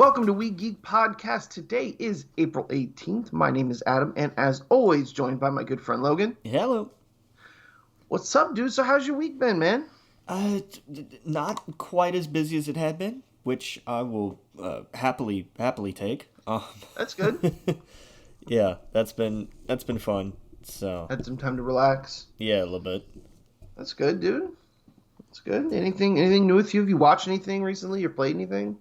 Welcome to We Geek Podcast. Today is April 18th. My name is Adam, and as always, joined by my good friend Logan. Hello. What's up, dude? So how's your week been, man? Not quite as busy as it had been, which I will happily take. That's good. Yeah, that's been fun. So Had some time to relax. yeah, a little bit. That's good, dude. That's good. Anything new with you? Have you watched anything recently or played anything?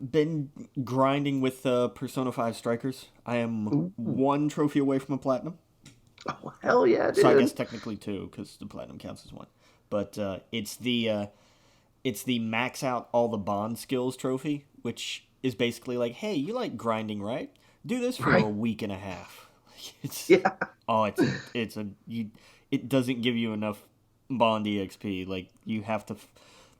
Been grinding with Persona 5 Strikers. I am one trophy away from a platinum. Oh, hell yeah, dude. So I guess technically two, because the platinum counts as one. But it's the max out all the bond skills trophy, which is basically like, hey, you like grinding, right? Do this for a week and a half. Yeah. Oh, it doesn't give you enough bond EXP. Like, you have to.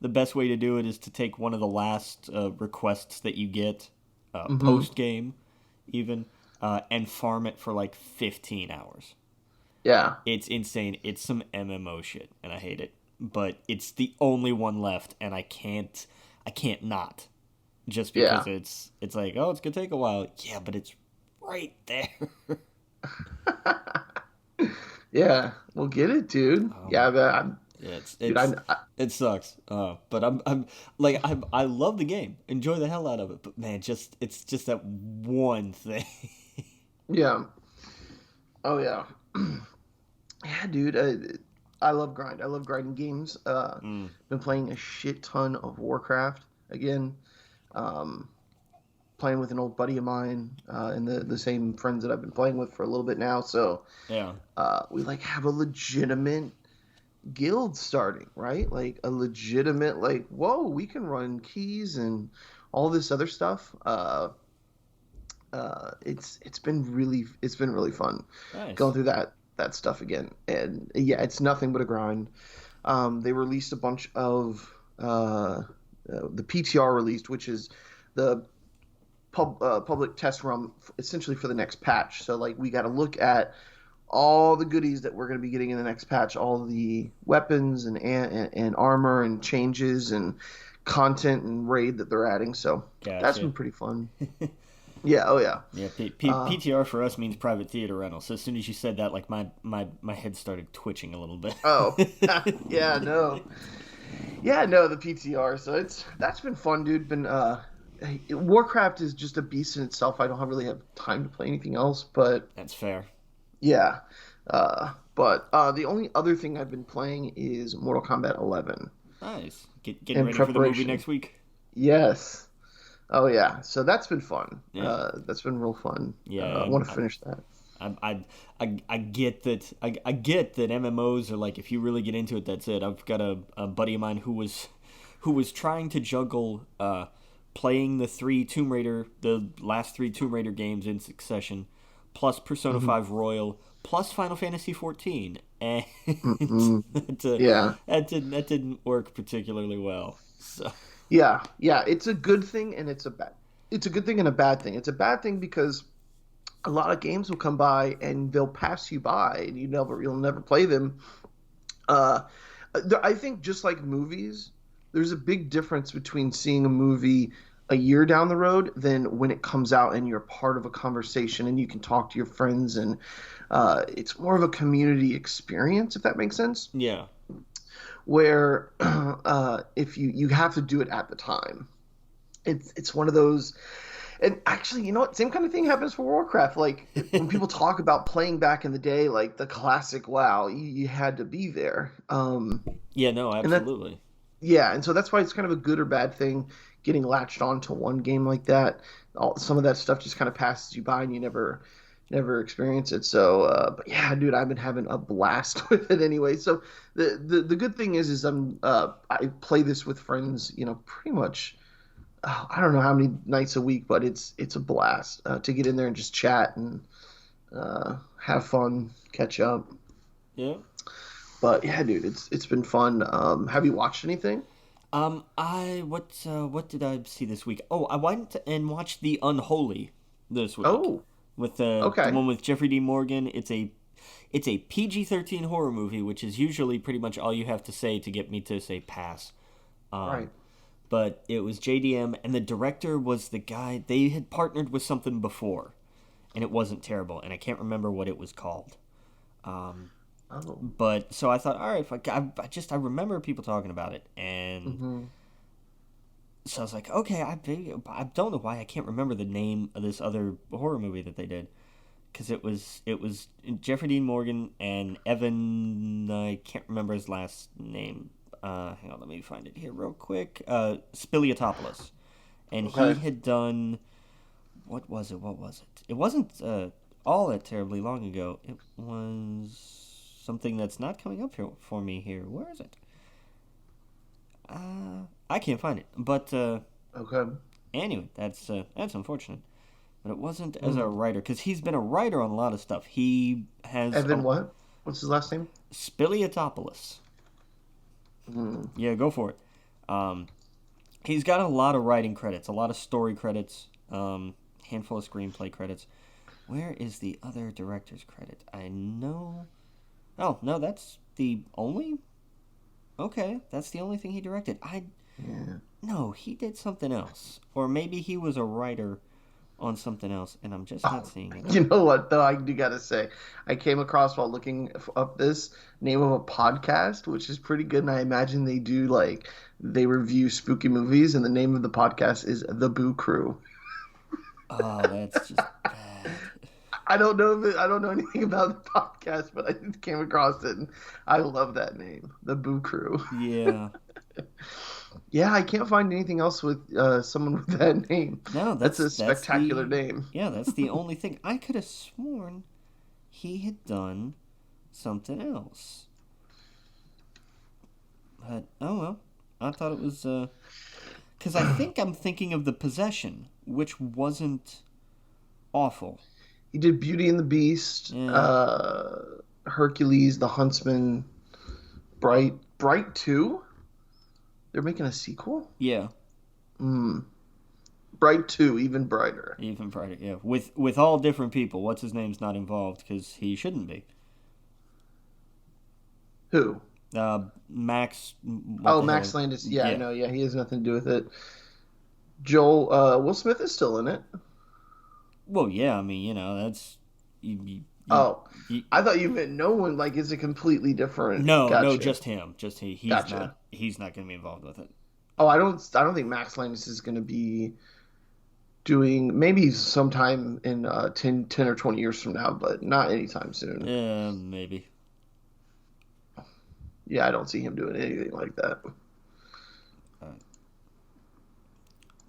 The best way to do it is to take one of the last requests that you get post game, even, and farm it for like 15 hours. Yeah. It's insane. It's some MMO shit, and I hate it. But it's the only one left, and I can't not. Just because it's like, oh, it's gonna take a while. Yeah, but it's right there. Yeah. We'll get it, dude. Yeah, but it sucks. But I love the game. Enjoy the hell out of it. But man, it's just that one thing. Yeah. Oh yeah. Yeah, dude. I love grind. I love grinding games. Been playing a shit ton of Warcraft again. Playing with an old buddy of mine, and the same friends that I've been playing with for a little bit now. So Yeah. we like have a legitimate guild starting, right? Like a legitimate, like, whoa, we can run keys and all this other stuff. It's been really fun. Nice. Going through that stuff again. And yeah, it's nothing but a grind. They released a bunch of the PTR released, which is the public test run essentially for the next patch. So like we got to look at all the goodies that we're going to be getting in the next patch, all the weapons and armor and changes and content and raid that they're adding. So that's been pretty fun. Yeah, oh yeah. Yeah, PTR for us means private theater rental. So as soon as you said that, like my head started twitching a little bit. Oh, yeah, no. Yeah, no, the PTR. So that's been fun, dude. Warcraft is just a beast in itself. I don't really have time to play anything else, but That's fair. yeah. But the only other thing I've been playing is Mortal Kombat 11. Nice. Getting ready for the movie next week. Yes. Oh yeah. So that's been fun. Yeah. That's been real fun. Yeah, I want to finish that. I get that. I get that MMOs are like, if you really get into it, that's it. I've got a buddy of mine who was trying to juggle playing the last three Tomb Raider games in succession, plus Persona 5 Royal, plus Final Fantasy 14, and that didn't work particularly well. So Yeah, it's a good thing and it's a good thing and a bad thing. It's a bad thing because a lot of games will come by and they'll pass you by and you'll never play them. I think just like movies, there's a big difference between seeing a movie a year down the road than when it comes out and you're part of a conversation and you can talk to your friends and it's more of a community experience, if that makes sense. yeah. Where if you have to do it at the time, it's one of those. And actually, you know what? Same kind of thing happens for Warcraft. Like when people talk about playing back in the day, like the classic WoW, you had to be there. Yeah, no, absolutely. And so that's why it's kind of a good or bad thing getting latched on to one game like that. Some of that stuff just kind of passes you by and you never experience it. So but yeah, dude, I've been having a blast with it anyway. So the good thing is I play this with friends, pretty much I don't know how many nights a week, but it's a blast to get in there and just chat and have fun, catch up. Yeah. But yeah, dude, it's been fun. Have you watched anything? What did I see this week? Oh, I went and watched The Unholy this week. Oh. With the one with Jeffrey D. Morgan. It's a PG-13 horror movie, which is usually pretty much all you have to say to get me to say pass. Right. but it was JDM, and the director was the guy. They had partnered with something before, and it wasn't terrible, and I can't remember what it was called. But so I thought, all right, I remember people talking about it, and so I was like, okay, I don't know why I can't remember the name of this other horror movie that they did, because it was Jeffrey Dean Morgan and Evan, I can't remember his last name. Hang on, let me find it here real quick. Spiliotopoulos, and he had done what was it? It wasn't all that terribly long ago. It was something that's not coming up here for me here. Where is it? I can't find it. But okay. Anyway, that's unfortunate. But it wasn't as a writer, because he's been a writer on a lot of stuff. He has Evan what? What's his last name? Spiliotopoulos. Yeah, go for it. He's got a lot of writing credits, a lot of story credits, handful of screenplay credits. Where is the other director's credit? I know. Oh no, that's the only. Okay, that's the only thing he directed. No, he did something else, or maybe he was a writer on something else, and I'm just not seeing it. You know what, though? I do gotta say, I came across while looking up this name of a podcast, which is pretty good, and I imagine they review spooky movies, and the name of the podcast is The Boo Crew. Oh, that's just bad. I don't know anything about the podcast, but I just came across it, and I love that name, The Boo Crew. Yeah. Yeah, I can't find anything else with someone with that name. No, that's a spectacular name. Yeah, that's the only thing. I could have sworn he had done something else. But, oh well. I thought it was, because I think I'm thinking of The Possession, which wasn't awful. He did Beauty and the Beast, Hercules, The Huntsman, Bright 2? They're making a sequel? Yeah. Bright 2, even brighter. Even brighter, yeah. With all different people. What's his name's not involved, because he shouldn't be. Who? Max. Max Landis. Yeah, I know. Yeah, he has nothing to do with it. Will Smith is still in it. Well, yeah, I mean, that's... I thought you meant no one, like, is a completely different... No, just him. Just he. He's Gotcha. He's not going to be involved with it. Oh, I don't think Max Landis is going to be doing... Maybe sometime in 10 or 20 years from now, but not anytime soon. Yeah, maybe. Yeah, I don't see him doing anything like that.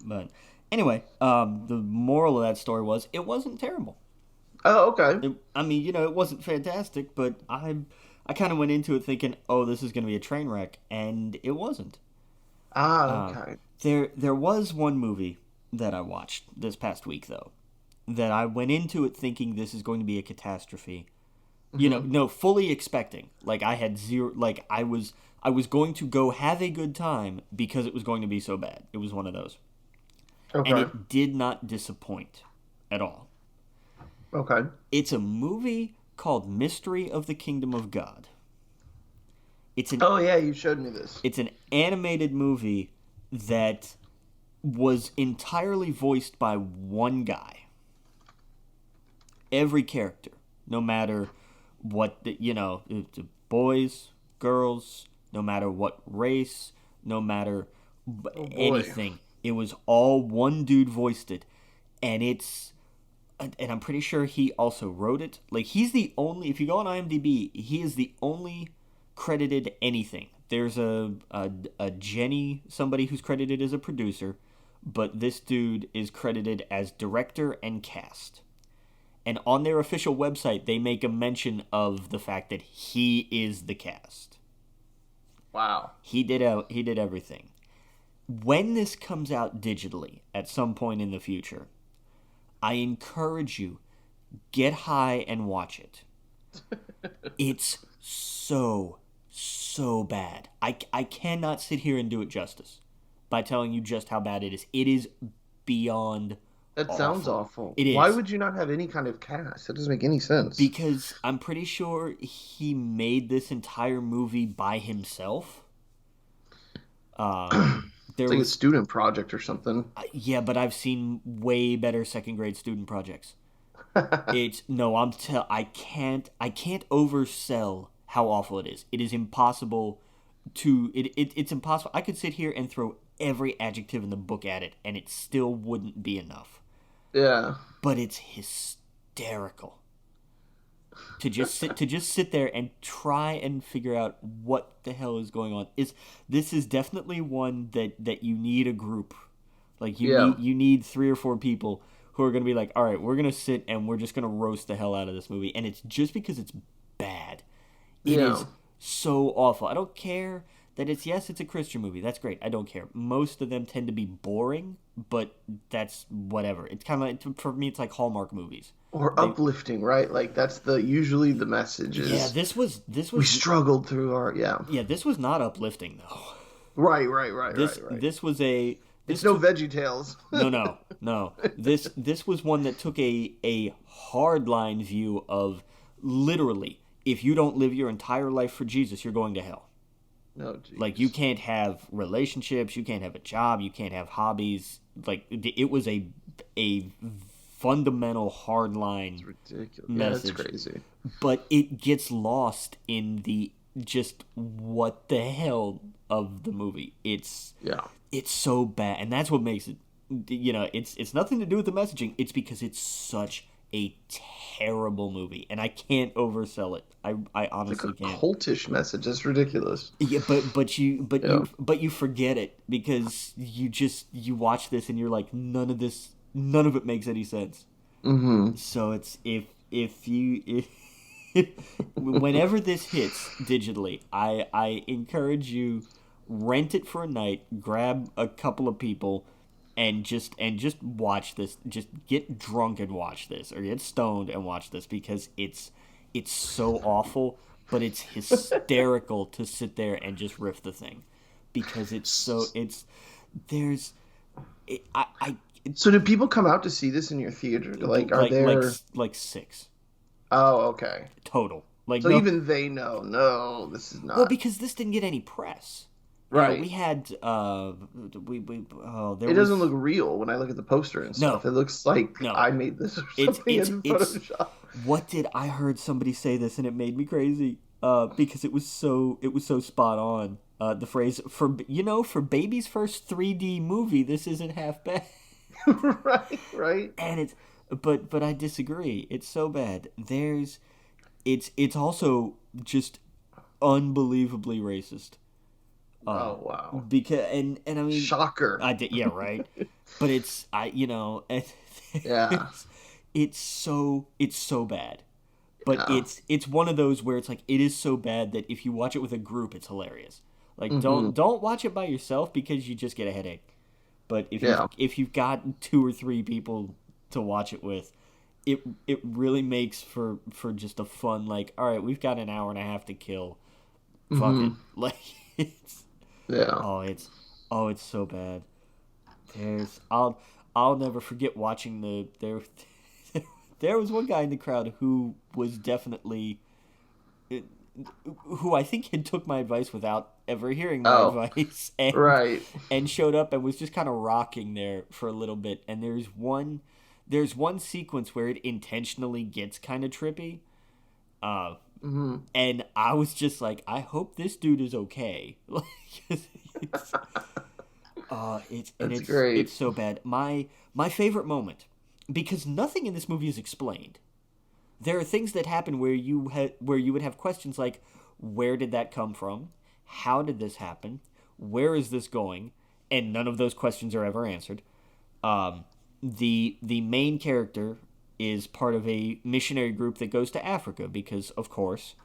But anyway, the moral of that story was it wasn't terrible. Oh, okay. It wasn't fantastic, but I kind of went into it thinking, oh, this is going to be a train wreck, and it wasn't. Okay. There was one movie that I watched this past week, though, that I went into it thinking this is going to be a catastrophe. No, fully expecting. Like, I had zero... Like, I was going to go have a good time because it was going to be so bad. It was one of those. Okay. And it did not disappoint at all. Okay. It's a movie called Mystery of the Kingdom of God. Oh, yeah, you showed me this. It's an animated movie that was entirely voiced by one guy. Every character, no matter what, boys, girls, no matter what race, no matter anything. It was all one dude voiced it. And I'm pretty sure he also wrote it. Like, he's the only, if you go on IMDb, he is the only credited anything. There's a Jenny, somebody who's credited as a producer, but this dude is credited as director and cast. And on their official website, they make a mention of the fact that he is the cast. Wow. He did everything. When this comes out digitally at some point in the future, I encourage you, get high and watch it. It's so bad. I cannot sit here and do it justice by telling you just how bad it is. It is beyond That sounds awful. It is. Why would you not have any kind of cast? That doesn't make any sense. Because I'm pretty sure he made this entire movie by himself. It's There like a was student project or something. yeah, but I've seen way better second grade student projects. It's no, I can't oversell how awful it is. It is impossible it's impossible. I could sit here and throw every adjective in the book at it and it still wouldn't be enough. Yeah. But it's hysterical. To just sit there and try and figure out what the hell is going on. This is definitely one that you need a group. Like Yeah. you need 3 or 4 people who are going to be like, all right, we're going to sit and we're just going to roast the hell out of this movie. And it's just because it's bad. It Yeah. is so awful. I don't care that it's a Christian movie. That's great. I don't care. Most of them tend to be boring, but that's whatever. It's kind of like, for me, it's like Hallmark movies. Or They, uplifting, right? Like that's usually the message yeah, is this was we struggled through our yeah, this was not uplifting though. Right. This was a It's this no took Veggie Tales. no. This was one that took a hardline view of literally if you don't live your entire life for Jesus, you're going to hell. No, Like you jeez. can't have relationships, you can't have a job, you can't have hobbies. Like it was a fundamental hardline Ridiculous. Yeah, it's message, crazy. but it gets lost in the just what the hell of the movie. Yeah. It's so bad, and that's what makes it. It's nothing to do with the messaging. It's because it's such a terrible movie, and I can't oversell it. I Like honestly a can't. cultish message. That's ridiculous. Yeah, Yeah. but you forget it because you watch this and you're like none of it makes any sense. Mm-hmm. So it's if you if whenever this hits digitally, I encourage you rent it for a night, grab a couple of people and just watch this. Just get drunk and watch this or get stoned and watch this because it's so awful, but it's hysterical to sit there and just riff the thing because there's I So do people come out to see this in your theater? Like, are like like there? like 6 Oh, okay. total. Like So no, even they know. No, this is well not because this didn't get any press. We right. had we oh there It doesn't was look real when I look at the poster and no stuff. It looks like no I made this or it's something it's in it's Photoshop. what did I heard somebody say this and it made me crazy because it was so spot on the phrase for baby's first 3D movie this isn't half bad. Right. And but I disagree. It's so bad. It's also just unbelievably racist. Oh wow. Because and I mean Shocker. I did yeah right, but it's Yeah. it's so bad. But Yeah. it's one of those where it's like it is so bad that if you watch it with a group, it's hilarious. Like Mm-hmm. don't watch it by yourself because you just get a headache. But Yeah. if you've got 2 or 3 people to watch it with, it really makes for just a fun like all right we've got an hour and a half to kill, fuck it Mm-hmm. like it's Yeah. it's so bad. I'll never forget watching there was one guy in the crowd who was definitely who I think had took my advice without ever hearing my Oh, advice right. and showed up and was just kind of rocking there for a little bit. And there's one sequence where it intentionally gets kind of trippy. Uh, Mm-hmm. and I was just like, I hope this dude is okay. Like, it's, That's it's great. it's so bad. My favorite moment, because nothing in this movie is explained. There are things that happen where you would have questions like, where did that come from? How did this happen? Where is this going? And none of those questions are ever answered. The main character is part of a missionary group that goes to Africa because, of course,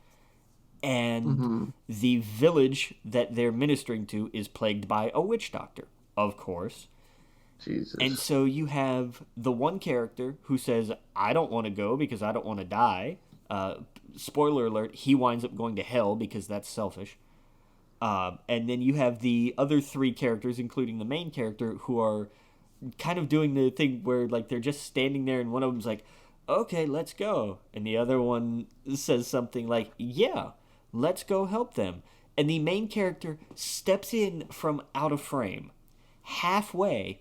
and Mm-hmm. the village that they're ministering to is plagued by a witch doctor, of course. And Jesus. so you have the one character who says, I don't want to go because I don't want to die. Spoiler alert, he winds up going to hell because that's selfish. And then you have the other 3 characters, including the main character, who are kind of doing the thing where like they're just standing there and one of them's like, okay, let's go. And the other one says something like, yeah, let's go help them. And the main character steps in from out of frame halfway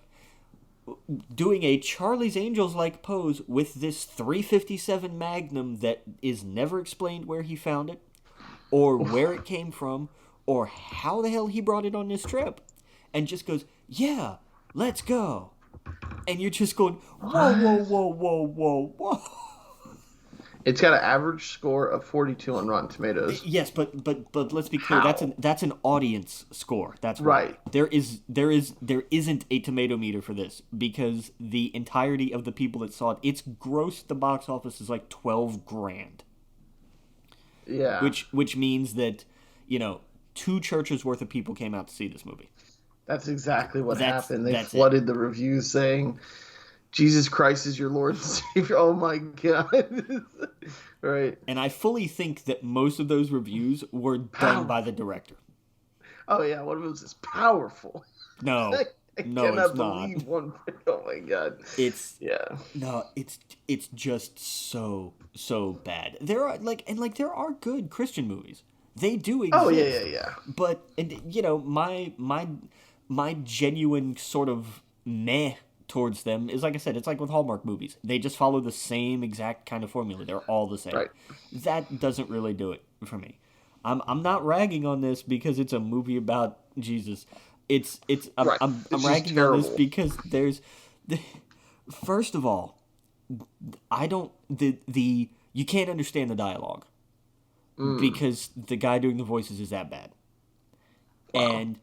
doing a Charlie's Angels-like pose with this 357 Magnum that is never explained where he found it, or where it came from, or how the hell he brought it on this trip, and just goes, yeah, let's go. And you're just going, whoa. It's got an average score of 42 on Rotten Tomatoes. Yes, but let's be clear. How? That's an audience score. That's right. There isn't a tomato meter for this, because the entirety of the people that saw it, its gross at the box office is like $12,000. Yeah. Which means that, 2 churches worth of people came out to see this movie. That's exactly what happened. They flooded the reviews saying, Jesus Christ is your Lord and Savior. Oh my God. Right. And I fully think that most of those reviews were done by the director. Oh yeah, one of them is powerful. No. I No, cannot it's not. believe one. Oh my God. It's just so bad. There are there are good Christian movies. They do exist. Oh yeah. But my genuine sort of meh towards them is, like I said, it's like with Hallmark movies. They just follow the same exact kind of formula. They're all the same. Right. That doesn't really do it for me. I'm not ragging on this because it's a movie about Jesus. I'm ragging on this because first of all, you can't understand the dialogue because the guy doing the voices is that bad. Wow. And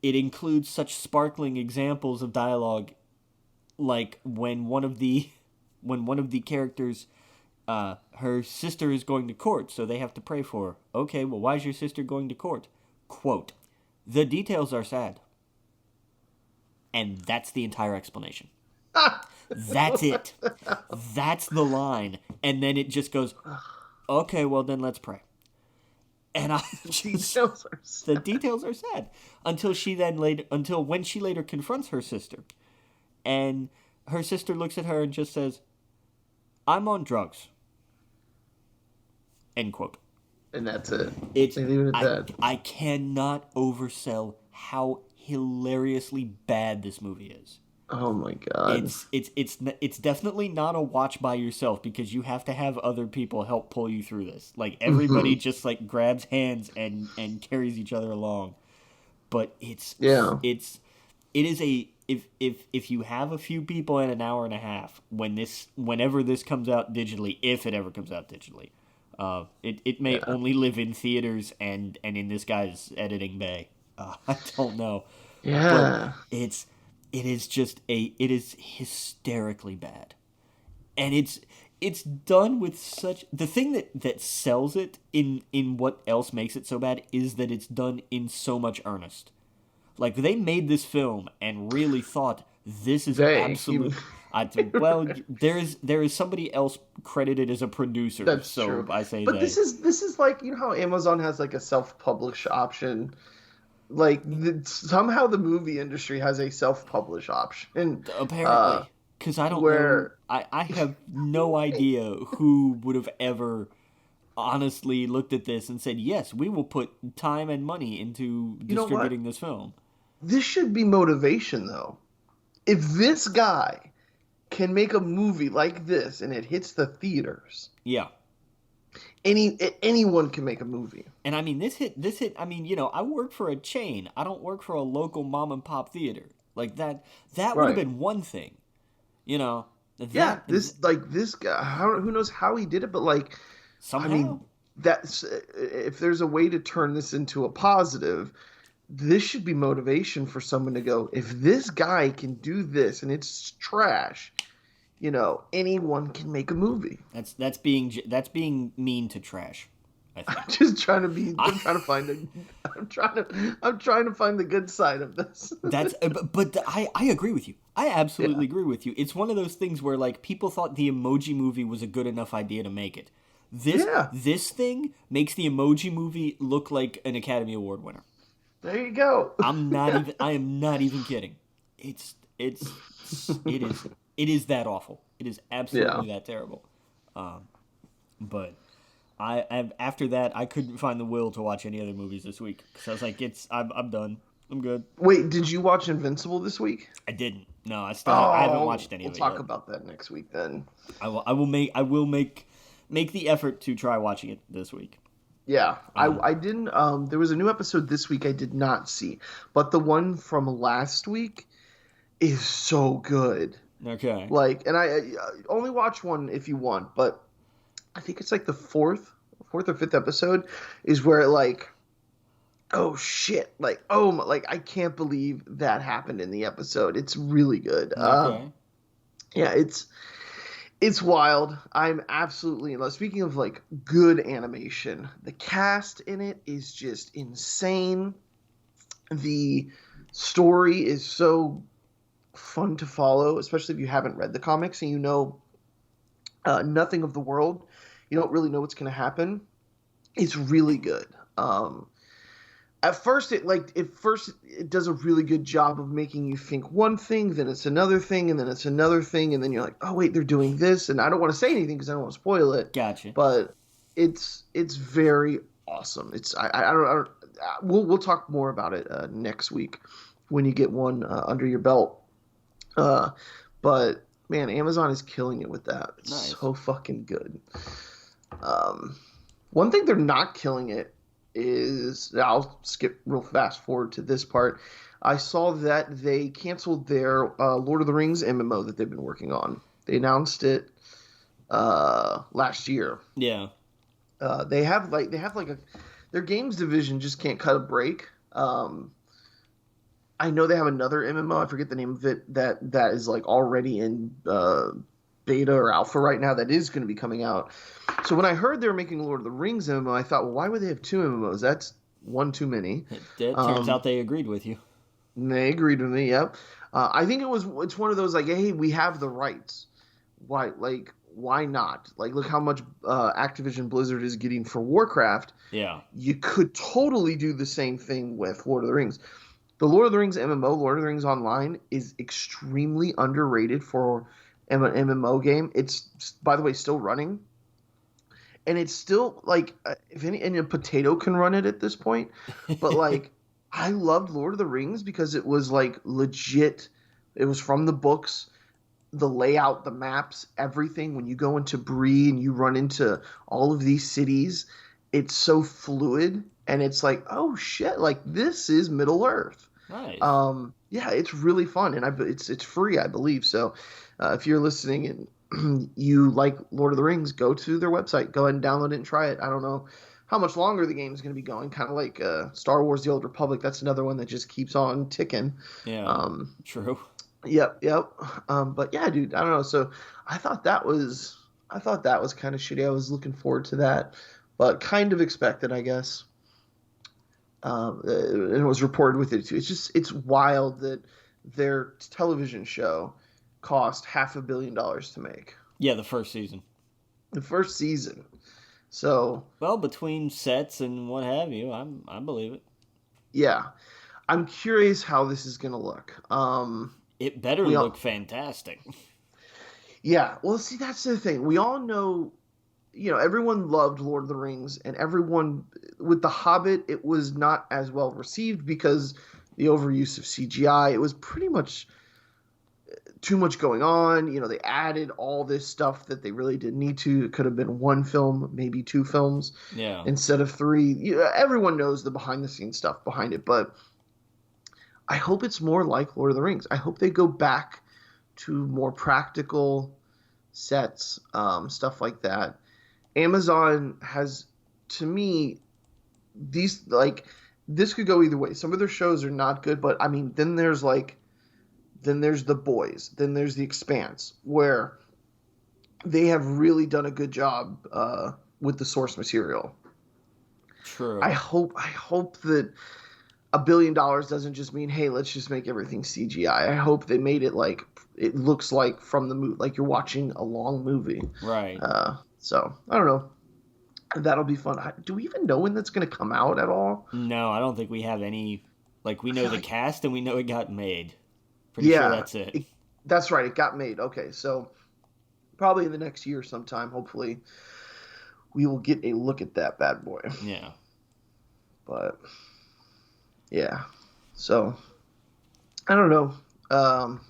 it includes such sparkling examples of dialogue, like when one of the characters, her sister is going to court, so they have to pray for her. Okay, well, why is your sister going to court? Quote, the details are sad. And that's the entire explanation. That's it. That's the line. And then it just goes, okay, well then let's pray. And the details are sad. Until when she later confronts her sister. And her sister looks at her and just says, I'm on drugs. End quote. And that's it. They leave it at that. I cannot oversell how hilariously bad this movie is. Oh my God. It's definitely not a watch by yourself, because you have to have other people help pull you through this. Like, everybody just like grabs hands and carries each other along. But it is if you have a few people in an hour and a half, whenever this comes out digitally, if it ever comes out digitally, it may only live in theaters and in this guy's editing bay. I don't know. Yeah. But it is hysterically bad. And it's done with such, the thing that sells it in what else makes it so bad is that it's done in so much earnest. Like, they made this film and really thought this is absolute. Well, there is somebody else credited as a producer. That's so true. I say but they. this is like, you know how Amazon has like a self-publish option. Like, somehow the movie industry has a self-publish option. Apparently, because I don't know. I have no idea who would have ever honestly looked at this and said, yes, we will put time and money into distributing this film. This should be motivation, though. If this guy can make a movie like this and it hits the theaters, yeah, anyone can make a movie. And I mean, this hit. I mean, I work for a chain. I don't work for a local mom and pop theater. Like that would have been one thing, this guy. Who knows how he did it? But like, somehow. I mean, that's if there's a way to turn this into a positive. This should be motivation for someone to go, if this guy can do this and it's trash, anyone can make a movie. That's being mean to trash, I think. I'm trying to find the good side of this. I agree with you. I absolutely agree with you. It's one of those things where, like, people thought the Emoji Movie was a good enough idea to make it. This thing makes the Emoji Movie look like an Academy Award winner. There you go. I am not even kidding. It is that awful. It is absolutely that terrible. But after that, I couldn't find the will to watch any other movies this week, because I was like, I'm done. I'm good. Wait, did you watch Invincible this week? I didn't. No, I haven't Oh, watched any we'll of it talk yet. about that next week then. I will make the effort to try watching it this week. Yeah, Um, I didn't. There was a new episode this week I did not see, but the one from last week is so good. okay. Like, and I only watch one if you want, but I think it's like the fourth or fifth episode is where like, oh shit, like like I can't believe that happened in the episode. It's really good. Okay. Yeah, it's wild. I'm absolutely in love. Speaking of like good animation, the cast in it is just insane. The story is so fun to follow, especially if you haven't read the comics and you know nothing of the world. You don't really know what's going to happen. It's really good. At first it does a really good job of making you think one thing, then it's another thing, and then it's another thing, and then you're like, oh wait, they're doing this, and I don't want to say anything because I don't want to spoil it. Gotcha. But it's very awesome. It's I don't we'll talk more about it next week when you get one under your belt. But man, Amazon is killing it with that. It's Nice. so fucking good. One thing they're not killing it is, I'll skip real fast forward to this part. I saw that they canceled their Lord of the Rings MMO that they've been working on. They announced it last year. Yeah. They have like their games division just can't cut a break. I know they have another MMO. I forget the name of it that is like already in beta or alpha right now that is going to be coming out. So when I heard they were making Lord of the Rings MMO, I thought, well, why would they have two MMOs? That's one too many. It turns out they agreed with you. And they agreed with me. Yep. I think it's one of those like, hey, we have the rights. Why not? Like, look how much Activision Blizzard is getting for Warcraft. Yeah. You could totally do the same thing with Lord of the Rings. The Lord of the Rings MMO, Lord of the Rings Online, is extremely underrated for an MMO game. It's, by the way, still running. And it's still, like, and a potato can run it at this point. But, like, I loved Lord of the Rings because it was, like, legit. It was from the books. The layout, the maps, everything. When you go into Bree and you run into all of these cities, it's so fluid. And it's like, oh, shit, like, this is Middle-earth. Nice. Yeah, it's really fun. And it's free, I believe. So if you're listening and you like Lord of the Rings, go to their website, go ahead and download it and try it. I don't know how much longer the game is going to be going, kind of like Star Wars The Old Republic. That's another one that just keeps on ticking. Yeah, true. Yep. But yeah, dude, I don't know. So I thought that was kind of shitty. I was looking forward to that, but kind of expected, I guess. And it was reported with it too. It's wild that their television show cost $500 million to make. Yeah, the first season. The first season. So, well, between sets and what have you, I believe it. Yeah, I'm curious how this is gonna look. It better look fantastic. Yeah, well, see, that's the thing. We all know, everyone loved Lord of the Rings, and everyone with The Hobbit, it was not as well received because the overuse of CGI. It was pretty much too much going on. They added all this stuff that they really didn't need to. It could have been one film, maybe two films, instead of three. Everyone knows the behind the scenes stuff behind it, but I hope it's more like Lord of the Rings. I hope they go back to more practical sets, stuff like that. Amazon has, to me, this could go either way. Some of their shows are not good, but I mean, then there's The Boys, then there's The Expanse, where they have really done a good job with the source material. True. I hope that $1 billion doesn't just mean, hey, let's just make everything CGI. I hope they made it like it looks like from the movie, like you're watching a long movie. Right. So I don't know. That'll be fun. Do we even know when that's going to come out at all? No, I don't think we have any. Like, we know the cast and we know it got made. Pretty sure that's it. That's right. It got made. Okay, so probably in the next year sometime, hopefully, we will get a look at that bad boy. Yeah. But yeah, So I don't know. Um,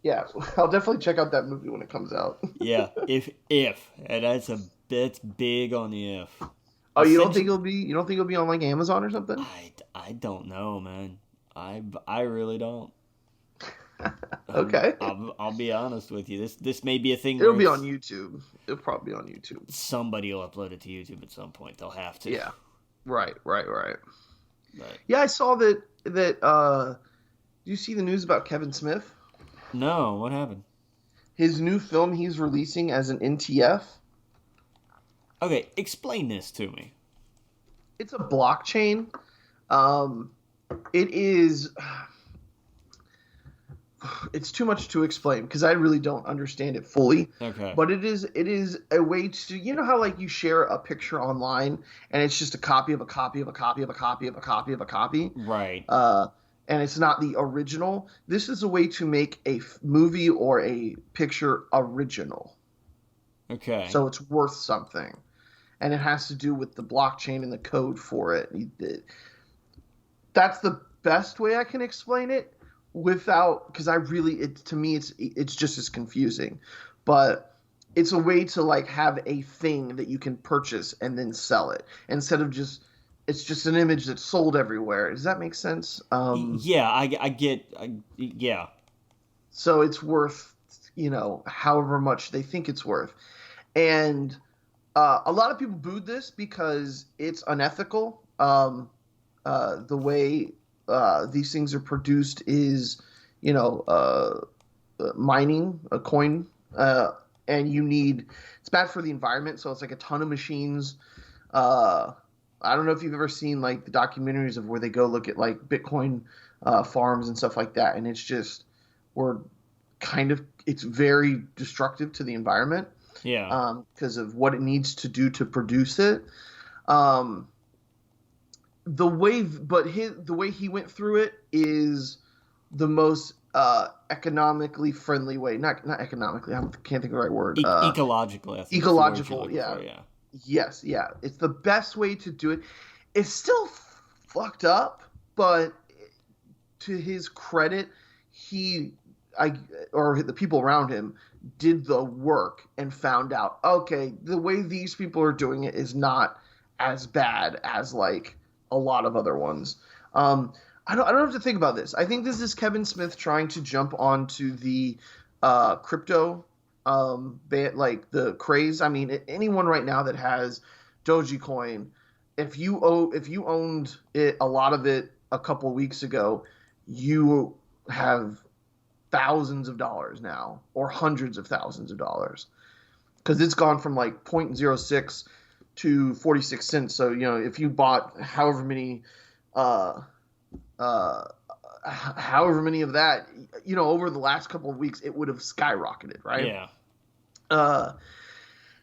yeah, I'll definitely check out that movie when it comes out. Yeah, if and that's big on the if. Oh, Essentially, you don't think it'll be on like Amazon or something? I don't know, man. I really don't. Okay. I'll be honest with you. This may be a thing It'll where be on it's YouTube. It'll probably be on YouTube. somebody will upload it to YouTube at some point. They'll have to. Yeah. Right, right, right. But Yeah, I saw that do you see the news about Kevin Smith? no, what happened? His new film he's releasing as an NTF. Okay, explain this to me. It's a blockchain. Um, it is. It's too much to explain because I really don't understand it fully. Okay. But it is a way to, you know how like you share a picture online and it's just a copy of a copy of a copy of a copy of a copy of a copy. Right. And it's not the original. This is a way to make a movie or a picture original. Okay. So it's worth something. And it has to do with the blockchain and the code for it. That's the best way I can explain it without, because to me it's just as confusing. But it's a way to like have a thing that you can purchase and then sell it instead of it's just an image that's sold everywhere. Does that make sense? Yeah, I get. Yeah. So it's worth, however much they think it's worth. And a lot of people booed this because it's unethical. The way these things are produced is, mining a coin, and it's bad for the environment. So it's like a ton of machines. I don't know if you've ever seen like the documentaries of where they go look at like Bitcoin farms and stuff like that, and it's very destructive to the environment. Yeah. Because of what it needs to do to produce it. The way he went through it is the most economically friendly way. Not economically. I can't think of the right word. Ecological. Ecological. Yeah. Yes. Yeah. It's the best way to do it. It's still fucked up, but to his credit, or the people around him did the work and found out, okay, the way these people are doing it is not as bad as like a lot of other ones. I don't have to think about this. I think this is Kevin Smith trying to jump onto the crypto like the craze. I mean, anyone right now that has Dogecoin, if you owned it, a lot of it a couple weeks ago, you have thousands of dollars now, or hundreds of thousands of dollars, because it's gone from like 0.06 to 46 cents. So if you bought however many of that, over the last couple of weeks, it would have skyrocketed, right? Yeah.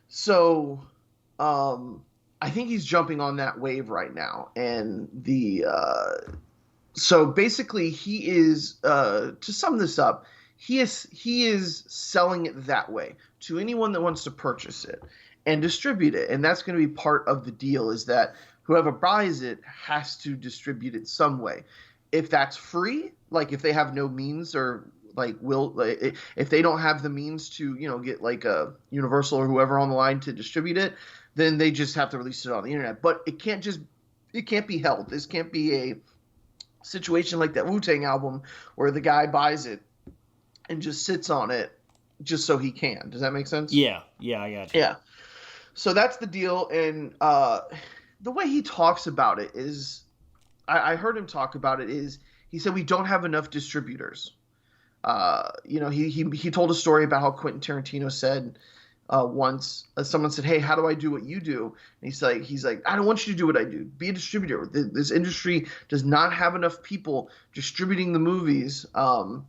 So I think he's jumping on that wave right now, and so basically he is, to sum this up, he is selling it that way to anyone that wants to purchase it and distribute it. And that's going to be part of the deal, is that whoever buys it has to distribute it some way. If that's free, like if they have no means, or if they don't have the means to, get like a Universal or whoever on the line to distribute it, then they just have to release it on the internet. But it can't be held. This can't be a situation like that Wu-Tang album where the guy buys it and just sits on it just so he can. Does that make sense? Yeah, I got you. Yeah. So that's the deal. And the way he talks about it is, I heard him talk about it, is he said we don't have enough distributors. He told a story about how Quentin Tarantino said once, someone said, "Hey, how do I do what you do?" And he's like, "I don't want you to do what I do. Be a distributor. This industry does not have enough people distributing the movies, and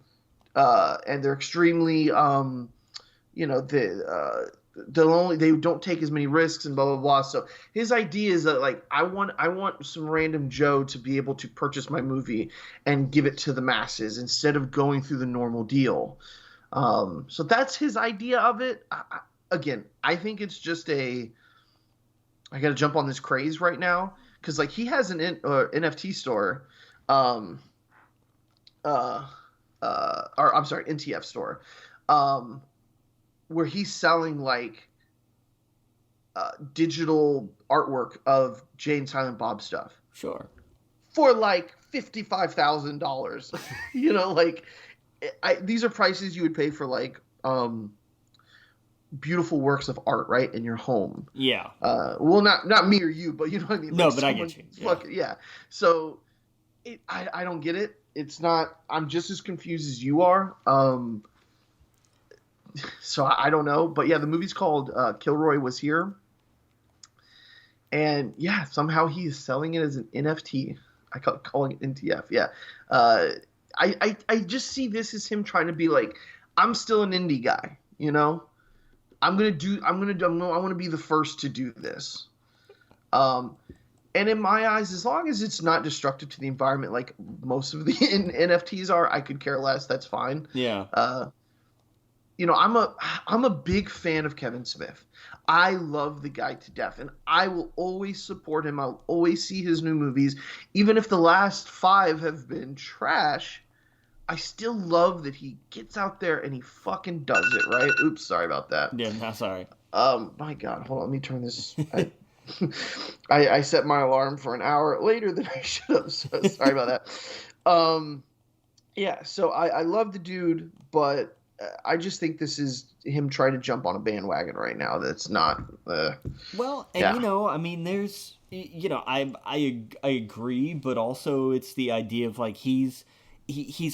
they're extremely, they don't take as many risks and blah blah blah." So his idea is that like I want some random Joe to be able to purchase my movie and give it to the masses instead of going through the normal deal. So that's his idea of it. Again, I think it's just I got to jump on this craze right now because like he has an NFT store, um, or I'm sorry, NTF store, um, where he's selling like digital artwork of Jay and Silent Bob stuff Sure. for like $55,000. Like these are prices you would pay for like beautiful works of art, right, in your home. Yeah. Well, not me or you, but you know what I mean. No, like but I get you. Yeah. Yeah. So I don't get it. It's not. I'm just as confused as you are. So I don't know, but yeah, the movie's called Kilroy Was Here, and yeah, somehow he is selling it as an NFT. Calling it NTF. Yeah. I just see this as him trying to be like, I'm still an indie guy. I want to be the first to do this. And in my eyes, as long as it's not destructive to the environment, like most of the NFTs are, I could care less. That's fine. Yeah. I'm a big fan of Kevin Smith. I love the guy to death, and I will always support him. I'll always see his new movies, even if the last 5 have been trash. I still love that he gets out there and he fucking does it, right? Oops, sorry about that. Yeah, no, sorry. My God, hold on, let me turn this. I set my alarm for an hour later than I should have, so sorry about that. Yeah, so I love the dude, but I just think this is him trying to jump on a bandwagon right now. That's not. Well, and yeah. I mean, there's, I agree, but also it's the idea of like he's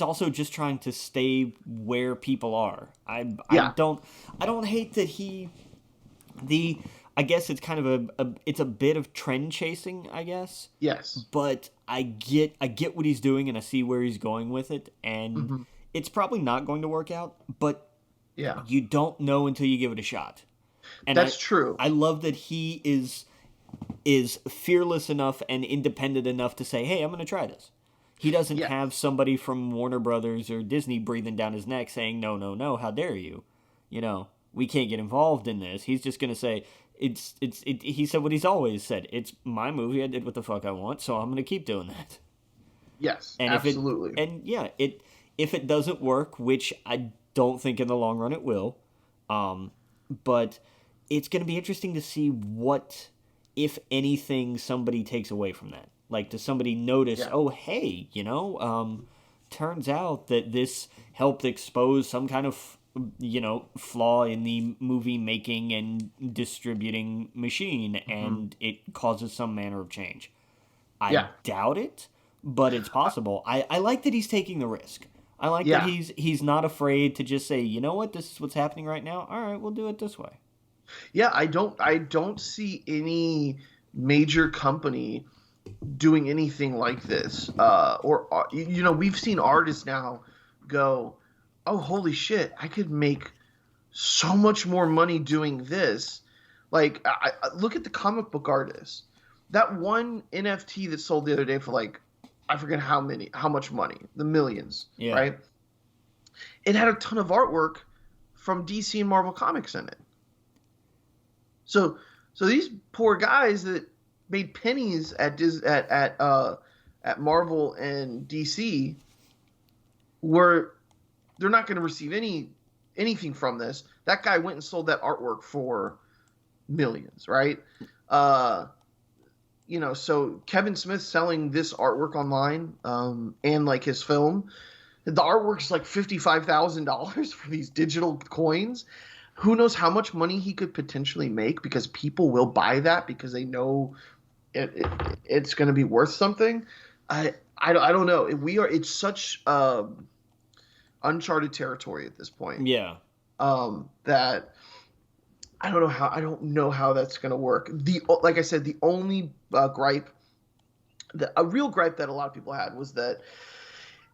also just trying to stay where people are. I don't hate that I guess it's kind of it's a bit of trend chasing, I guess. Yes. But I get what he's doing and I see where he's going with it, and it's probably not going to work out, but yeah, you don't know until you give it a shot. And that's true. I love that he is fearless enough and independent enough to say, "Hey, I'm going to try this." He doesn't have somebody from Warner Brothers or Disney breathing down his neck saying, "No, how dare you? We can't get involved in this." He's just going to say, he said what he's always said. It's my movie. I did what the fuck I want, so I'm going to keep doing that. Yes, and absolutely. If it doesn't work, which I don't think in the long run it will, but it's going to be interesting to see what, if anything, somebody takes away from that. Like, does somebody notice, oh, hey, turns out that this helped expose some kind of, flaw in the movie making and distributing machine, and it causes some manner of change. I doubt it, but it's possible. I like that he's taking the risk. I like that he's not afraid to just say, you know what, this is what's happening right now. All right, we'll do it this way. Yeah, I don't see any major company doing anything like this. We've seen artists now go, oh, holy shit, I could make so much more money doing this. Like, I look at the comic book artists. That one NFT that sold the other day for like, I forget how much money, the millions, right? It had a ton of artwork from DC and Marvel Comics in it. So these poor guys that made pennies at Marvel and DC they're not going to receive anything from this. That guy went and sold that artwork for millions, right? So Kevin Smith selling this artwork online, and like his film, the artwork's like $55,000 for these digital coins. Who knows how much money he could potentially make, because people will buy that because they know it's going to be worth something. I don't know. It's such uncharted territory at this point. Yeah. That I don't know how that's going to work. Like I said, the only a real gripe that a lot of people had was that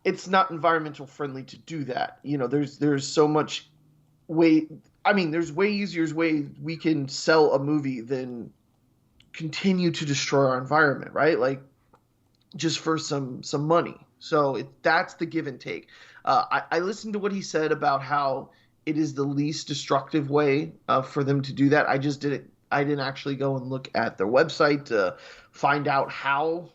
it's not environmental friendly to do that. There's so much there's way easier way we can sell a movie than continue to destroy our environment, right? Like, just for some money. So that's the give and take. I listened to what he said about how it is the least destructive way for them to do that. I didn't actually go and look at their website to find out how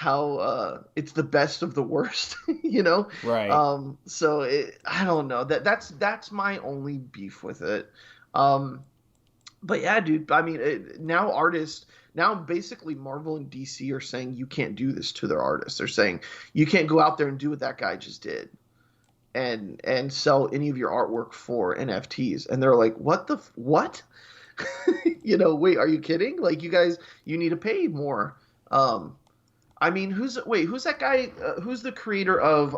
it's the best of the worst, you know. Right. I don't know, that's my only beef with it. But yeah, dude, I mean, now basically Marvel and DC are saying you can't do this to their artists. They're saying you can't go out there and do what that guy just did and sell any of your artwork for NFTs. And they're like, what? Wait, are you kidding? Like, you guys, you need to pay more. I mean, who's that guy? Who's the creator of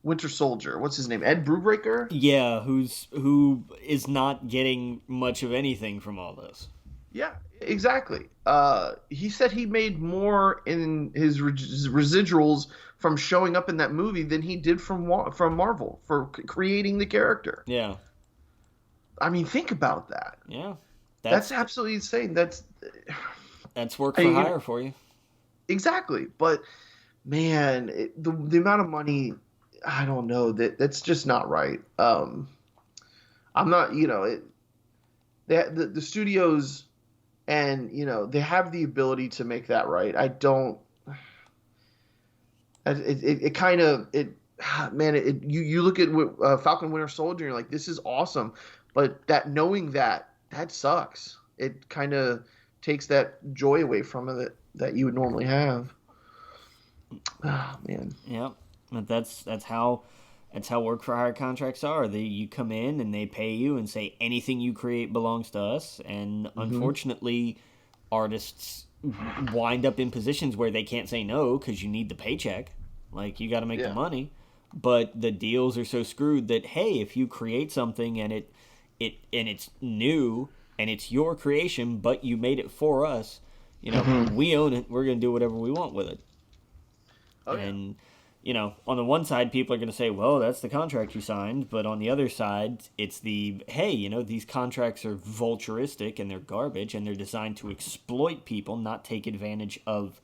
Winter Soldier? What's his name? Ed Brubaker? Yeah, who is not getting much of anything from all this. Yeah, exactly. He said he made more in his residuals from showing up in that movie than he did from Marvel for creating the character. Yeah. I mean, think about that. Yeah. That's absolutely insane. That's work for hire for you. Exactly. But man, the amount of money, I don't know, that's just not right. I'm not, the studios, and they have the ability to make that right. I don't. It kind of man. You look at Falcon Winter Soldier, and you're like, this is awesome, but knowing that sucks. It kind of takes that joy away from it that you would normally have. Oh man. Yeah, but that's how work for hire contracts are. You come in and they pay you and say anything you create belongs to us. And unfortunately, artists wind up in positions where they can't say no because you need the paycheck. Like, you got to make the money. But the deals are so screwed that, hey, if you create something and it's new and it's your creation, but you made it for us, we own it. We're going to do whatever we want with it. Oh, and on the one side, people are going to say, well, that's the contract you signed. But on the other side, it's hey, these contracts are vulturistic and they're garbage and they're designed to exploit people, not take advantage of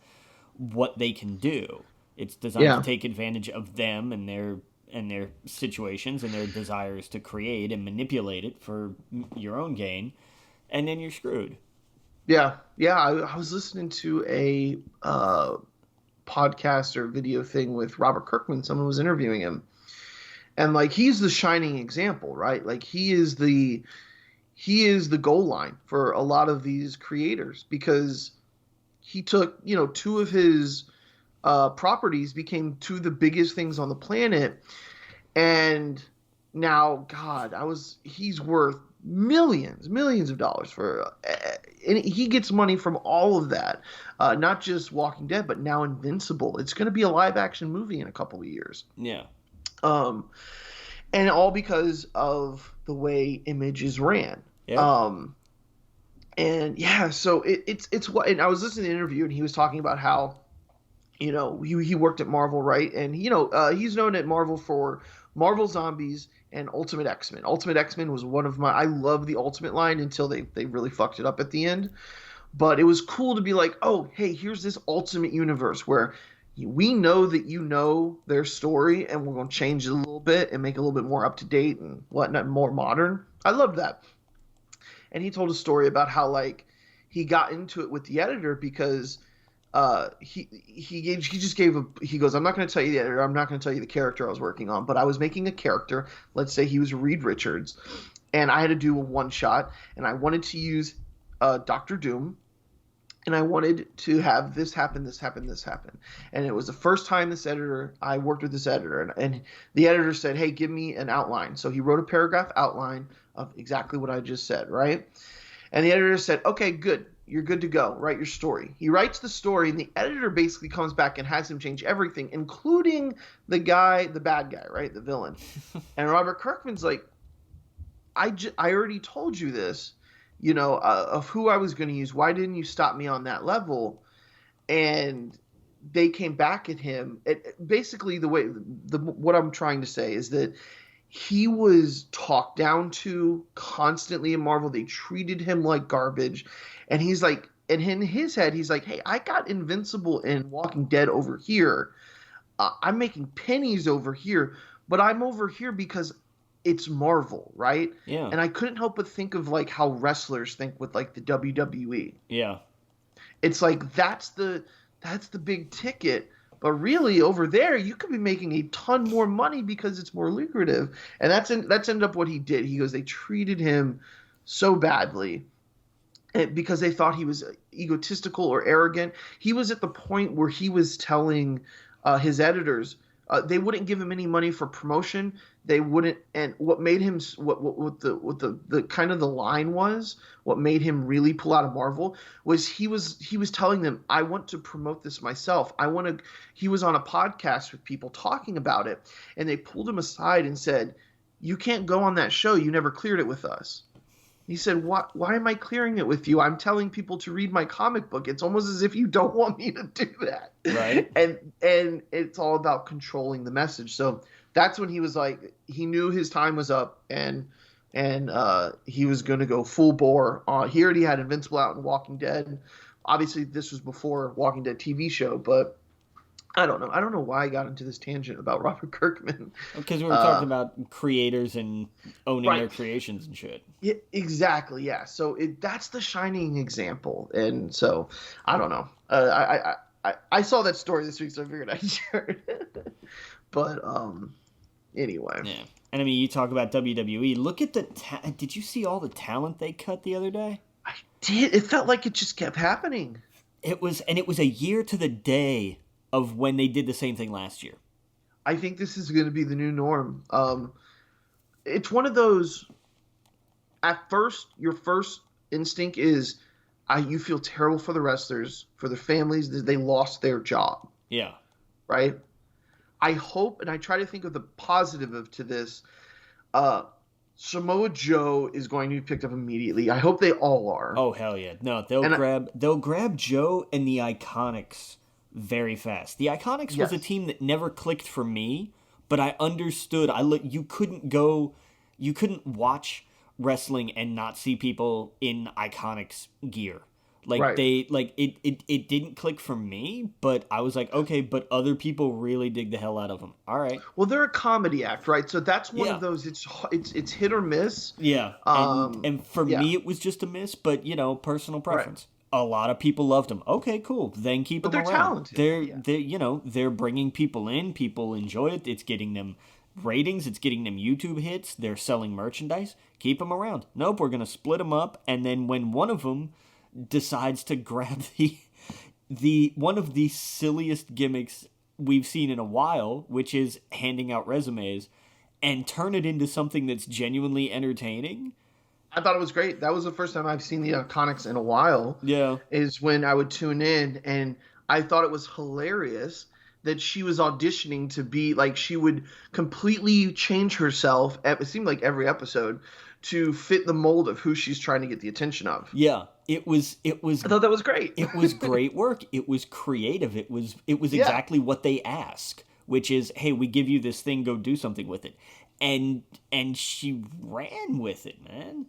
what they can do. It's designed to take advantage of them and their situations and their desires to create and manipulate it for your own gain. And then you're screwed. Yeah. I was listening to a podcast or video thing with Robert Kirkman. Someone was interviewing him, and like, he's the shining example, right? Like, he is the goal line for a lot of these creators, because he took, two of his properties became two of the biggest things on the planet, and now, God, he's worth millions of dollars for, and he gets money from all of that, not just Walking Dead, but now Invincible. It's going to be a live action movie in a couple of years. Yeah. And all because of the way Image is ran. Yeah. And yeah, so it's what, and I was listening to the interview, and he was talking about how, he worked at Marvel, right? And he's known at Marvel for Marvel Zombies and Ultimate X-Men. Ultimate X-Men was I love the Ultimate line until they really fucked it up at the end. But it was cool to be like, oh, hey, here's this Ultimate universe where we know that their story, and we're going to change it a little bit and make it a little bit more up to date and whatnot, more modern. I loved that. And he told a story about how, like, he got into it with the editor because he goes, I'm not going to tell you the editor, I'm not going to tell you the character I was working on, but I was making a character. Let's say he was Reed Richards, and I had to do a one shot, and I wanted to use Doctor Doom, and I wanted to have this happen. And it was the first time I worked with this editor, and the editor said, hey, give me an outline. So he wrote a paragraph outline of exactly what I just said, right? And the editor said, okay, good. You're good to go. Write your story. He writes the story, and the editor basically comes back and has him change everything, including the bad guy, right? The villain. And Robert Kirkman's like, I already told you this, of who I was going to use. Why didn't you stop me on that level? And they came back at him. Basically, what I'm trying to say is that he was talked down to constantly in Marvel. They treated him like garbage. And he's like, and in his head, he's like, hey, I got Invincible and Walking Dead over here. I'm making pennies over here, but I'm over here because it's Marvel, right? Yeah. And I couldn't help but think of like how wrestlers think with like the WWE. Yeah. It's like that's That's the big ticket. But really, over there, you could be making a ton more money because it's more lucrative. And that's ended up what he did. He goes, they treated him so badly because they thought he was egotistical or arrogant. He was at the point where he was telling his editors they wouldn't give him any money for promotion. They wouldn't, and what made him what the kind of the line was, what made him really pull out of Marvel was he was telling them, I want to promote this myself. He was on a podcast with people talking about it, and they pulled him aside and said, you can't go on that show. You never cleared it with us. He said, why am I clearing it with you? I'm telling people to read my comic book. It's almost as if you don't want me to do that. Right. And it's all about controlling the message. So that's when he was like, he knew his time was up, and he was going to go full bore. He already had Invincible out in Walking Dead. Obviously, this was before Walking Dead TV show, but I don't know. I don't know why I got into this tangent about Robert Kirkman. Because we were talking about creators and owning their creations and shit. Yeah, exactly. Yeah. So that's the shining example. And so I don't know. I saw that story this week, so I figured I'd share it. But anyway. Yeah. And I mean, you talk about WWE. Look at did you see all the talent they cut the other day? I did. It felt like it just kept happening. It was a year to the day of when they did the same thing last year. I think this is going to be the new norm. It's one of those, at first, your first instinct is you feel terrible for the wrestlers, for the families, that they lost their job. Yeah. Right? I hope, and I try to think of the positive to this, Samoa Joe is going to be picked up immediately. I hope they all are. Oh, hell yeah. No, they'll grab Joe and the Iconics very fast. The Iconics was a team that never clicked for me, but I understood. You couldn't watch wrestling and not see people in Iconics gear. It didn't click for me, but I was like, okay, but other people really dig the hell out of them. All right. Well, they're a comedy act, right? So that's one of those. It's hit or miss. Yeah. And for me, it was just a miss, but personal preference. Right. A lot of people loved them. Okay, cool. Then keep them around. But they're talented. They're bringing people in. People enjoy it. It's getting them ratings. It's getting them YouTube hits. They're selling merchandise. Keep them around. Nope, we're gonna split them up. And then when one of them decides to grab the one of the silliest gimmicks we've seen in a while, which is handing out resumes, and turn it into something that's genuinely entertaining. I thought it was great. That was the first time I've seen the Iconics in a while. Yeah. Is when I would tune in, and I thought it was hilarious that she was auditioning to be like, she would completely change herself, it seemed like every episode, to fit the mold of who she's trying to get the attention of. Yeah. It was I thought that was great. It was great work. It was creative. It was exactly what they ask, which is, hey, we give you this thing, go do something with it. And she ran with it, man.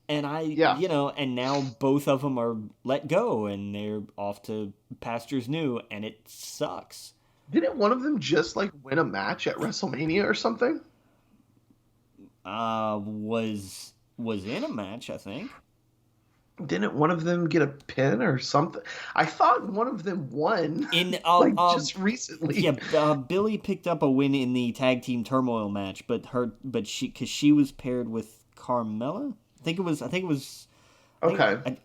And and now both of them are let go and they're off to pastures new, and it sucks. Didn't one of them just win a match at WrestleMania or something? Was in a match, I think. Didn't one of them get a pin or something? I thought one of them won just recently. Yeah, Billy picked up a win in the tag team turmoil match, but she was paired with Carmella. I think it was. Okay.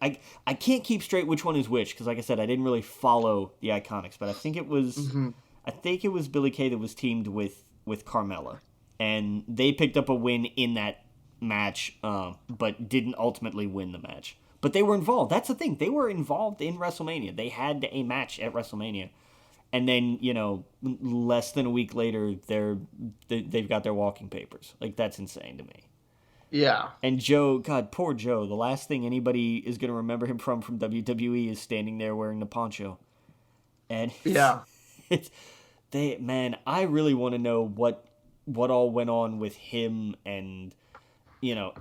I can't keep straight which one is which because, like I said, I didn't really follow the Iconics, but I think it was. Mm-hmm. I think it was Billy Kay that was teamed with Carmella, and they picked up a win in that match, but didn't ultimately win the match. But they were involved. That's the thing. They were involved in WrestleMania. They had a match at WrestleMania. And then, less than a week later, they've got their walking papers. That's insane to me. Yeah. And Joe, God, poor Joe. The last thing anybody is going to remember him from WWE is standing there wearing the poncho. And yeah. I really want to know what all went on with him and,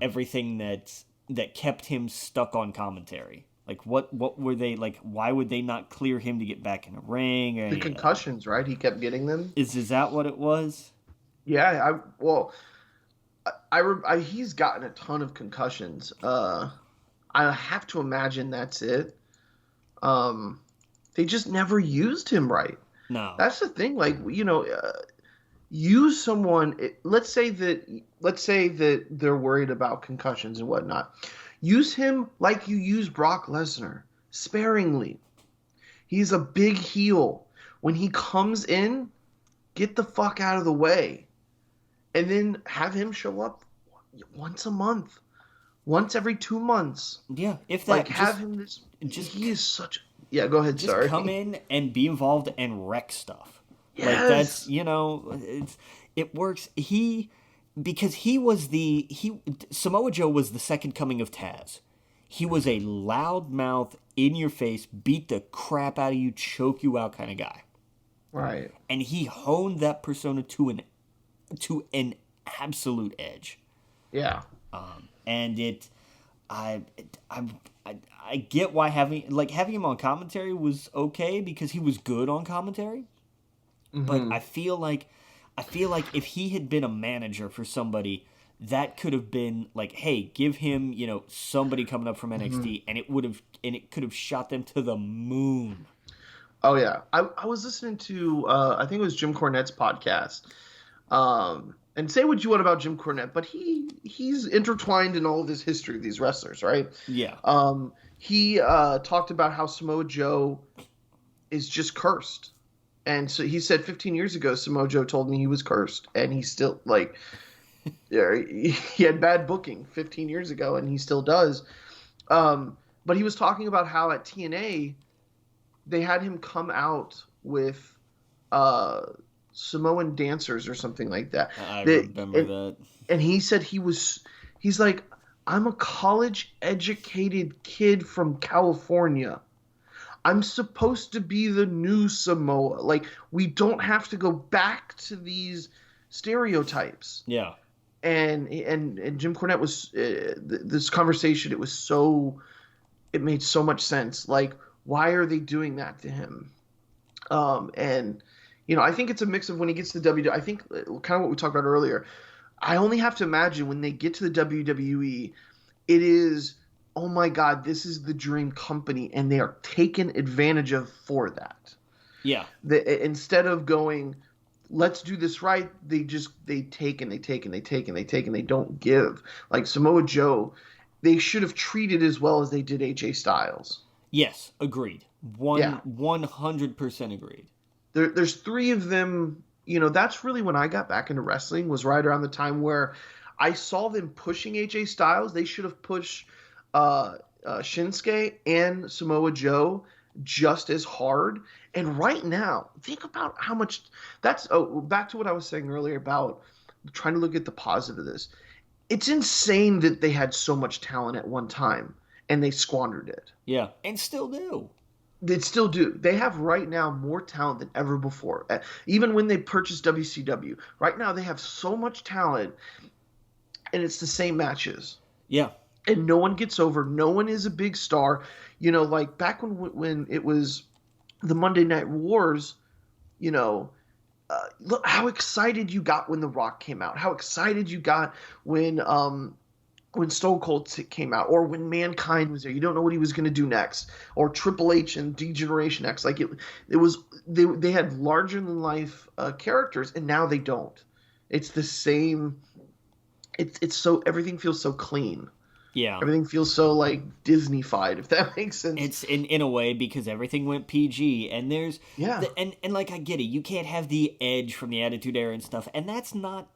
everything that kept him stuck on commentary. What were they why would they not clear him to get back in the ring? Or the concussions, right? He kept getting them. Is that what it was? Yeah, he's gotten a ton of concussions. I have to imagine that's it. They just never used him right. No. That's the thing. Like, use someone. Let's say that they're worried about concussions and whatnot. Use him like you use Brock Lesnar, sparingly. He's a big heel. When he comes in, get the fuck out of the way, and then have him show up once a month, once every 2 months. Yeah, if that, like have him this. He is such. Yeah, go ahead. Just Sorry. come in and be involved and wreck stuff. Yes. Like that's it works. Because Samoa Joe was the second coming of Taz. He was a loudmouth, in your face, beat the crap out of you, choke you out kind of guy. Right. And he honed that persona to an absolute edge. Yeah. And I get why having him on commentary was okay because he was good on commentary. Mm-hmm. But I feel like if he had been a manager for somebody, that could have been like, hey, give him, somebody coming up from NXT, and it could have shot them to the moon. Oh yeah, I was listening to I think it was Jim Cornette's podcast. And say what you want about Jim Cornette, but he's intertwined in all of this history of these wrestlers, right? Yeah. He talked about how Samoa Joe is just cursed. And so he said 15 years ago, Samoa Joe told me he was cursed. And he's still, he had bad booking 15 years ago, and he still does. But he was talking about how at TNA, they had him come out with Samoan dancers or something like that. I remember that. And he said he's like, I'm a college-educated kid from California. I'm supposed to be the new Samoa. Like, we don't have to go back to these stereotypes. Yeah. And Jim Cornette was this conversation. It made so much sense. Like, why are they doing that to him? And I think it's a mix of when he gets to the WWE. I think kind of what we talked about earlier. I only have to imagine when they get to the WWE, it is, oh my God, this is the dream company, and they are taken advantage of for that. Yeah. Instead of going, let's do this right, they take and they take and they take and they take and they don't give. Like Samoa Joe, they should have treated as well as they did AJ Styles. Yes, agreed. 100% agreed. There's three of them. That's really when I got back into wrestling, was right around the time where I saw them pushing AJ Styles. They should have pushed Shinsuke and Samoa Joe just as hard. And right now, think about how much back to what I was saying earlier about trying to look at the positive of this. It's insane that they had so much talent at one time and they squandered it. Yeah, and still do. They still do. They have right now more talent than ever before. Even when they purchased WCW, right now they have so much talent, and it's the same matches. Yeah. And no one gets over. No one is a big star. Like back when it was the Monday Night Wars, look how excited you got when The Rock came out. How excited you got when Stone Cold came out, or when Mankind was there. You don't know what he was going to do next. Or Triple H and D-Generation X. Like it was they had larger than life characters, and now they don't. It's the same. It's so, everything feels so clean. Yeah. Everything feels so like Disney-fied, if that makes sense. It's in a way because everything went PG, and there's and like I get it. You can't have the edge from the Attitude Era and stuff, and that's not.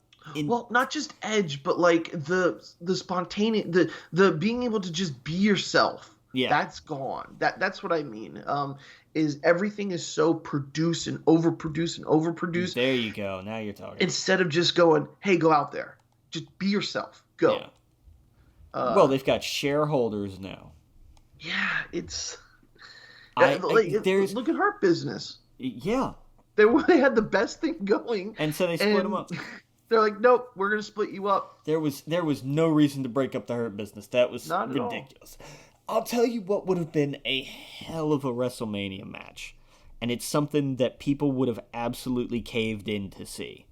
Well, not just edge, but like the spontaneous, the being able to just be yourself. Yeah, that's gone. That's what I mean. Is everything is so produced and overproduced. There you go. Now you're talking. Instead of just going, hey, go out there, just be yourself. Go. Yeah. Well, they've got shareholders now. Yeah, it's. Look at Hurt Business. Yeah. They had the best thing going, and so they split them up. They're like, nope, we're going to split you up. There was no reason to break up the Hurt Business. That was ridiculous. I'll tell you what would have been a hell of a WrestleMania match. And it's something that people would have absolutely caved in to see.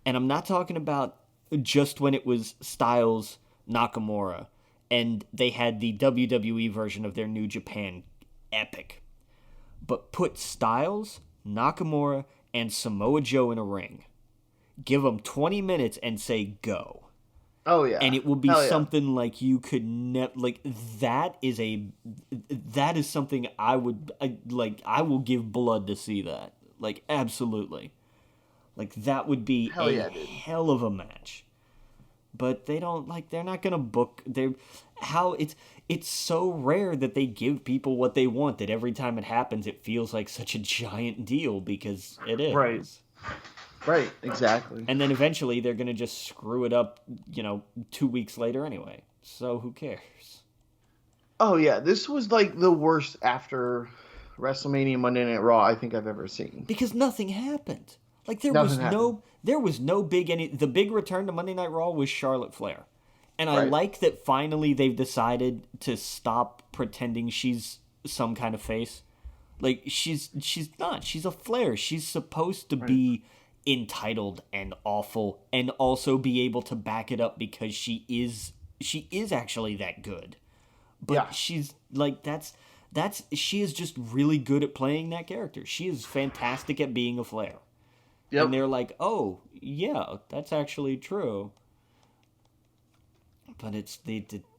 And I'm not talking about just when it was Styles Nakamura and they had the WWE version of their New Japan epic. but put Styles, Nakamura, and Samoa Joe in a ring. Give them 20 minutes and say go. Oh yeah, and it will be Hell yeah. something like you could never like. That is something I would like. I will give blood to see that. Like absolutely, like that would be Hell yeah, dude. hell of a match. But they don't like. They're not gonna book. It's so rare that they give people what they want that every time it happens, it feels like such a giant deal because it is. Right, exactly. And then eventually they're going to just screw it up, 2 weeks later anyway. So who cares? Oh, yeah. This was like the worst after WrestleMania Monday Night Raw I think I've ever seen. Because nothing happened. Like there was no big the big return to Monday Night Raw was Charlotte Flair. And I like that finally they've decided to stop pretending she's some kind of face. Like she's not. She's a Flair. She's supposed to be entitled and awful and also be able to back it up because she is actually that good. But she's like she is just really good at playing that character. She is fantastic at being a Flair. Yep. And they're like, "Oh, yeah, that's actually true." But it's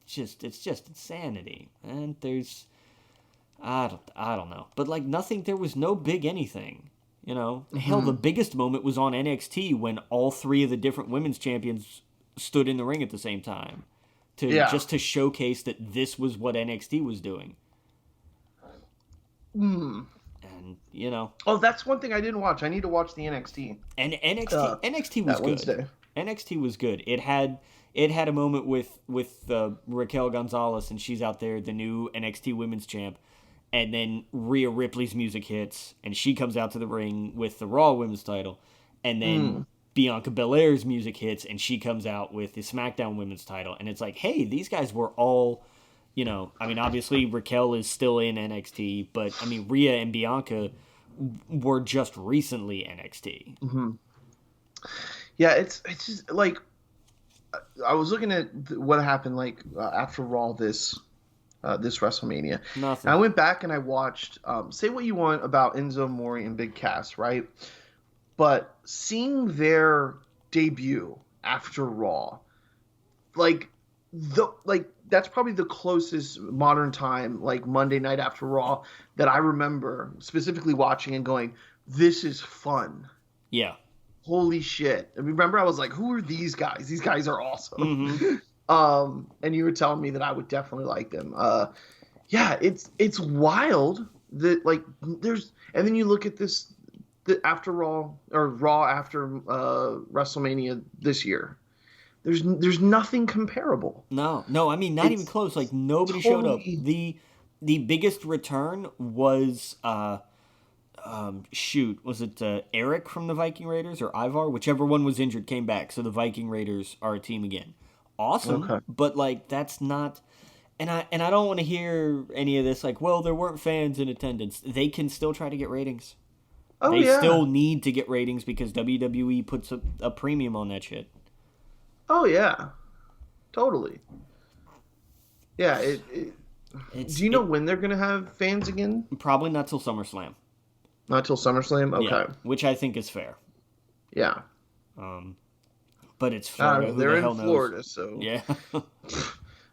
just insanity. And there's I don't know. But like nothing, there was no big anything. Hell, the biggest moment was on NXT when all three of the different women's champions stood in the ring at the same time just to showcase that this was what NXT was doing. And oh, that's one thing I didn't watch. I need to watch the NXT. And NXT was good. Wednesday. NXT was good. It had a moment with Raquel Gonzalez, and she's out there, the new NXT Women's Champ. And then Rhea Ripley's music hits, and she comes out to the ring with the Raw Women's title. And then Bianca Belair's music hits, and she comes out with the SmackDown Women's title. And it's like, hey, these guys were all, obviously Raquel is still in NXT, but, Rhea and Bianca were just recently NXT. Mm-hmm. Yeah, it's just, like, I was looking at what happened, like, after Raw this WrestleMania. Nothing. And I went back and I watched, say what you want about Enzo Amore and Big Cass, right? But seeing their debut after Raw, that's probably the closest modern time, like Monday night after Raw, that I remember specifically watching and going, this is fun. Yeah. Holy shit. And remember, I was like, who are these guys? These guys are awesome. Mm-hmm. And you were telling me that I would definitely like them. It's wild that and then you look at this after Raw after WrestleMania this year. There's nothing comparable. No, not even close. Like nobody showed up. The biggest return was was it Eric from the Viking Raiders or Ivar, whichever one was injured came back. So the Viking Raiders are a team again. Awesome, okay. But that's not, and I don't want to hear any of this. Like, well, there weren't fans in attendance. They can still try to get ratings. They still need to get ratings because WWE puts a premium on that shit. Oh yeah, totally. Yeah, do you know when they're gonna have fans again? Probably not till SummerSlam. Not till SummerSlam. Okay, yeah, which I think is fair. Yeah. But it's Florida. They're in Florida, so yeah.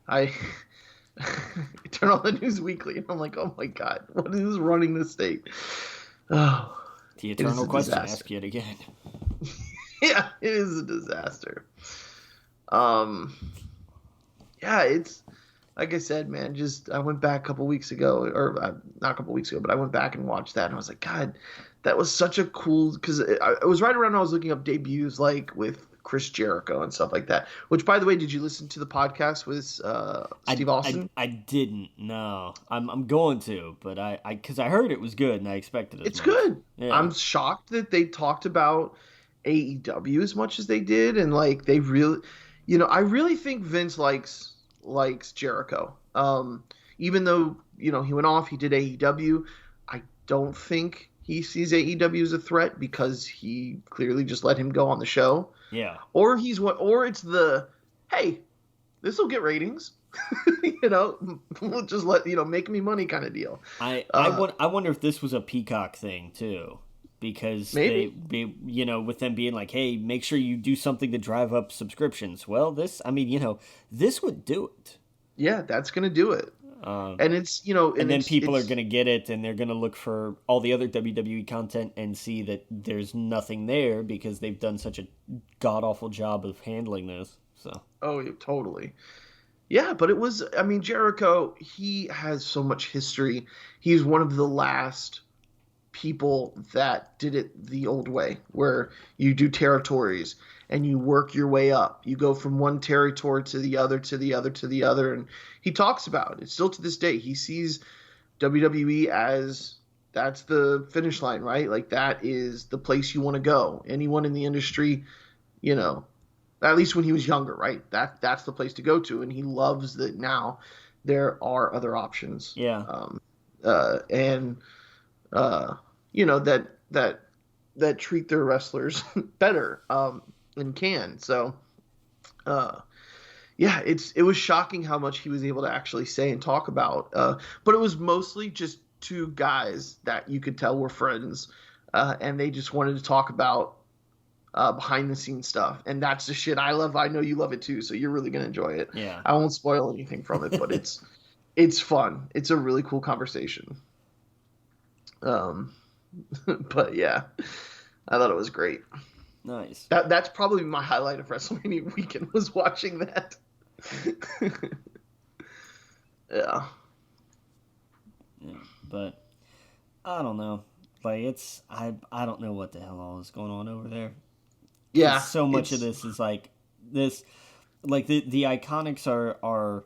I turn on the news weekly, and I'm like, oh my god, what is running this state? Oh, the eternal question asked yet again. Yeah, it is a disaster. Yeah, it's like I said, man. I went back a couple weeks ago, or not a couple weeks ago, but I went back and watched that, and I was like, God, that was such a cool. Because it was right around when I was looking up debuts, like with Chris Jericho and stuff like that. Which, by the way, did you listen to the podcast with Steve Austin? I didn't. No, I'm going to, but because I heard it was good and I expected it. It's good. Yeah. I'm shocked that they talked about AEW as much as they did, and like they really, I really think Vince likes Jericho. Even though he went off, he did AEW. I don't think he sees AEW as a threat because he clearly just let him go on the show. Yeah. Or it's the, hey, this will get ratings. We'll just make me money kind of deal. I wonder if this was a Peacock thing too, because maybe with them being like, hey, make sure you do something to drive up subscriptions. Well, this would do it. Yeah, that's gonna do it. And it's and then people are gonna get it, and they're gonna look for all the other WWE content and see that there's nothing there because they've done such a god awful job of handling this. So. Oh, totally. Yeah, but it was. I mean, Jericho. He has so much history. He's one of the last people that did it the old way, where you do territories and you work your way up. You go from one territory to the other, to the other, to the other. And he talks about it. Still to this day, he sees WWE as that's the finish line, right? Like that is the place you want to go. Anyone in the industry, at least when he was younger, right? That's the place to go to. And he loves that now there are other options. Yeah. That treat their wrestlers better. And can. So, it was shocking how much he was able to actually say and talk about. But it was mostly just two guys that you could tell were friends, and they just wanted to talk about behind the scenes stuff. And that's the shit I love. I know you love it too, so you're really gonna enjoy it. Yeah. I won't spoil anything from it, but it's fun. It's a really cool conversation. But yeah, I thought it was great. Nice. That's probably my highlight of WrestleMania weekend was watching that. Yeah. Yeah, but I don't know. Like I don't know what the hell all is going on over there. Yeah. So much of this is like this, like the Iconics are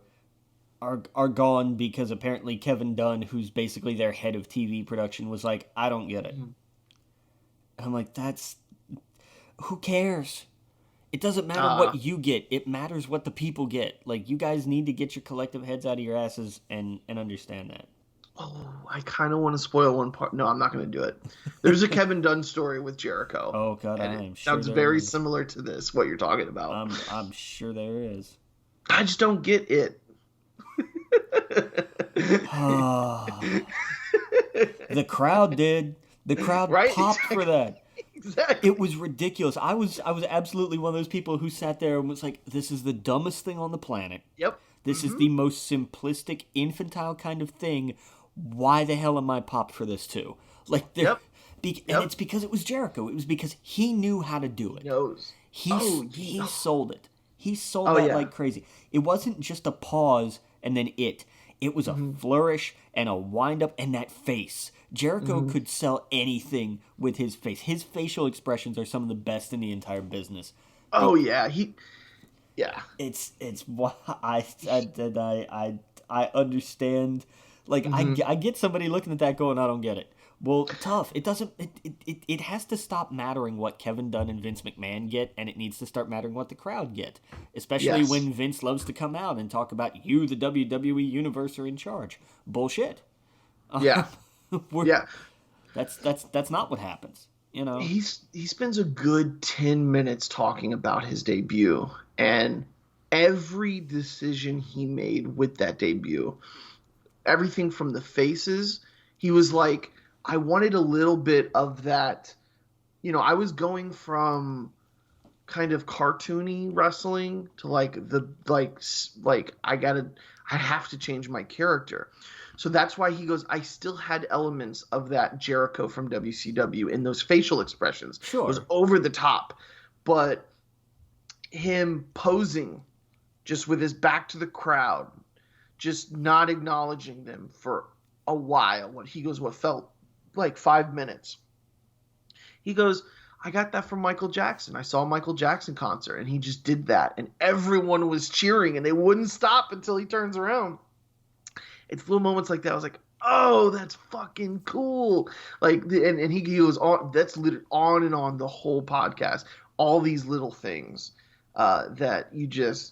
gone because apparently Kevin Dunn, who's basically their head of TV production, was like, I don't get it. And I'm like, who cares? It doesn't matter what you get. It matters what the people get. Like, you guys need to get your collective heads out of your asses and understand that. Oh, I kind of want to spoil one part. No, I'm not going to do it. There's a Kevin Dunn story with Jericho. Oh, God, I am sure sounds very similar to this, what you're talking about. I'm sure there is. I just don't get it. The crowd did. The crowd popped for that. Exactly. It was ridiculous. I was absolutely one of those people who sat there and was like, this is the dumbest thing on the planet. Yep. This is the most simplistic, infantile kind of thing. Why the hell am I popped for this too? Like, and it's because it was Jericho. It was because he knew how to do it. He knows. He sold it. He sold that like crazy. It wasn't just a pause and then it. It was a flourish and a wind up and that face. Jericho could sell anything with his face. His facial expressions are some of the best in the entire business. Oh yeah, It's why I understand. Like I get somebody looking at that going, I don't get it. Well, tough. It doesn't. It has to stop mattering what Kevin Dunn and Vince McMahon get, and it needs to start mattering what the crowd get. Especially when Vince loves to come out and talk about you, the WWE universe, are in charge. Bullshit. Yeah. That's not what happens. He spends a good 10 minutes talking about his debut and every decision he made with that debut. Everything from the faces. He was like, I wanted a little bit of that. I was going from kind of cartoony wrestling to I have to change my character. So that's why he goes, I still had elements of that Jericho from WCW in those facial expressions. Sure. It was over the top. But him posing just with his back to the crowd, just not acknowledging them for a while. What felt like 5 minutes. He goes, I got that from Michael Jackson. I saw a Michael Jackson concert, and he just did that. And everyone was cheering, and they wouldn't stop until he turns around. It's little moments like that. I was like, oh, that's fucking cool. Like, and he goes on. That's literally on and on the whole podcast. All these little things that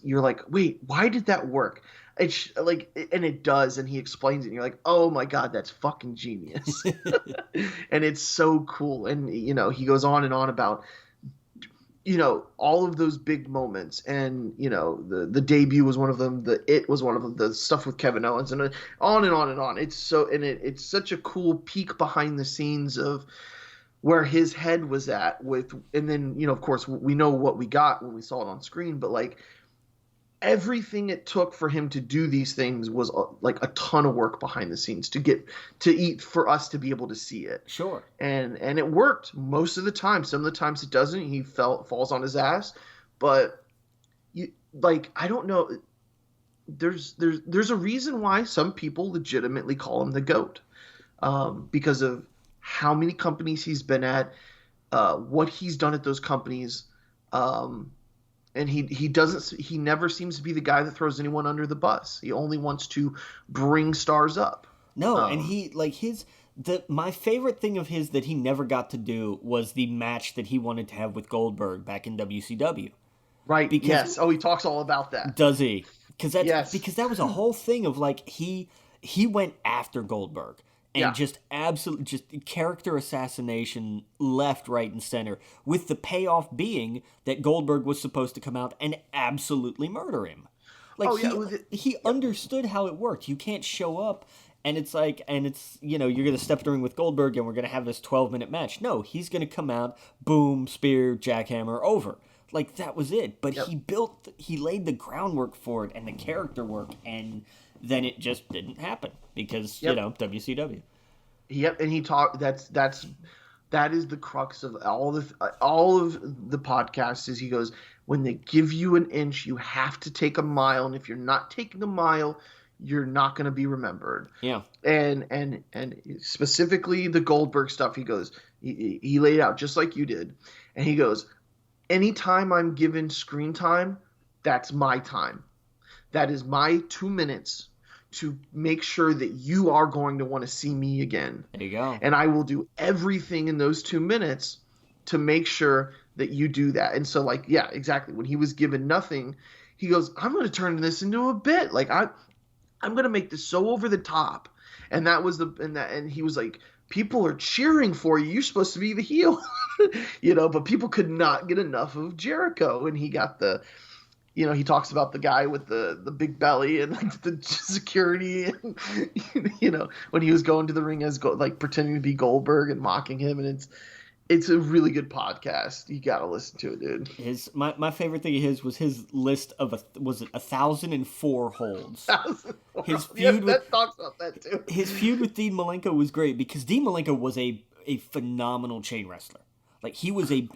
you're like, wait, why did that work? It's like, and it does, and he explains it, and you're like, oh my god, that's fucking genius. And it's so cool. And he goes on and on about all of those big moments, and the debut was one of them, it was one of them, the stuff with Kevin Owens, and on and on and on. It's such a cool peek behind the scenes of where his head was at with, and then of course we know what we got when we saw it on screen, but like everything it took for him to do these things was like a ton of work behind the scenes for us to be able to see it. Sure. And it worked most of the time. Some of the times it doesn't. He falls on his ass, but I don't know. There's a reason why some people legitimately call him the GOAT, because of how many companies he's been at, what he's done at those companies. And he never seems to be the guy that throws anyone under the bus. He only wants to bring stars up. No, and my favorite thing of his that he never got to do was the match that he wanted to have with Goldberg back in WCW. Right. Yes. Oh, he talks all about that. Does he? Because that was a whole thing of like he went after Goldberg. And just absolute, just character assassination left, right, and center, with the payoff being that Goldberg was supposed to come out and absolutely murder him. Like, he understood how it worked. You can't show up and it's like, you're going to step in the ring with Goldberg and we're going to have this 12-minute match. No, he's going to come out, boom, spear, jackhammer, over. Like, that was it. But he laid the groundwork for it and the character work, and then it just didn't happen because, WCW. Yep, and he talked. That is the crux of all of the podcast. Is he goes, when they give you an inch, you have to take a mile, and if you're not taking a mile, you're not going to be remembered. Yeah, and specifically the Goldberg stuff. He goes, he laid out just like you did, and he goes, anytime I'm given screen time, that's my time. That is my 2 minutes to make sure that you are going to want to see me again. There you go. And I will do everything in those 2 minutes to make sure that you do that. And so, like, yeah, exactly. When he was given nothing, he goes, I'm going to turn this into a bit. Like, I'm going to make this so over the top. And that was and he was like, people are cheering for you. You're supposed to be the heel, but people could not get enough of Jericho. And he got he talks about the guy with the big belly and like the security, and when he was going to the ring as pretending to be Goldberg and mocking him, and it's a really good podcast. You got to listen to it, dude. My favorite thing of his was his list of 1,004 holds. His feud talks about that too. His feud with Dean Malenko was great because Dean Malenko was a phenomenal chain wrestler. Like, he was a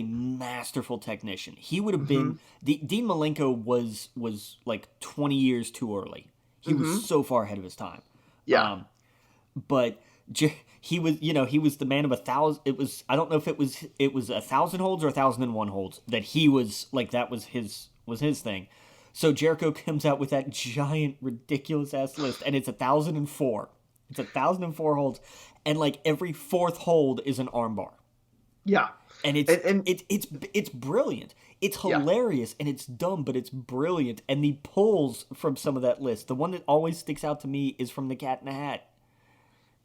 masterful technician. He would have been Dean Malenko was like 20 years too early. He was so far ahead of his time. Yeah. But he was the man of 1,000. I don't know if it was 1,000 holds or 1,001 holds that he was like, that was his thing. So Jericho comes out with that giant ridiculous ass list, and it's 1,004. It's 1,004 holds, and like every fourth hold is an armbar. Yeah, and it's brilliant. It's hilarious and it's dumb, but it's brilliant. And the pulls from some of that list, the one that always sticks out to me is from the Cat in the Hat.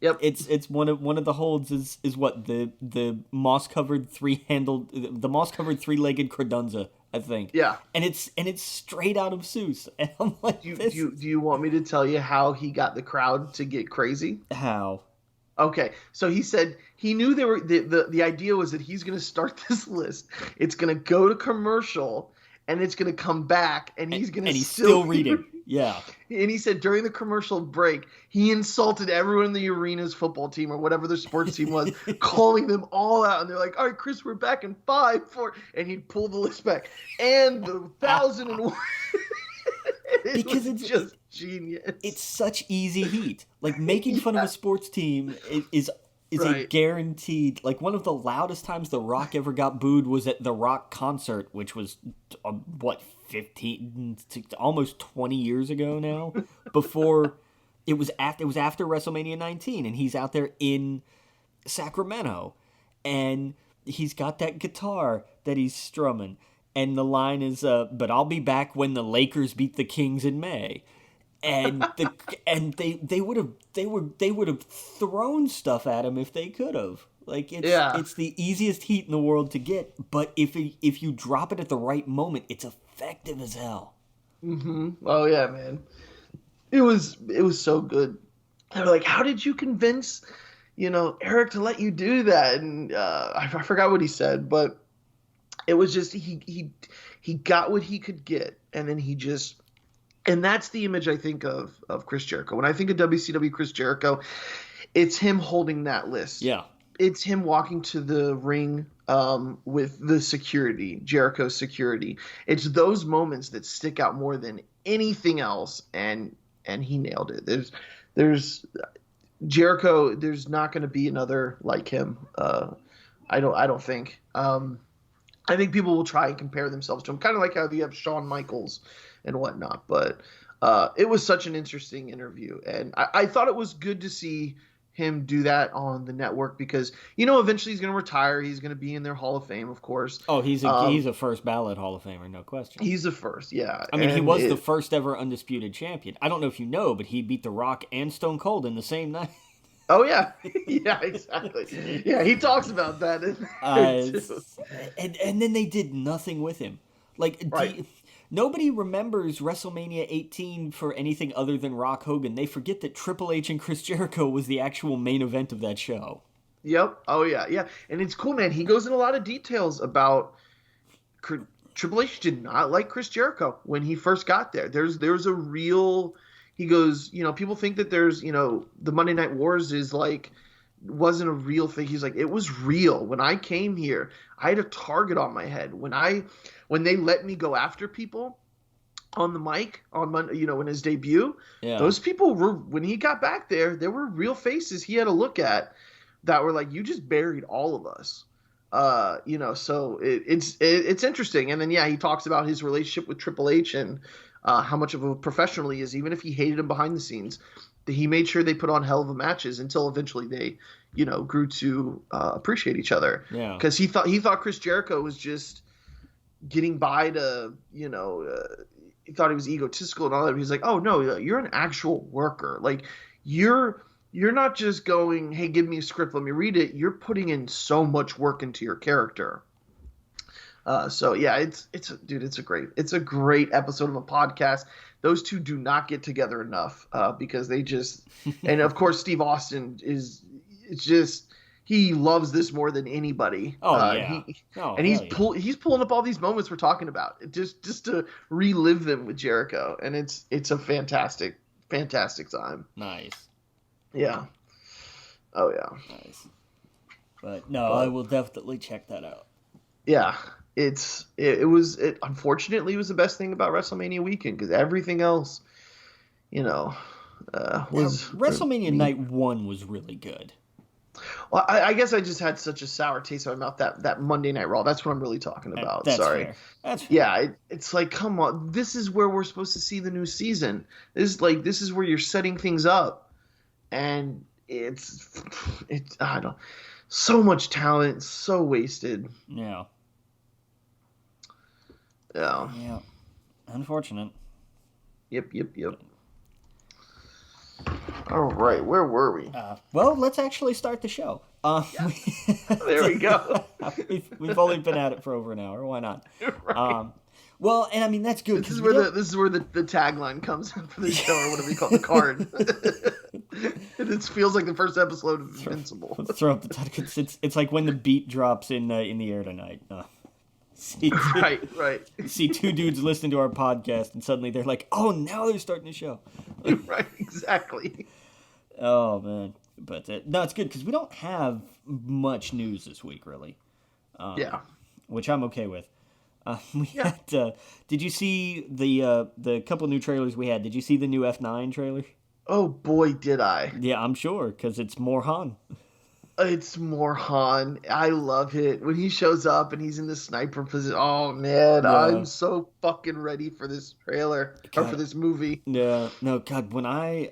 Yep, it's one of the holds is what the moss covered three-legged credunza, I think. Yeah, and it's straight out of Seuss. And I'm like, do you want me to tell you how he got the crowd to get crazy? How? Okay, so he said he knew they were the idea was that he's going to start this list. It's going to go to commercial, and it's going to come back, and he's going to still reading. Yeah. And he said during the commercial break, he insulted everyone in the arena's football team or whatever their sports team was, calling them all out. And they're like, all right, Chris, we're back in 5, 4. And he'd pull the list back. And the 1,001. Because it's just genius. It's such easy heat. Like, making fun of a sports team is a guaranteed. Like, one of the loudest times The Rock ever got booed was at The Rock concert, which was 15 to almost 20 years ago now. Before it was after WrestleMania 19, and he's out there in Sacramento, and he's got that guitar that he's strumming. And the line is, but I'll be back when the Lakers beat the Kings in May. and they would have thrown stuff at him if they could have. Like it's the easiest heat in the world to get, but if you drop it at the right moment, it's effective as hell. Mm-hmm. Oh yeah, man. It was so good. They were like, "How did you convince, Eric to let you do that?" And I forgot what he said, but it was just he got what he could get, and then and that's the image I think of Chris Jericho. When I think of WCW Chris Jericho, it's him holding that list. Yeah. It's him walking to the ring with the security, Jericho's security. It's those moments that stick out more than anything else, and he nailed it. There's Jericho. There's not going to be another like him. I don't think. I think people will try and compare themselves to him, kind of like how you have Shawn Michaels and whatnot. But it was such an interesting interview, and I thought it was good to see him do that on the network because eventually he's going to retire. He's going to be in their Hall of Fame, of course. Oh, he's a first ballot Hall of Famer, no question. He's the first, yeah. I mean, he was the first ever undisputed champion. I don't know if you know, but he beat The Rock and Stone Cold in the same night. Oh yeah, yeah, exactly. Yeah, he talks about that. And then they did nothing with him. Like, right. Nobody remembers WrestleMania 18 for anything other than Rock Hogan. They forget that Triple H and Chris Jericho was the actual main event of that show. Yep. Oh, yeah. Yeah. And it's cool, man. He goes in a lot of details about Triple H did not like Chris Jericho when he first got there. There's a real – he goes, people think that there's, the Monday Night Wars is like – wasn't a real thing. He's like, it was real. When I came here, I had a target on my head. When they let me go after people on the mic on Monday, in his debut, those people were, when he got back there were real faces he had to look at that were like, you just buried all of us. So it's interesting. And then, he talks about his relationship with Triple H and how much of a professional he is, even if he hated him behind the scenes. He made sure they put on hell of a matches until eventually they, grew to appreciate each other. Yeah. Because he thought Chris Jericho was just getting by to, he thought he was egotistical and all that. He's like, oh no, you're an actual worker. Like you're not just going, hey, give me a script, let me read it. You're putting in so much work into your character. It's a great episode of a podcast. Those two do not get together enough because they just, and of course Steve Austin he loves this more than anybody. Oh yeah. He's pulling up all these moments we're talking about just to relive them with Jericho, and it's a fantastic time. Nice. Yeah. Oh yeah. Nice. But I will definitely check that out. Yeah. It unfortunately was the best thing about WrestleMania weekend because everything else, was WrestleMania night 1 was really good. Well, I guess I just had such a sour taste in my mouth that Monday Night Raw. That's what I'm really talking about. That's Sorry. Fair. That's fair. Yeah, it's like, come on. This is where we're supposed to see the new season. This is where you're setting things up, and it's I don't. So much talent, so wasted. Yeah. Yeah. Yeah. Unfortunate. Yep. All right, where were we? Well, let's actually start the show. There we go. We've only been at it for over an hour. Why not? Right. Well, and I mean that's good. This is where the tagline comes in for the show, or whatever you call the card. It feels like the first episode of Invincible. Let's throw up the title. It's like when the beat drops in the air tonight. Right. See two dudes listening to our podcast, and suddenly they're like, "Oh, now they're starting the show." Right, exactly. Oh man, but no, it's good because we don't have much news this week, really. Which I'm okay with. Did you see the couple new trailers we had? Did you see the new F9 trailer? Oh boy, did I! Yeah, I'm sure because it's more Han. It's more Han. I love it when he shows up and he's in the sniper position. Oh man, yeah. I'm so fucking ready for this trailer or for this movie. Yeah, no, God, when I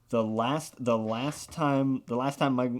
the last time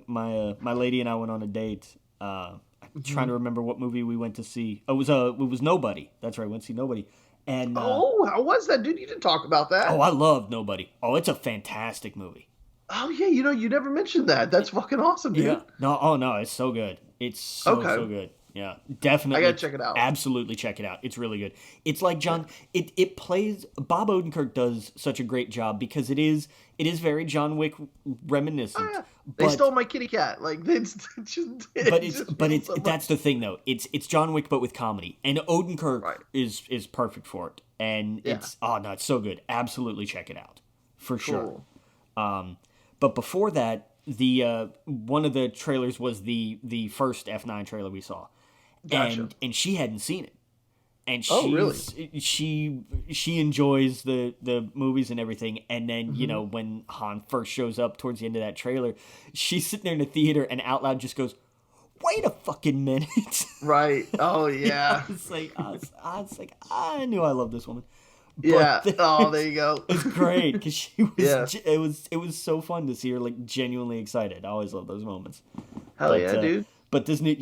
my lady and I went on a date. I'm trying to remember what movie we went to see. Oh, it was Nobody. That's right, we went to see Nobody. And Oh, how was that, dude? You didn't talk about oh, that. I love Nobody. Oh, it's a fantastic movie. Oh yeah, you never mentioned that. That's fucking awesome, Yeah. dude. No, oh no, it's so good. It's so Okay, good. Yeah, I gotta definitely, check it out. absolutely check it out. It's really good. It's like Yeah. John. It plays. Bob Odenkirk does such a great job because it is very John Wick Oh reminiscent, yeah, they but stole my kitty cat. Like but it it's just but feels it's so that's much. the thing though. It's John Wick but with comedy, and Odenkirk Right. is perfect for it. And Yeah. it's oh no, it's so good. Absolutely check it out for sure. Cool. But before that, the one of the trailers was the first F9 trailer we saw, Gotcha. and she hadn't seen it, and Oh really? she enjoys the movies and everything. And then when Han first shows up towards the end of that trailer, she's sitting there in the theater and out loud just goes, "Wait a fucking minute!" Right. Oh I yeah. was like, I was like, I knew I loved this woman. Yeah. But Oh, there you go. it's great because she was. Yeah. It was so fun to see her like genuinely excited. I always love those moments. Hell yeah, dude. But this new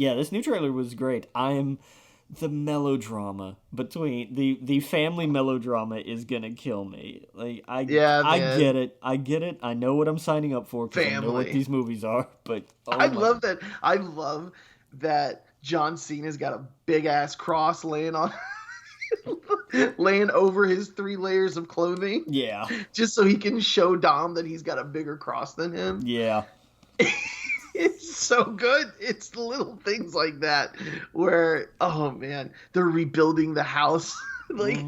trailer was great. I am the melodrama between the family melodrama is gonna kill me. Like Yeah, I man. get it. I get it. I know what I'm signing up for because I know what Family. these movies are. But oh I my, love that. I love that John Cena's got a big ass cross laying on, laying over his 3 layers of clothing, yeah, just so he can show Dom that he's got a bigger cross than him. yeah. It's so good. It's the little things like that where, oh man, they're rebuilding the house. Like,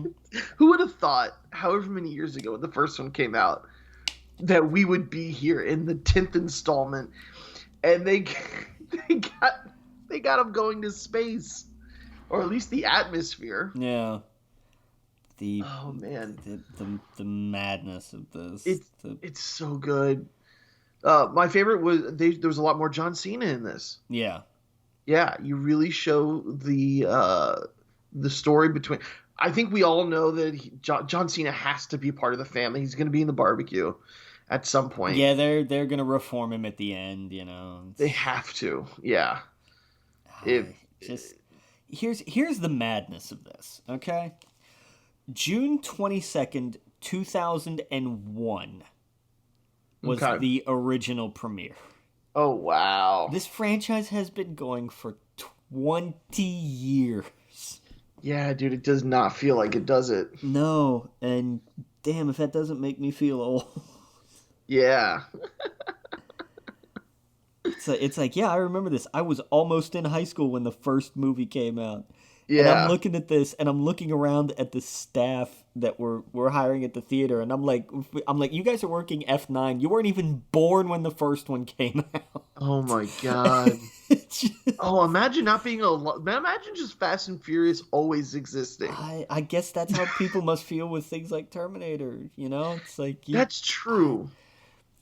who would have thought, however many years ago when the first one came out, that we would be here in the 10th installment, and they got him going to space, or at least the atmosphere. Yeah. The Oh man, the madness of this. it's so good. My favorite was there was a lot more John Cena in this. Yeah. Yeah, you really show the story between. I think we all know that John Cena has to be part of the family. He's going to be in the barbecue at some point. Yeah, they're gonna reform him at the end, They have to. Yeah. If Just here's the madness of this, okay? June 22nd, 2001 was Okay. the original premiere. Oh wow. This franchise has been going for 20 years. Yeah, dude, it does not feel like it, does it? No, and damn if that doesn't make me feel old. Yeah. It's like, yeah, I remember this. I was almost in high school when the first movie came out. And Yeah. I'm looking at this, and I'm looking around at the staff that we're hiring at the theater, and I'm like, you guys are working F9. You weren't even born when the first one came out. Oh my god. It's just- Oh, imagine not being imagine just Fast and Furious always existing. I guess that's how people must feel with things like Terminator. It's like That's true.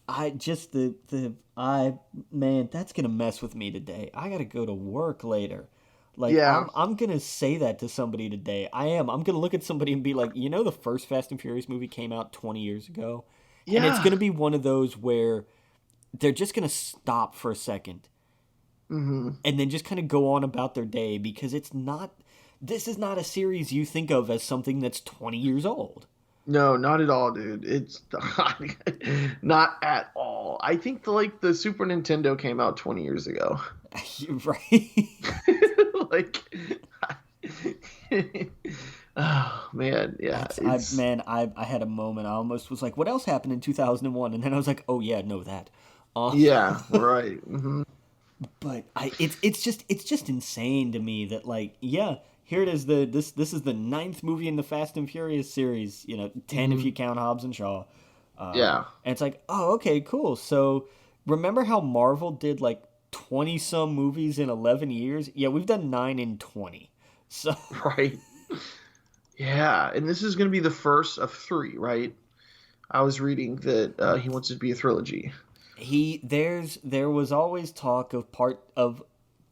I just man, that's gonna mess with me today. I gotta go to work later. Like Yeah. I'm gonna say that to somebody today. I'm gonna look at somebody and be like, the first Fast and Furious movie came out 20 years ago, and it's Yeah. gonna be one of those where they're just gonna stop for a second, and then just kind of go on about their day because this is not a series you think of as something that's 20 years old. No, not at all, dude. It's not at all. I think the Super Nintendo came out 20 years ago. Right? Like, oh man, yeah. I had a moment. I almost was like, "What else happened in 2001?" And then I was like, "Oh yeah, no that." Yeah, right. Hmm. But it's just insane to me that here it is. This is the 9th movie in the Fast and Furious series. 10 if you count Hobbs and Shaw. Yeah. And it's like, oh, okay, cool. So remember how Marvel did 20 some movies in 11 years? Yeah, we've done 9 in 20. So Right. Yeah, and this is going to be the first of 3, right? I was reading that he wants it to be a trilogy. there was always talk of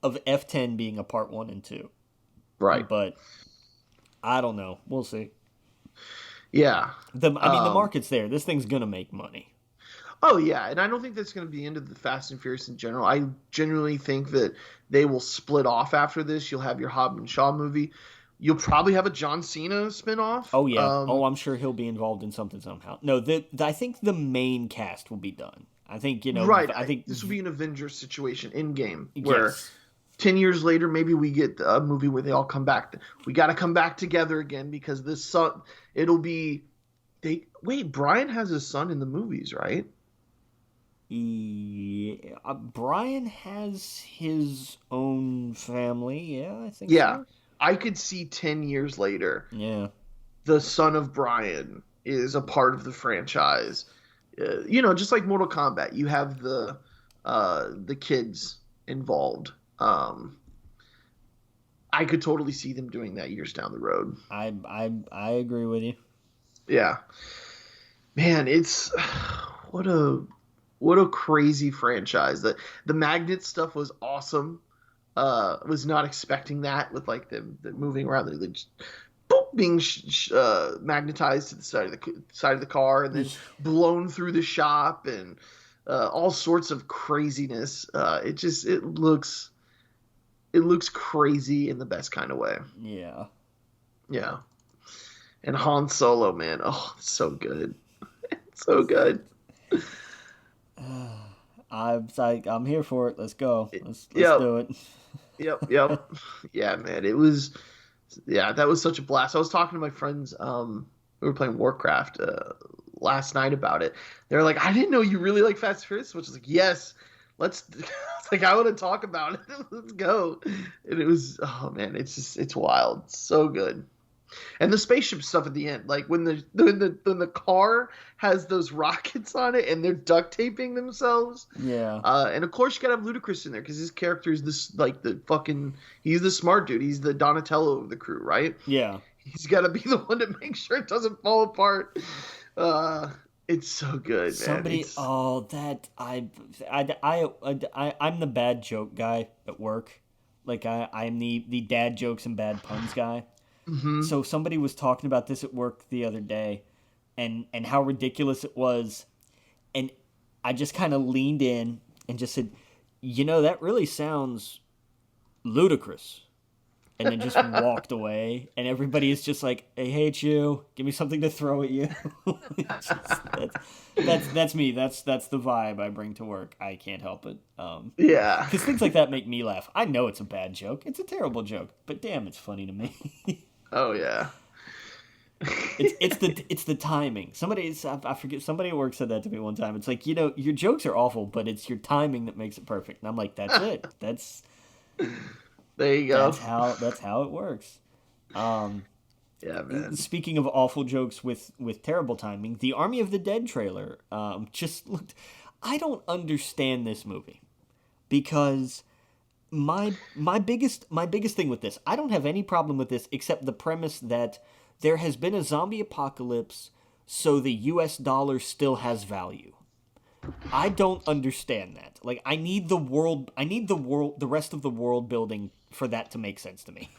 F10 being a part 1 and 2. Right. But I don't know. We'll see. Yeah. The market's there. This thing's gonna make money. Oh yeah, and I don't think that's going to be the end of the Fast and Furious in general. I genuinely think that they will split off after this. You'll have your Hobbs and Shaw movie, You'll probably have a John Cena spinoff. Oh yeah. Oh, I'm sure he'll be involved in something somehow. No, I think the main cast will be done. I think Right. I think This will be an Avengers situation in game where yes. 10 years later, maybe we get a movie where they all come back. We got to come back together again because this son, it'll be, wait, Brian has his son in the movies, right? Yeah, Brian has his own family. Yeah, I think Yeah. so. I could see 10 years later, Yeah. the son of Brian is a part of the franchise. Just like Mortal Kombat, you have the kids involved. I could totally see them doing that years down the road. I agree with you. Yeah, man, it's what a crazy franchise. The magnet stuff was awesome. Was not expecting that with like the moving around, the just, boop, being magnetized to the side of the car and then blown through the shop and all sorts of craziness. It looks crazy in the best kind of way. Yeah. Yeah. And Han Solo, man, oh, so good, so good. I'm here for it. Let's go. Let's Yep. do it. Yep. Yeah, man, it was. Yeah, that was such a blast. I was talking to my friends. We were playing Warcraft last night about it. They're like, I didn't know you really like Fast and Furious, which is like, yes. Let's. It's like I want to talk about it. Let's go. And it was. Oh man, it's wild. It's so good. And the spaceship stuff at the end, like when the car has those rockets on it and they're duct taping themselves. Yeah. And of course you gotta have Ludacris in there because his character is this like he's the smart dude. He's the Donatello of the crew, right? Yeah. He's got to be the one to make sure it doesn't fall apart. It's so good, man. Somebody, I'm the bad joke guy at work. Like I'm the dad jokes and bad puns guy. Mm-hmm. So somebody was talking about this at work the other day, and how ridiculous it was, and I just kind of leaned in and just said, that really sounds ludicrous, and then just walked away, and everybody is just like, I hate you, give me something to throw at you. That's me. That's the vibe I bring to work. I can't help it. Yeah, because things like that make me laugh. I know it's a bad joke. It's a terrible joke, but damn, it's funny to me. Oh yeah. It's the timing. I forget, somebody at work said that to me one time. It's like, your jokes are awful, but it's your timing that makes it perfect. And I'm like, that's it. There you go. That's how it works. Yeah, man. Speaking of awful jokes with terrible timing, the Army of the Dead trailer just looked. I don't understand this movie because my biggest thing with this, I don't have any problem with this except the premise that there has been a zombie apocalypse, so the US dollar still has value. I don't understand that. Like, I need the rest of the world building for that to make sense to me.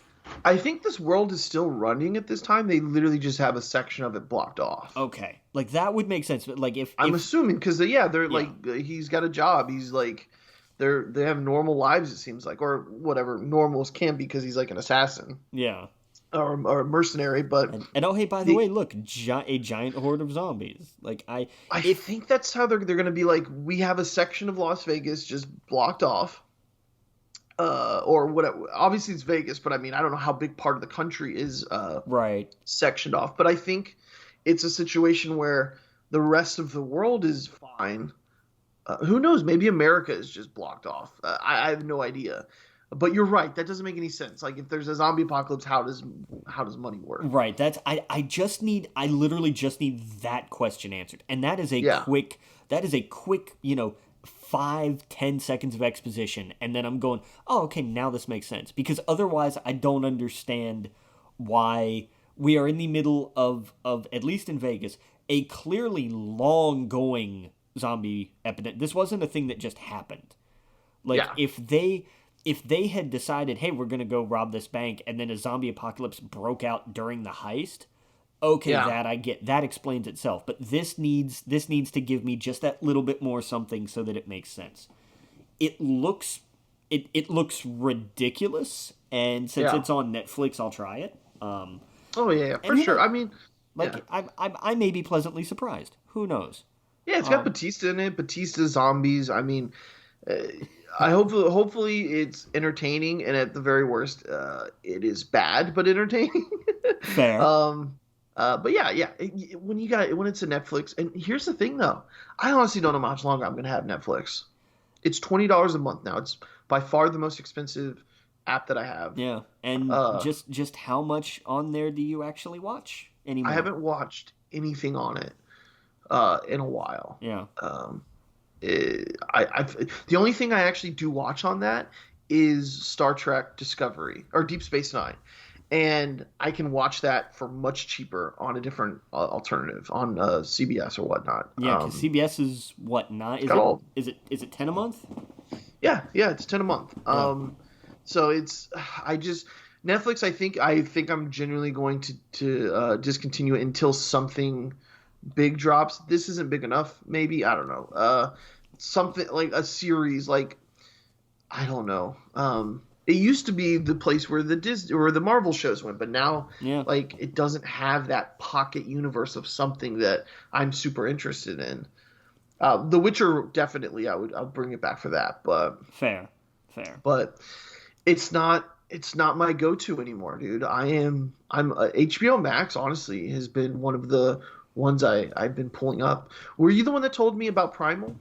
I think this world is still running at this time. They literally just have a section of it blocked off. Okay, like that would make sense. But like, I'm assuming because they're like he's got a job. He's like they have normal lives. It seems like, or whatever normals can be because he's like an assassin. Yeah. Or a mercenary, but and oh hey, by the way, look, a giant horde of zombies. Like I think that's how they're going to be. Like, we have a section of Las Vegas just blocked off, or whatever. Obviously, it's Vegas, but I mean, I don't know how big part of the country is right sectioned off. But I think it's a situation where the rest of the world is fine. Who knows? Maybe America is just blocked off. I have no idea. But you're right. That doesn't make any sense. Like, if there's a zombie apocalypse, how does money work? Right. I literally just need that question answered, and that is a quick 5-10 seconds of exposition, and then I'm going, oh, okay, now this makes sense. Because otherwise, I don't understand why we are in the middle of at least in Vegas, a clearly long going zombie epidemic. This wasn't a thing that just happened. Like, if they had decided, hey, we're going to go rob this bank, and then a zombie apocalypse broke out during the heist, okay, that I get. That explains itself. But this needs to give me just that little bit more something so that it makes sense. It looks ridiculous, and since it's on Netflix, I'll try it. Oh yeah, And for sure. I mean, yeah, like I may be pleasantly surprised. Who knows? yeah. It's got Batista in it. Batista zombies. I mean, uh, I hopefully it's entertaining, and at the very worst, it is bad but entertaining. Fair. But yeah, yeah. When it's a Netflix, and here's the thing though, I honestly don't know how much longer I'm gonna have Netflix. It's $20 a month now. It's by far the most expensive app that I have. Yeah, and Uh, just how much on there do you actually watch I anymore? haven't watched anything on it in a while. Yeah. Um, the only thing I actually do watch on that is Star Trek Discovery or Deep Space Nine, and I can watch that for much cheaper on a different alternative on CBS or whatnot. Yeah, because CBS is what nine? Got all. Is it 10 a month? Yeah, yeah, it's 10 a month. Yeah. So it's I just Netflix. I think I'm genuinely going to discontinue it until something big drops. This isn't big enough. Maybe I don't know. Something like a series. Like I don't know. It used to be the place where the Disney or the Marvel shows went, but now Yeah. like it doesn't have that pocket universe of something that I'm super interested in. The Witcher definitely I'll bring it back for that, Fair. but it's not my go-to anymore, dude. I'm HBO Max honestly has been one of the ones I've been pulling up. Were you the one that told me about Primal?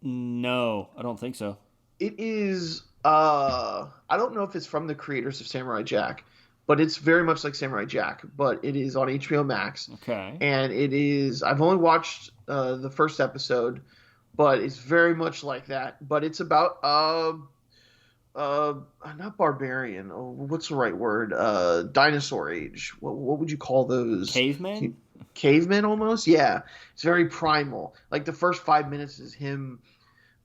No, I don't think so. It is I don't know if it's from the creators of Samurai Jack, but it's very much like Samurai Jack, but it is on HBO Max. Okay. And it is I've only watched the first episode, but it's very much like that. But it's about not barbarian. Oh, what's the right word? Dinosaur age. What would you call those? Caveman? Cavemen almost. Yeah, it's very primal. Like the first 5 minutes is him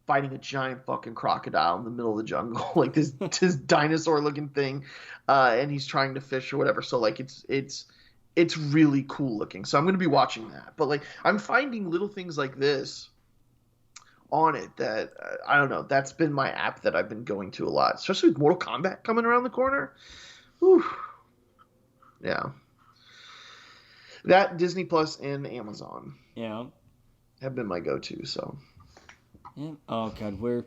fighting a giant fucking crocodile in the middle of the jungle, like this dinosaur looking thing, and he's trying to fish or whatever. So like it's really cool looking. So I'm gonna be watching that. But like I'm finding little things like this on it that I don't know. That's been my app that I've been going to a lot, especially with Mortal Kombat coming around the corner. Whew. Yeah, that Disney Plus and Amazon Yeah. have been my go-to. So Yeah. Oh god, we're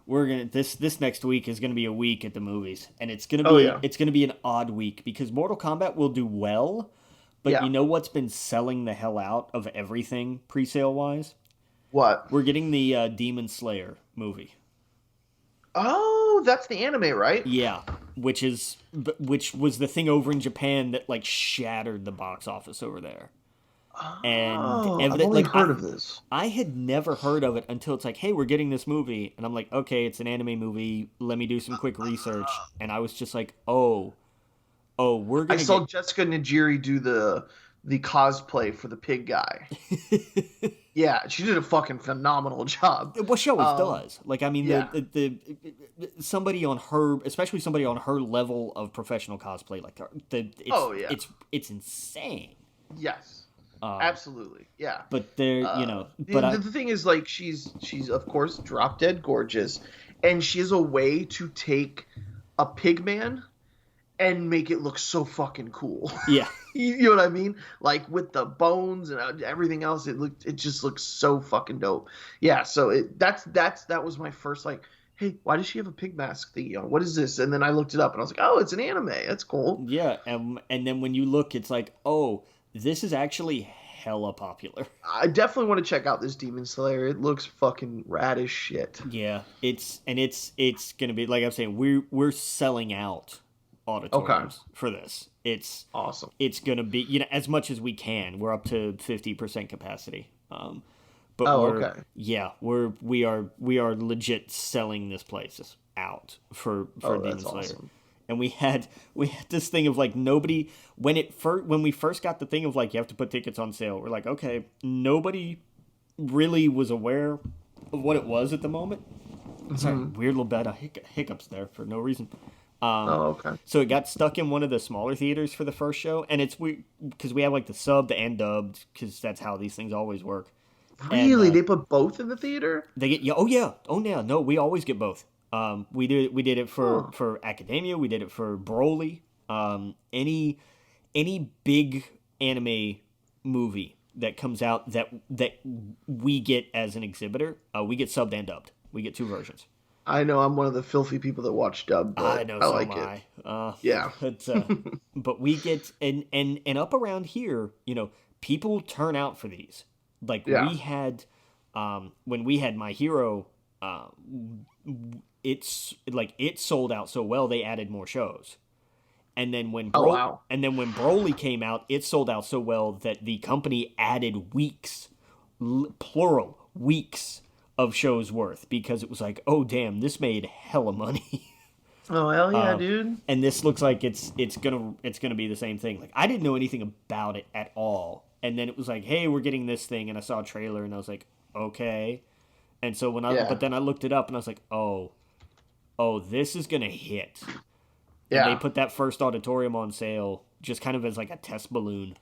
gonna this next week is gonna be a week at the movies, and it's gonna be Oh, yeah. it's gonna be an odd week because Mortal Kombat will do well, but Yeah. you know what's been selling the hell out of everything pre-sale wise? what? We're getting the Demon Slayer movie. Oh, that's the anime, right? Yeah, which was the thing over in Japan that like shattered the box office over there. And Oh, I've evident, only like heard of this. I had never heard of it until it's like, hey, we're getting this movie, and I'm like, okay, it's an anime movie. Let me do some quick research, and I was just like, oh, we're I gonna saw get. Jessica Najiri do the cosplay for the pig guy. Yeah, she did a fucking phenomenal job. Well, she always does. Like, I mean, yeah. the somebody on her, especially somebody on her level of professional cosplay, like Oh, yeah. it's insane. Yes. Absolutely. Yeah. But they're The thing is, like, she's of course drop dead gorgeous, and she has a way to take a pig man and make it look so fucking cool. Yeah. You know what I mean? Like with the bones and everything else, it just looks so fucking dope. Yeah, so that was my first like, hey, why does she have a pig mask thingy on? What is this? And then I looked it up and I was like, oh, it's an anime. That's cool. Yeah, and then when you look, it's like, oh, this is actually hella popular. I definitely want to check out this Demon Slayer. It looks fucking rad as shit. Yeah, it's gonna be like I'm saying, we're selling out auditoriums for this. It's awesome. It's gonna be as much as we can. We're up to 50% capacity. But we are legit selling this place out for Demon Slayer. Awesome. And we had this thing of like nobody when we first got the thing of like you have to put tickets on sale. We're like, okay, nobody really was aware of what it was at the moment. Sorry, weird little bit of hiccups there for no reason. Okay. So it got stuck in one of the smaller theaters for the first show, and it's weird because we have like the subbed and dubbed because that's how these things always work. Really, And, they put both in the theater? they get no, we always get both. We did it for Academia, we did it for Broly, Any big anime movie that comes out that we get as an exhibitor, we get subbed and dubbed. We get two versions. I know I'm one of the filthy people that watch dub, I but know, I so like am it. I. Yeah. But we get and up around here, people turn out for these. Like Yeah. we had, when we had My Hero, it's like it sold out so well they added more shows. And then Oh wow. when Broly came out, it sold out so well that the company added weeks, plural weeks of shows worth, because it was like, oh damn, this made hella money. Oh hell yeah, dude. And this looks like it's gonna be the same thing. Like I didn't know anything about it at all, and then it was like, hey, we're getting this thing, and I saw a trailer, and I was like, okay. And so but then I looked it up, and I was like, oh, this is gonna hit. Yeah. And they put that first auditorium on sale just kind of as like a test balloon,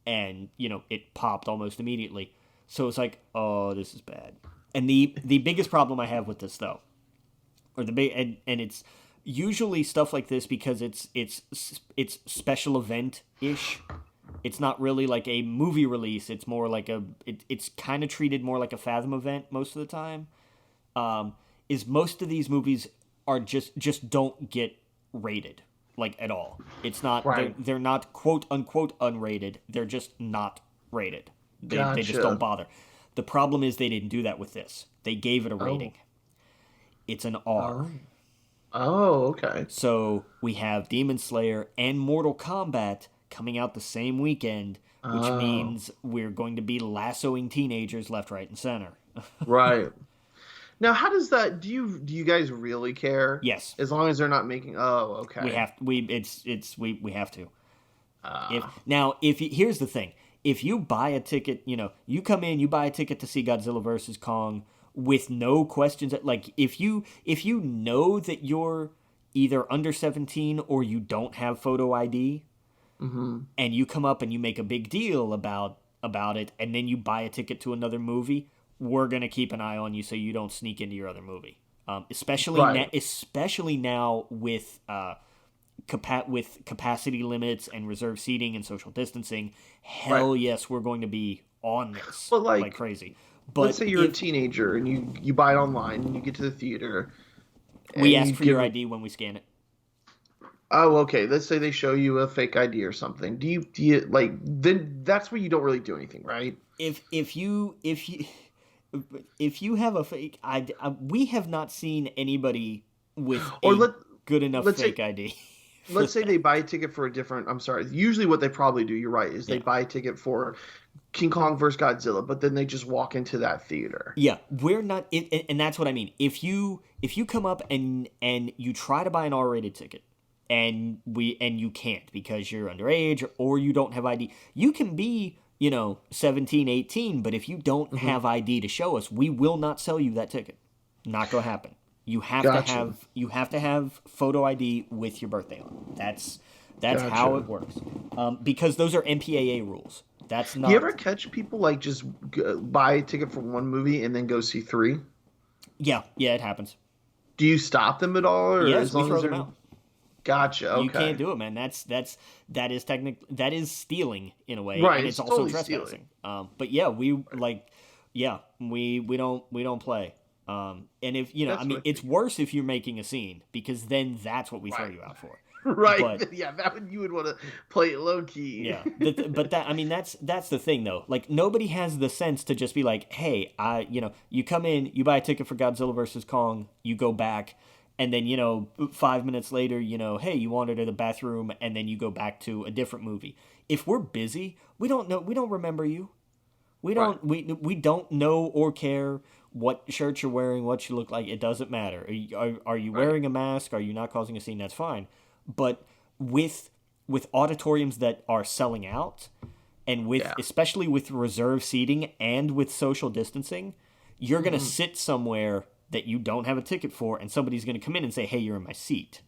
and it popped almost immediately. So it's like, oh, this is bad. And the biggest problem I have with this though, or the big and it's usually stuff like this because it's special event ish. It's not really like a movie release. It's more like it's kind of treated more like a Fathom event most of the time. Is most of these movies are just don't get rated like at all. It's not Right. they're not quote unquote unrated. They're just not rated. They just Gotcha. don't bother. The problem is they didn't do that with this. They gave it a rating. It's an R. Oh, okay. So we have Demon Slayer and Mortal Kombat coming out the same weekend, which means we're going to be lassoing teenagers left, right, and center. Right. Now, how does that? Do you guys really care? Yes. As long as they're not making. Oh, okay. We have we have to. Here's the thing. If you buy a ticket, you come in, you buy a ticket to see Godzilla versus Kong with no questions. Like if you know that you're either under 17 or you don't have photo ID, and you come up and you make a big deal about it, and then you buy a ticket to another movie, we're gonna keep an eye on you so you don't sneak into your other movie. Especially now with capacity limits and reserved seating and social distancing. Hell yes, we're going to be on this like crazy. But let's say you're a teenager and you buy it online and you get to the theater. We ask for your ID when we scan it. Oh, okay. Let's say they show you a fake ID or something. Do you like then? That's where you don't really do anything, right? If you have a fake ID, we have not seen anybody with good enough fake ID. Let's say they buy a ticket for a different. I'm sorry. Usually, what they probably do, you're right, is they buy a ticket for King Kong vs. Godzilla, but then they just walk into that theater. Yeah, we're not, and that's what I mean. If you come up and you try to buy an R-rated ticket, and you can't because you're underage or you don't have ID, you can be 17, 18, but if you don't have ID to show us, we will not sell you that ticket. Not gonna happen. You have to have photo ID with your birthday on. That's how it works. Because those are MPAA rules. That's not. Do you ever catch people like just buy a ticket for one movie and then go see three? Yeah, it happens. Do you stop them at all, or yes, as long we throw as them out. Gotcha. Okay. You can't do it, man. That is stealing in a way, right? And it's also totally trespassing. Stealing. But yeah, we don't play. And if it's worse if you're making a scene, because then that's what we throw you out for. Right. But, yeah, you would want to play it low key. Yeah. But that's the thing though. Like nobody has the sense to just be like, hey, you come in, you buy a ticket for Godzilla versus Kong, you go back, and then 5 minutes later, hey, you wandered to the bathroom, and then you go back to a different movie. If we're busy, we don't remember you. We don't know or care what shirt you're wearing, what you look like. It doesn't matter. Are you wearing a mask? Are you not causing a scene? That's fine. But with auditoriums that are selling out, and especially with reserved seating and with social distancing, you're going to sit somewhere that you don't have a ticket for, and somebody's going to come in and say, hey, you're in my seat.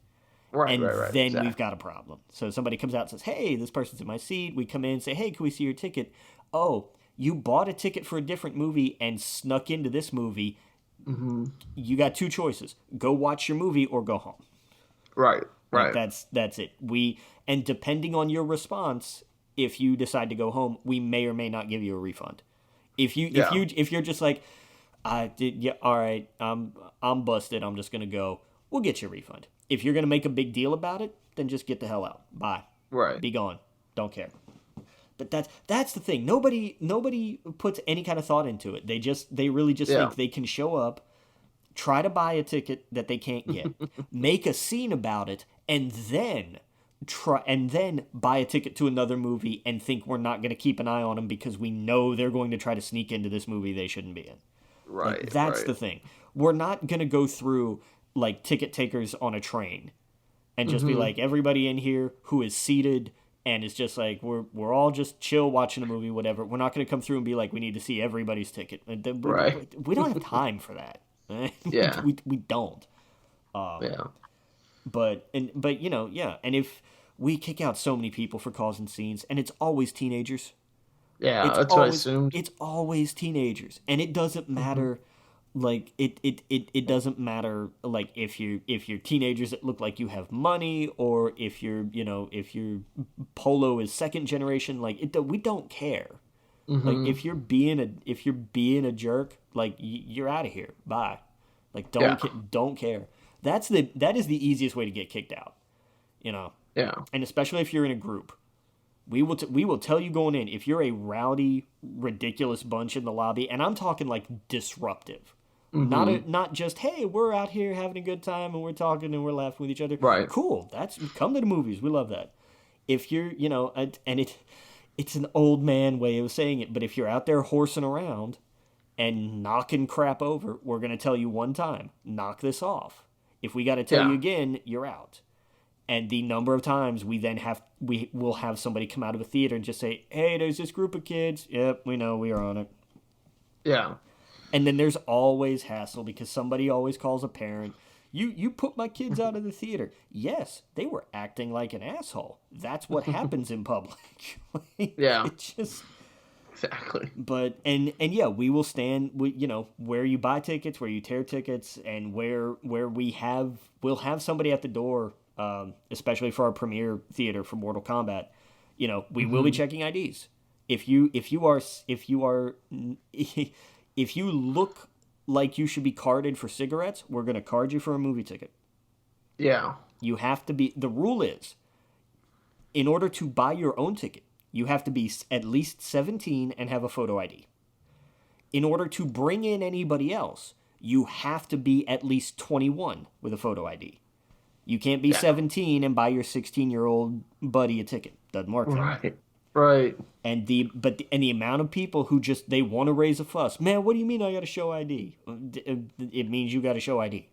Right. Then we've got a problem. So somebody comes out and says, hey, this person's in my seat. We come in and say, hey, can we see your ticket? Oh, you bought a ticket for a different movie and snuck into this movie. You got two choices. Go watch your movie or go home. Right. Like, Right. that's it. And depending on your response, if you decide to go home, we may or may not give you a refund. Yeah. If you're just like, I did, yeah, all right, I'm busted, I'm just gonna go, we'll get you a refund. If you're gonna make a big deal about it, then just get the hell out. Bye. Right. Be gone. Don't care. But that's the thing. Nobody puts any kind of thought into it. They really just Yeah. think they can show up, try to buy a ticket that they can't get, make a scene about it, and then buy a ticket to another movie and think we're not going to keep an eye on them because we know they're going to try to sneak into this movie they shouldn't be in. Right. Like, that's right. the thing. We're not going to go through like ticket takers on a train and just be like, everybody in here who is seated and it's just like we're all just chill watching a movie, whatever. We're not going to come through and be like, we need to see everybody's ticket. Right. We don't have time for that. Yeah. we don't. Yeah. But you know, yeah. And if we kick out so many people for causing scenes, and it's always teenagers. Yeah. It's That's always, what I assumed. It's always teenagers, and it doesn't matter. Like it doesn't matter like if you're teenagers that look like you have money, or if if your Polo is second generation, like we don't care. Like if you're being a jerk, like you're out of here. Bye. Like don't care. That is the easiest way to get kicked out. You know. Yeah. And especially if you're in a group. We will tell you going in, if you're a rowdy, ridiculous bunch in the lobby, and I'm talking like disruptive. Not just, hey, we're out here having a good time and we're talking and we're laughing with each other. Right. Cool. Come to the movies. We love that. If you're, it's an old man way of saying it, but if you're out there horsing around and knocking crap over, we're going to tell you one time, knock this off. If we got to tell you again, you're out. And the number of times we will have somebody come out of a theater and just say, hey, there's this group of kids. Yep, we know, we are on it. Yeah. And then there's always hassle because somebody always calls a parent. You put my kids out of the theater. Yes, they were acting like an asshole. That's what happens in public. Yeah. It's just... Exactly. But and yeah, we will stand. Where you buy tickets, where you tear tickets, and where we'll have somebody at the door. Especially for our premiere theater for Mortal Kombat, we will be checking IDs. If you look like you should be carded for cigarettes, we're going to card you for a movie ticket. Yeah. You have to be. The rule is, in order to buy your own ticket, you have to be at least 17 and have a photo ID. In order to bring in anybody else, you have to be at least 21 with a photo ID. You can't be 17 and buy your 16-year-old buddy a ticket. Doesn't work that way. Right. And the amount of people who just they want to raise a fuss. Man, what do you mean I got to show ID? It means you got to show ID.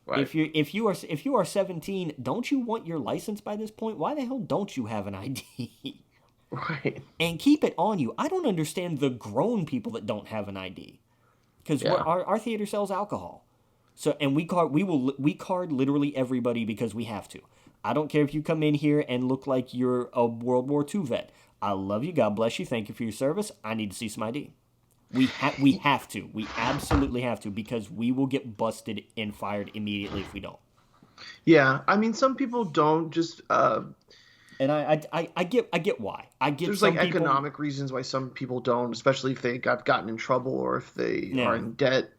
Right. If you are 17, don't you want your license by this point? Why the hell don't you have an ID? Right. And keep it on you. I don't understand the grown people that don't have an ID. Because our theater sells alcohol. So and we card literally everybody because we have to. I don't care if you come in here and look like you're a World War II vet. I love you. God bless you. Thank you for your service. I need to see some ID. We have to. We absolutely have to because we will get busted and fired immediately if we don't. Yeah, I mean, some people don't just. And I get why. I get there's some like people, economic reasons why some people don't, especially if they gotten in trouble or if they are in debt.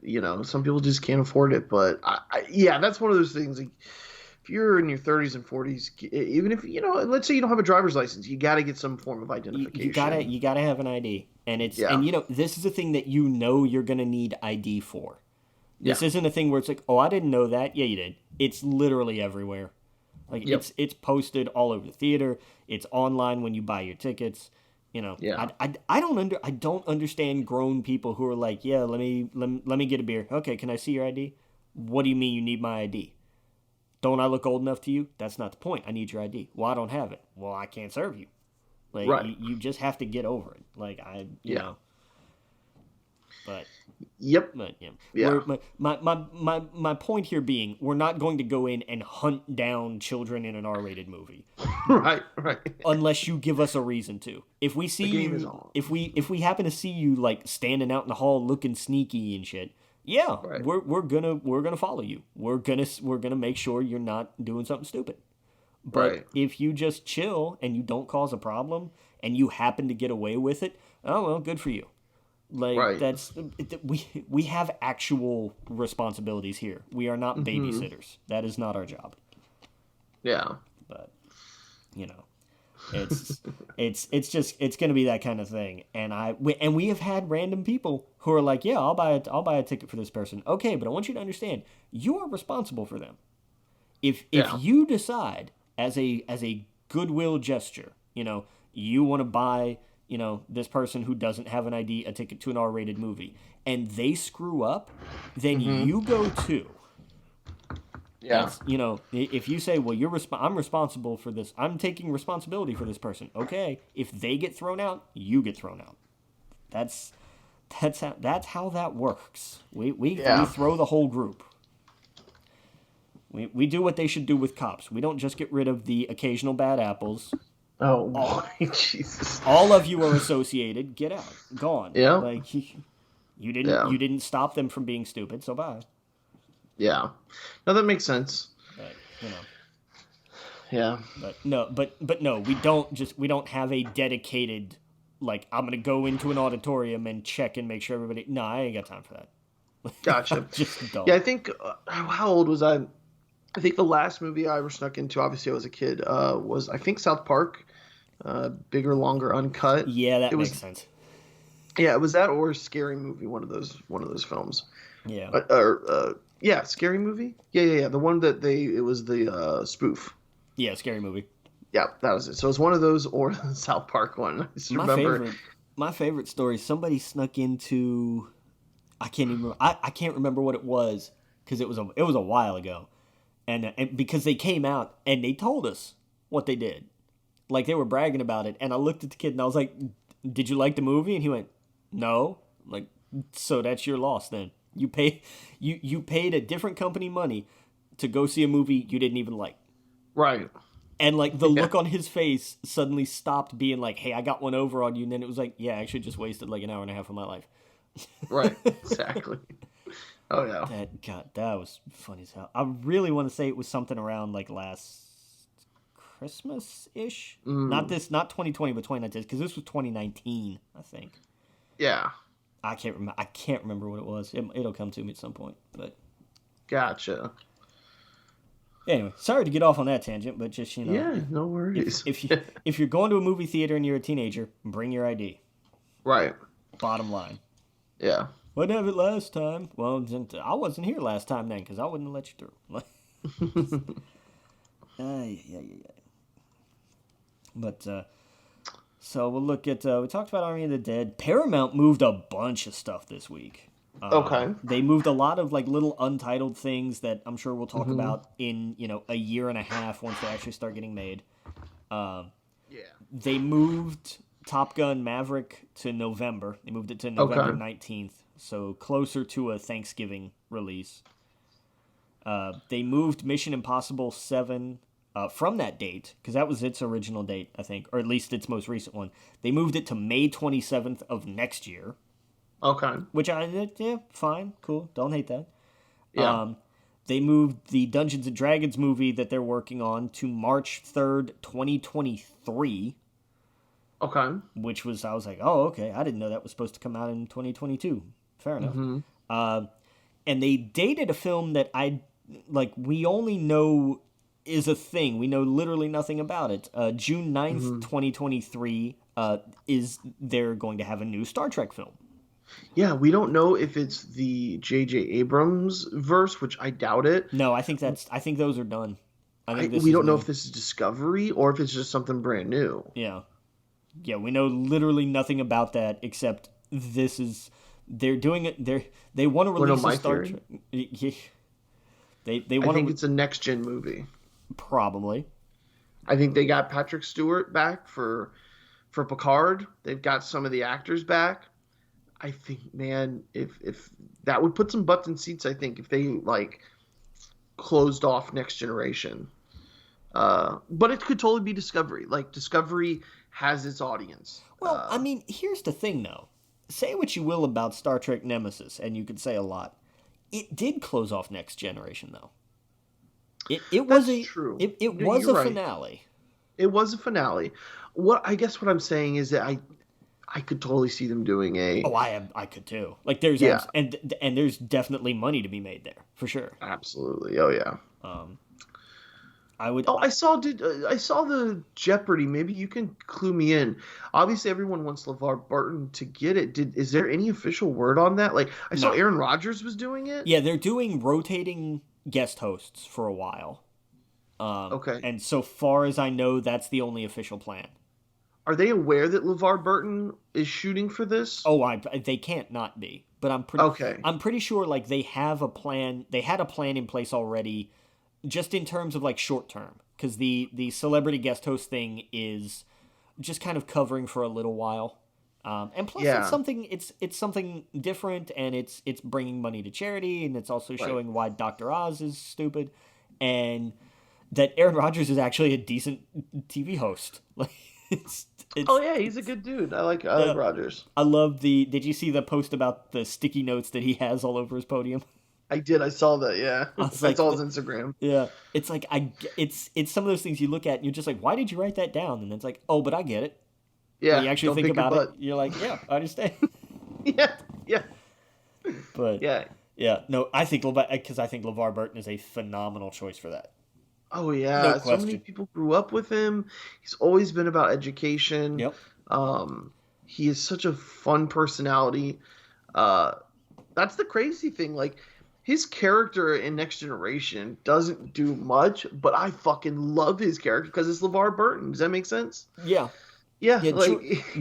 Some people just can't afford it. But that's one of those things. Like, if you're in your 30s and 40s, even if let's say you don't have a driver's license, you got to get some form of identification. You gotta have an ID, and it's and this is a thing that you're gonna need ID for. This isn't a thing where it's like, oh, I didn't know that. Yeah, you did. It's literally everywhere. Like it's posted all over the theater. It's online when you buy your tickets. I don't understand grown people who are like, yeah, let me get a beer. Okay, can I see your ID? What do you mean you need my ID? Don't I look old enough to you? That's not the point. I need your ID. Well, I don't have it. Well, I can't serve you. Like you just have to get over it. Like you know. But Yep. But yeah. My point here being, we're not going to go in and hunt down children in an R-rated movie. Right. Unless you give us a reason to. If we see you, if we happen to see you like standing out in the hall looking sneaky and shit, yeah, Right. we're gonna follow you. We're gonna make sure you're not doing something stupid. But Right. if you just chill and you don't cause a problem and you happen to get away with it, oh well, good for you. Like Right. we have actual responsibilities here. We are not Hmm. babysitters. That is not our job. Yeah. But you know, it's it's going to be that kind of thing. And we have had random people who are like, yeah, I'll buy a ticket for this person. Okay, but I want you to understand, you are responsible for them. If Yeah. you decide as a goodwill gesture, you want to buy, this person who doesn't have an ID a ticket to an R-rated movie, and they screw up, then Hmm. you go too. Yeah. That's if you say, well, I'm responsible for this. I'm taking responsibility for this person. Okay, if they get thrown out, you get thrown out. That's that's how that works. We Yeah. throw the whole group. We do what they should do with cops. We don't just get rid of the occasional bad apples. Oh All, boy, Jesus. all of you are associated. Get out. Gone. Yeah. Like you Yeah. didn't stop them from being stupid. So bye. Yeah. No, that makes sense. But Yeah. but no, we don't have a dedicated, like, I'm gonna go into an auditorium and check and make sure everybody. No, I ain't got time for that. I Gotcha. just don't. Yeah, I think how old was I? I think the last movie I ever snuck into, obviously I was a kid, was I think South Park, bigger, longer, uncut. Yeah, that It makes was sense. yeah, it was that or Scary Movie, one of those films. Yeah. Yeah, Scary Movie. Yeah. The one that it was the spoof. Yeah, scary movie. Yeah, that was it. So it was one of those or the South Park one. I just My remember. favorite my favorite story. Somebody snuck into. I can't even. I can't remember what it was because it was a while ago, and because they came out and they told us what they did, like they were bragging about it, and I looked at the kid and I was like, "Did you like the movie?" And he went, "No." I'm like, so that's your loss then. You paid a different company money to go see a movie you didn't even like. Right. And like the Yeah. look on his face suddenly stopped being like, "Hey, I got one over on you," and then it was like, "Yeah, I actually just wasted like an hour and a half of my life." Right. Exactly. Oh yeah. That was funny as hell. I really want to say it was something around like last Christmas ish. Mm, Not 2020, but 2019, because this was 2019, I think. yeah. I can't remember what it was. It'll come to me at some point. But Gotcha. anyway, sorry to get off on that tangent, but just Yeah. No worries. if you're going to a movie theater and you're a teenager, bring your ID. Right. Bottom line. Yeah. Wouldn't have it last time. Well, I wasn't here last time then because I wouldn't have let you through. Yeah. But so we'll look at. We talked about Army of the Dead. Paramount moved a bunch of stuff this week. Okay. They moved a lot of like little untitled things that I'm sure we'll talk Mm-hmm. about in a year and a half once they actually start getting made. Yeah. They moved Top Gun Maverick to November. They moved it to November Okay. 19th, so closer to a Thanksgiving release. They moved Mission Impossible 7 from that date, because that was its original date, I think, or at least its most recent one. They moved it to May 27th of next year, Okay. which yeah, fine, cool, don't hate that. Yeah. They moved the Dungeons and Dragons movie that they're working on to March 3rd, 2023. Okay. Which was, I was like, oh, okay, I didn't know that was supposed to come out in 2022. Fair enough. Mm-hmm. And they dated a film that we only know is a thing. We know literally nothing about it. June 9th, 2023, is they're going to have a new Star Trek film. Yeah, we don't know if it's the J.J. Abrams verse, which I doubt it. No, I think those are done. I think We don't know if this is Discovery or if it's just something brand new. Yeah. Yeah, we know literally nothing about that except they're doing it. They want to release a Star Trek. They I want think to it's a next gen movie. probably. I think they got Patrick Stewart back for Picard. They've got some of the actors back. I think, man, if that would put some butts in seats, I think if they like closed off Next Generation. But it could totally be Discovery. Like Discovery has its audience. Well, I mean, here's the thing, though. Say what you will about Star Trek Nemesis, and you could say a lot. It did close off Next Generation, though. It was That's true. It was You're a right. finale. It was a finale. What I'm saying is that I could totally see them doing a. Oh, I could too. Like there's Yeah, and there's definitely money to be made there for sure. absolutely. Oh yeah. Um, I would. Oh, I saw the Jeopardy. Maybe you can clue me in. Obviously, everyone wants LeVar Burton to get it. Is there any official word on that? Like, I saw No. Aaron Rodgers was doing it. Yeah, they're doing rotating guest hosts for a while. Okay. And so far as I know, that's the only official plan. Are they aware that LeVar Burton is shooting for this? Oh, they can't not be. But Okay. I'm pretty sure like they have a plan. They had a plan in place already, just in terms of like short term, because the celebrity guest host thing is just kind of covering for a little while. And plus, Yeah. it's something different, and it's bringing money to charity, and it's also Right. showing why Dr. Oz is stupid, and that Aaron Rodgers is actually a decent TV host. Like it's Oh yeah, he's a good dude. I like Rodgers. I love the. Did you see the post about the sticky notes that he has all over his podium? I did. I saw that. Yeah, I was I like, saw his Instagram. yeah, it's like it's some of those things you look at and you're just like, why did you write that down? And it's like, oh, but I get it. Yeah, When you actually don't think pick your about it, butt. you're like, yeah, I understand. Yeah, yeah, But yeah. yeah, no, I think LeVar Burton is a phenomenal choice for that. Oh yeah, No so many question. people grew up with him. He's always been about education. Yep. He is such a fun personality. Uh, that's the crazy thing. Like his character in Next Generation doesn't do much, but I fucking love his character because it's LeVar Burton. Does that make sense? Yeah. Yeah, Yeah, like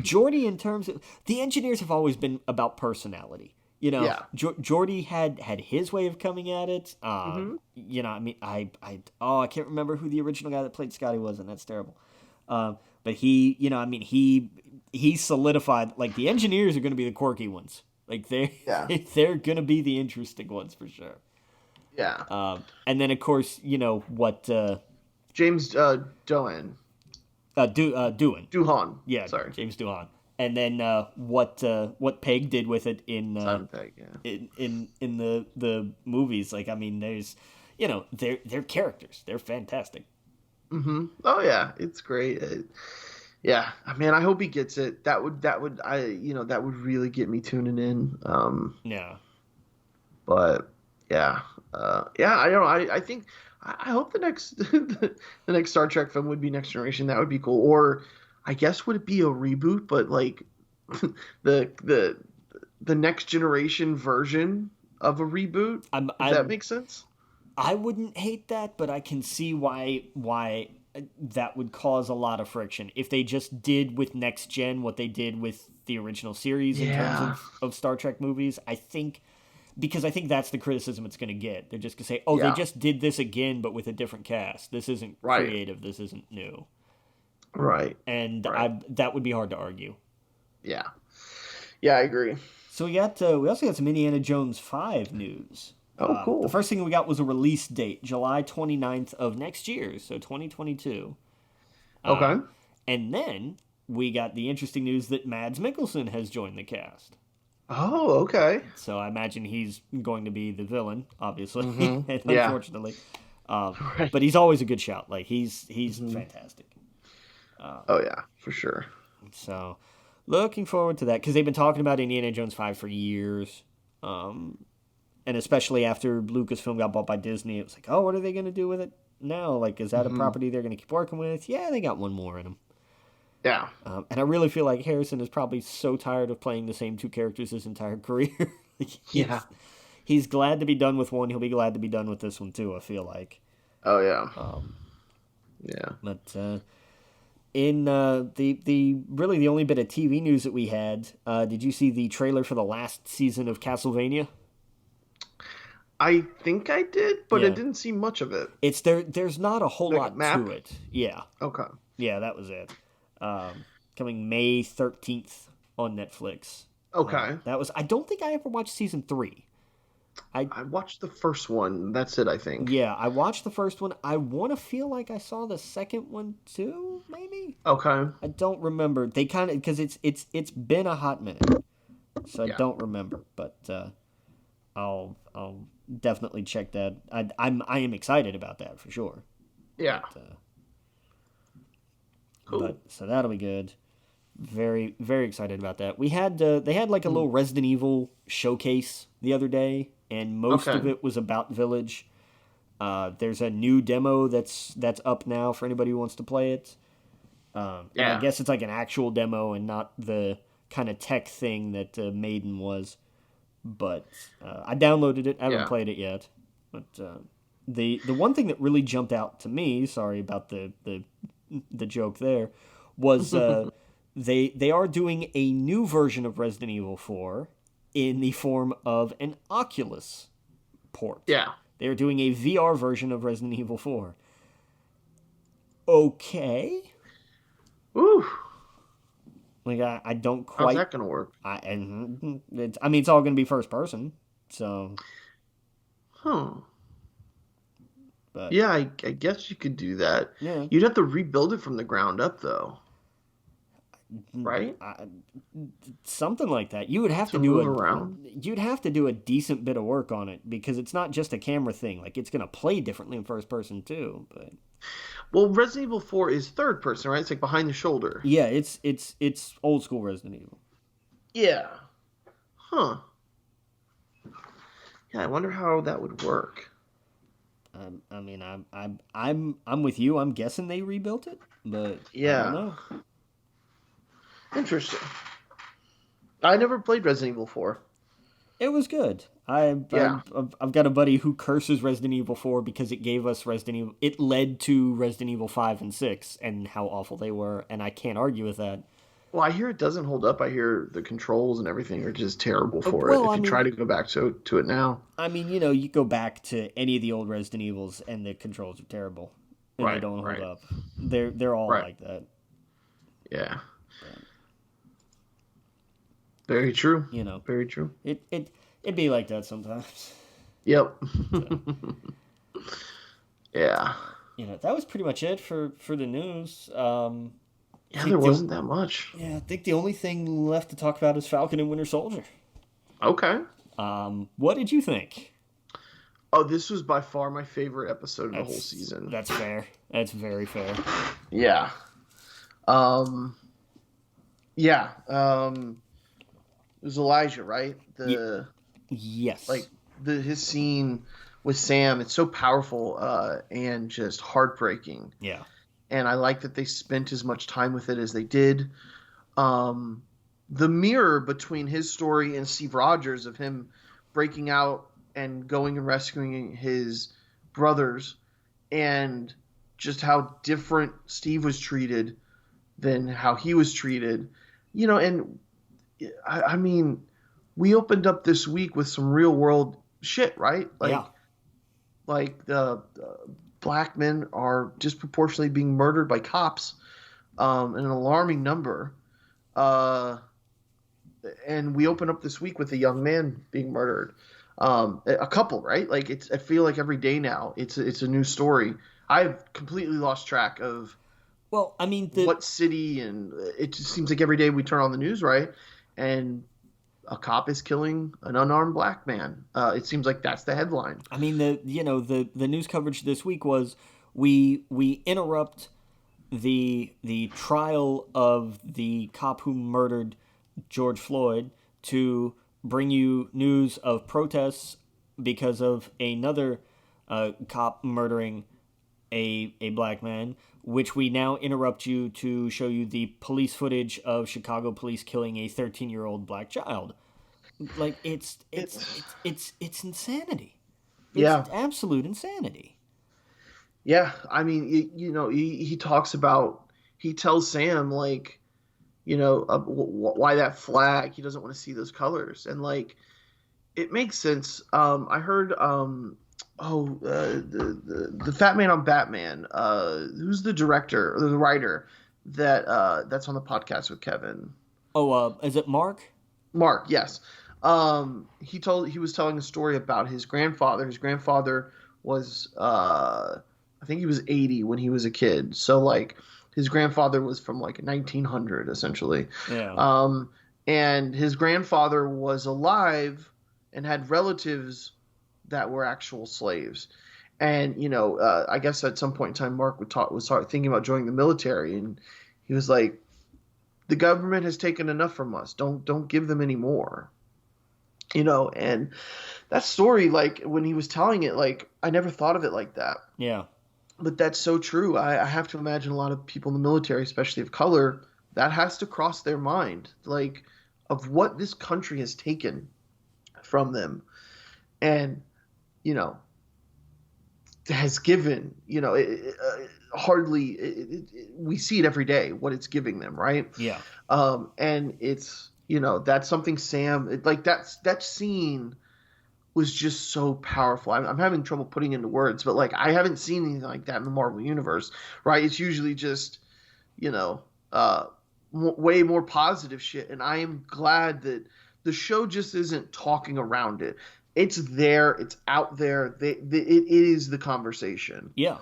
Geordi, in terms of the engineers, have always been about personality. You know, Yeah. Geordi had his way of coming at it. Mhm. You know, I mean, I can't remember who the original guy that played Scotty was, and that's terrible. But he, you know, I mean, he solidified, like, the engineers are going to be the quirky ones. Like Yeah. they're going to be the interesting ones for sure. yeah. And then of course, you know what James Doan. Doohan. Duhan. Yeah, Sorry. James Doohan. And then what Peg did with it in Simon Pegg, yeah. in the movies, like I mean, there's, you know, they're characters, they're fantastic. Oh yeah, it's great. Yeah, man, I hope he gets it. That would that would really get me tuning in. Yeah, But yeah, yeah, I don't know. I think I hope the next the next Star Trek film would be Next Generation. That would be cool. Or I guess would it be a reboot, but like the Next Generation version of a reboot? Does that make sense? I wouldn't hate that, but I can see why that would cause a lot of friction if they just did with Next Gen what they did with the original series in Yeah. terms of Star Trek movies. I think that's the criticism it's going to get. They're just going to say, "Oh, Yeah. they just did this again, but with a different cast. This isn't Right. creative. This isn't new." Right. And Right. that would be hard to argue. Yeah. Yeah, I agree. So we also got some Indiana Jones 5 news. Oh, cool. The first thing we got was a release date, July 29th of next year, so 2022. Okay. And then we got the interesting news that Mads Mikkelsen has joined the cast. Oh, okay. So I imagine he's going to be the villain, obviously, Yeah. unfortunately. Right. But he's always a good shout. Like he's fantastic. Oh yeah, for sure. So looking forward to that because they've been talking about Indiana Jones 5 for years. And especially after Lucasfilm got bought by Disney, it was like, oh, what are they going to do with it now? Like, is that a property they're going to keep working with? Yeah, they got one more in them. Yeah. And I really feel like Harrison is probably so tired of playing the same two characters his entire career. Yeah. He's glad to be done with one. He'll be glad to be done with this one, too, I feel like. Oh yeah. Yeah. But in the really the only bit of TV news that we had, did you see the trailer for the last season of Castlevania? I think I did, but Yeah. I didn't see much of it. It's there's not a whole Like a lot map? to it. Yeah. Okay. Yeah, that was it. Coming May 13th on Netflix. Okay. I don't think I ever watched season 3. I watched the first one. That's it, I think. Yeah, I watched the first one. I want to feel like I saw the second one too, maybe? Okay. I don't remember. They kind of, because it's been a hot minute. So I Yeah. don't remember, but I'll definitely check that. I am excited about that for sure. Yeah. But, Cool. so that'll be good. Very, very excited about that. They had like a little Resident Evil showcase the other day, and most of Okay. it was about Village. There's a new demo that's up now for anybody who wants to play it. And I Yeah. guess it's like an actual demo and not the kind of tech thing that Maiden was. But I downloaded it. I haven't Yeah. played it yet. But the one thing that really jumped out to me, sorry about the joke there, was they are doing a new version of Resident Evil 4 in the form of an Oculus port. Yeah. They are doing a VR version of Resident Evil 4. Okay. Ooh. Like I don't How's quite. that gonna work? I mean, it's all going to be first person. So, Huh. but Yeah, I guess you could do that. yeah, You'd have to rebuild it from the ground up, though, right? something like that. You would have to To do move around. You'd have to do a decent bit of work on it because it's not just a camera thing. Like it's going to play differently in first person too. But Well, Resident Evil 4 is third person, right? It's like behind the shoulder. yeah, it's old school Resident Evil. Yeah. Huh. Yeah, I wonder how that would work. I mean, I'm with you. I'm guessing they rebuilt it, but Yeah. I don't know. Interesting. I never played Resident Evil 4. It was good. Yeah. I've got a buddy who curses Resident Evil 4 because it gave us Resident Evil. It led to Resident Evil 5 and 6 and how awful they were, and I can't argue with that. Well, I hear it doesn't hold up. I hear the controls and everything are just terrible for well, it. If I you mean- try to go back to it now. I mean, you go back to any of the old Resident Evils and the controls are terrible. And they Right, don't hold right. up. They're all Right. like that. Yeah. Very true. You know. Very true. It'd be like that sometimes. Yep. Yeah. That was pretty much it for the news. Yeah, there wasn't that much. Yeah, I think the only thing left to talk about is Falcon and Winter Soldier. Okay. What did you think? Oh, this was by far my favorite episode of the whole season. That's fair. That's very fair. Yeah. Yeah. It was Elijah, right? Yes. His scene with Sam, it's so powerful and just heartbreaking. Yeah. And I like that they spent as much time with it as they did. The mirror between his story and Steve Rogers of him breaking out and going and rescuing his brothers, and just how different Steve was treated than how he was treated. And I mean, we opened up this week with some real world shit, right? Like the black men are disproportionately being murdered by cops in an alarming number. And we open up this week with a young man being murdered. A couple, right? Like I feel like every day now it's a new story. I've completely lost track of Well, I mean, what city, and it just seems like every day we turn on the news, right? And a cop is killing an unarmed black man. It seems like that's the headline. I mean, the news coverage this week was we interrupt the trial of the cop who murdered George Floyd to bring you news of protests because of another cop murdering a black man, which we now interrupt you to show you the police footage of Chicago police killing a 13-year-old black child. Like it's insanity. It's absolute insanity. Yeah, I mean, he talks about, he tells Sam, like, why that flag, he doesn't want to see those colors. And, like, it makes sense. I heard, the Fat Man on Batman, who's the director, or the writer, that's on the podcast with Kevin. Oh, is it Mark? Mark, yes. He was telling a story about his grandfather. His grandfather was, I think he was 80 when he was a kid. So, like, his grandfather was from, like, 1900, essentially. Yeah. And his grandfather was alive and had relatives that were actual slaves. And I guess at some point in time, Mark was thinking about joining the military, and he was like, "The government has taken enough from us. Don't give them any more." And that story, like when he was telling it, like I never thought of it like that. Yeah. But that's so true. I have to imagine a lot of people in the military, especially of color, that has to cross their mind, like of what this country has taken from them, and has given. We see it every day what it's giving them, right? Yeah. And it's that's something Sam like that scene was just so powerful. I'm having trouble putting into words, but like I haven't seen anything like that in the Marvel universe, right? It's usually just way more positive shit, and I am glad that the show just isn't talking around it. It's there, it's out there. It is the conversation. Yeah.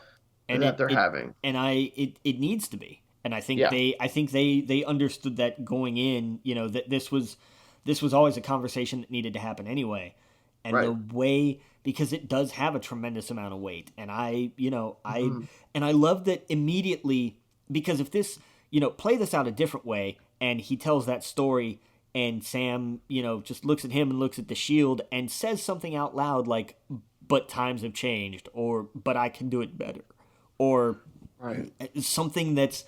And that they're having, and it needs to be, and I think they understood that going in, that this was always a conversation that needed to happen anyway, and right. the way, because it does have a tremendous amount of weight, and I love that immediately, because if this, play this out a different way, and he tells that story, and Sam, just looks at him and looks at the shield and says something out loud like, "But times have changed," or "But I can do it better." Or right. something that's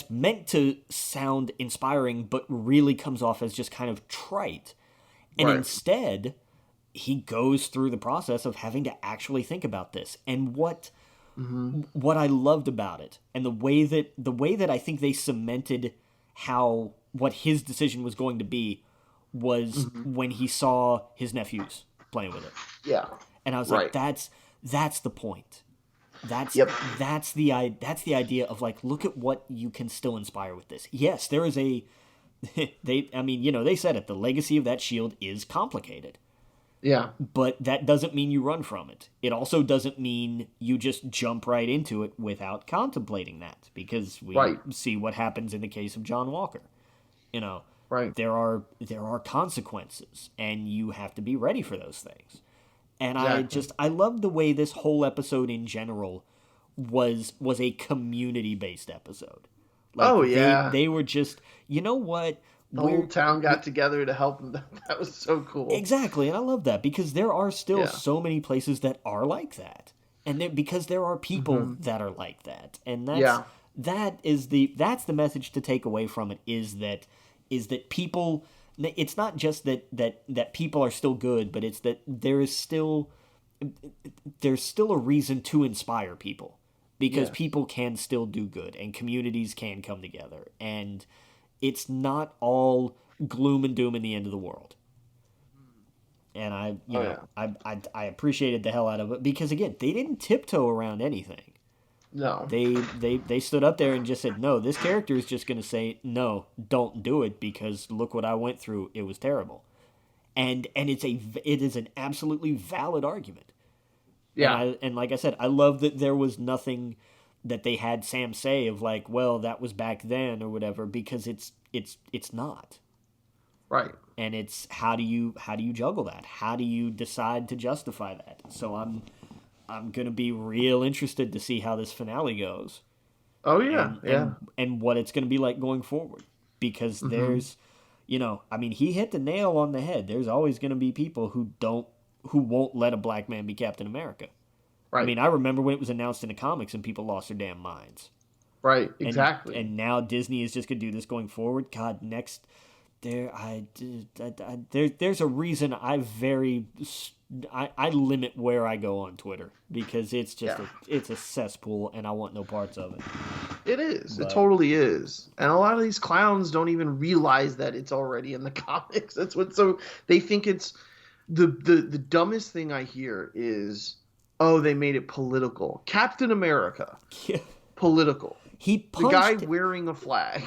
meant to sound inspiring, but really comes off as just kind of trite. And right. instead, he goes through the process of having to actually think about this. And what I loved about it, and the way that I think they cemented what his decision was going to be, was when he saw his nephews playing with it. Yeah. And I was right. like, that's the point. That's the idea of like, look at what you can still inspire with this. Yes, there is they said it, the legacy of that shield is complicated. Yeah. But that doesn't mean you run from it. It also doesn't mean you just jump right into it without contemplating that, because we see what happens in the case of John Walker. Right. There are consequences, and you have to be ready for those things. And exactly. I love the way this whole episode in general was a community-based episode. Like, they were just, what? The whole town got together to help them. That was so cool. Exactly, and I love that, because there are still so many places that are like that. And because there are people that are like that. And that's the message to take away from it, is that people... It's not just that people are still good, but it's that there's still a reason to inspire people, because people can still do good, and communities can come together, and it's not all gloom and doom in the end of the world. And I appreciated the hell out of it, because again, they didn't tiptoe around anything. No. They stood up there and just said, no, this character is just going to say, no, don't do it, because look what I went through. It was terrible. And it is an absolutely valid argument. Yeah. And like I said, I love that there was nothing that they had Sam say of like, well, that was back then or whatever, because it's not. Right. And it's how do you juggle that? How do you decide to justify that? So I'm going to be real interested to see how this finale goes. Oh, yeah, and what it's going to be like going forward. Because there's, he hit the nail on the head. There's always going to be people who won't let a black man be Captain America. Right. I mean, I remember when it was announced in the comics and people lost their damn minds. Right, exactly. And now Disney is just going to do this going forward. God, next... There's a reason I limit where I go on Twitter, because it's just it's a cesspool, and I want no parts of it. It is. It totally is. And a lot of these clowns don't even realize that it's already in the comics. That's what. So they think it's the dumbest thing I hear is, oh, they made it political. Captain America, political. He punched the guy wearing a flag.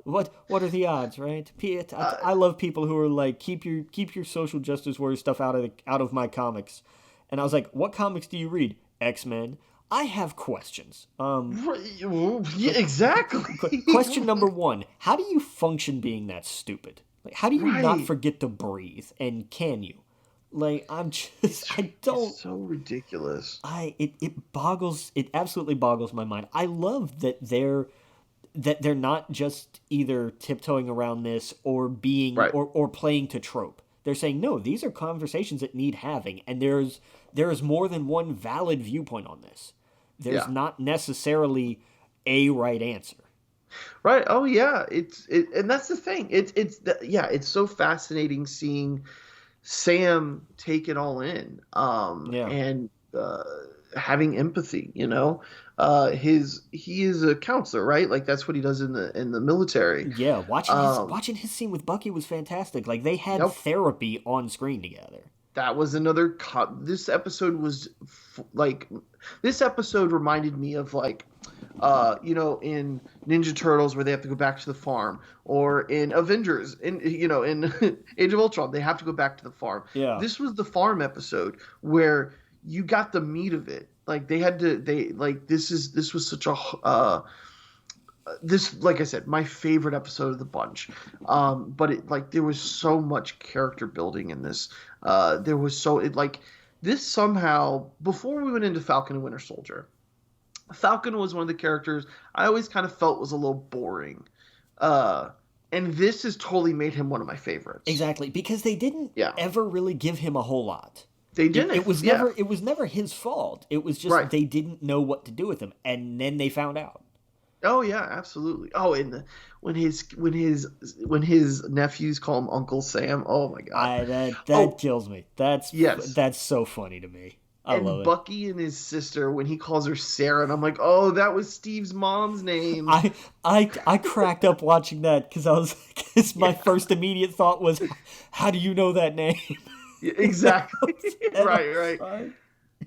What are the odds, right? I love people who are like, keep your social justice warrior stuff out of my comics. And I was like, what comics do you read? X-Men. I have questions. Exactly. Question number 1: how do you function being that stupid? Like, how do you not forget to breathe? And can you? Like I don't. It's so ridiculous. It absolutely boggles my mind. I love that they're not just either tiptoeing around this or being Right. or playing to trope. They're saying no, these are conversations that need having, and there's more than one valid viewpoint on this. There's Yeah. not necessarily a right answer. Right. Oh yeah. And that's the thing. It's so fascinating seeing Sam take it all in, Yeah. and having empathy. He is a counselor, right? Like that's what he does in the military. Yeah, Um, watching his scene with Bucky was fantastic. Like they had yep. therapy on screen together. That was another this episode was like this episode reminded me of like in Ninja Turtles where they have to go back to the farm, or in Avengers, in Age of Ultron they have to go back to the farm. Yeah. This was the farm episode where you got the meat of it. Like this was such a this, like I said, my favorite episode of the bunch. But there was so much character building in this. This somehow, before we went into Falcon and Winter Soldier, Falcon was one of the characters I always kind of felt was a little boring. And this has totally made him one of my favorites. Exactly, because they didn't ever really give him a whole lot. They didn't. It was never his fault. It was just they didn't know what to do with him, and then they found out. Oh yeah, absolutely. Oh, and when his nephews call him Uncle Sam. Oh my god, that kills me. That's so funny to me. I love it. Bucky and his sister when he calls her Sarah, and I'm like, oh, that was Steve's mom's name. I cracked up watching that because my first immediate thought was, how do you know that name? Yeah, exactly. Right.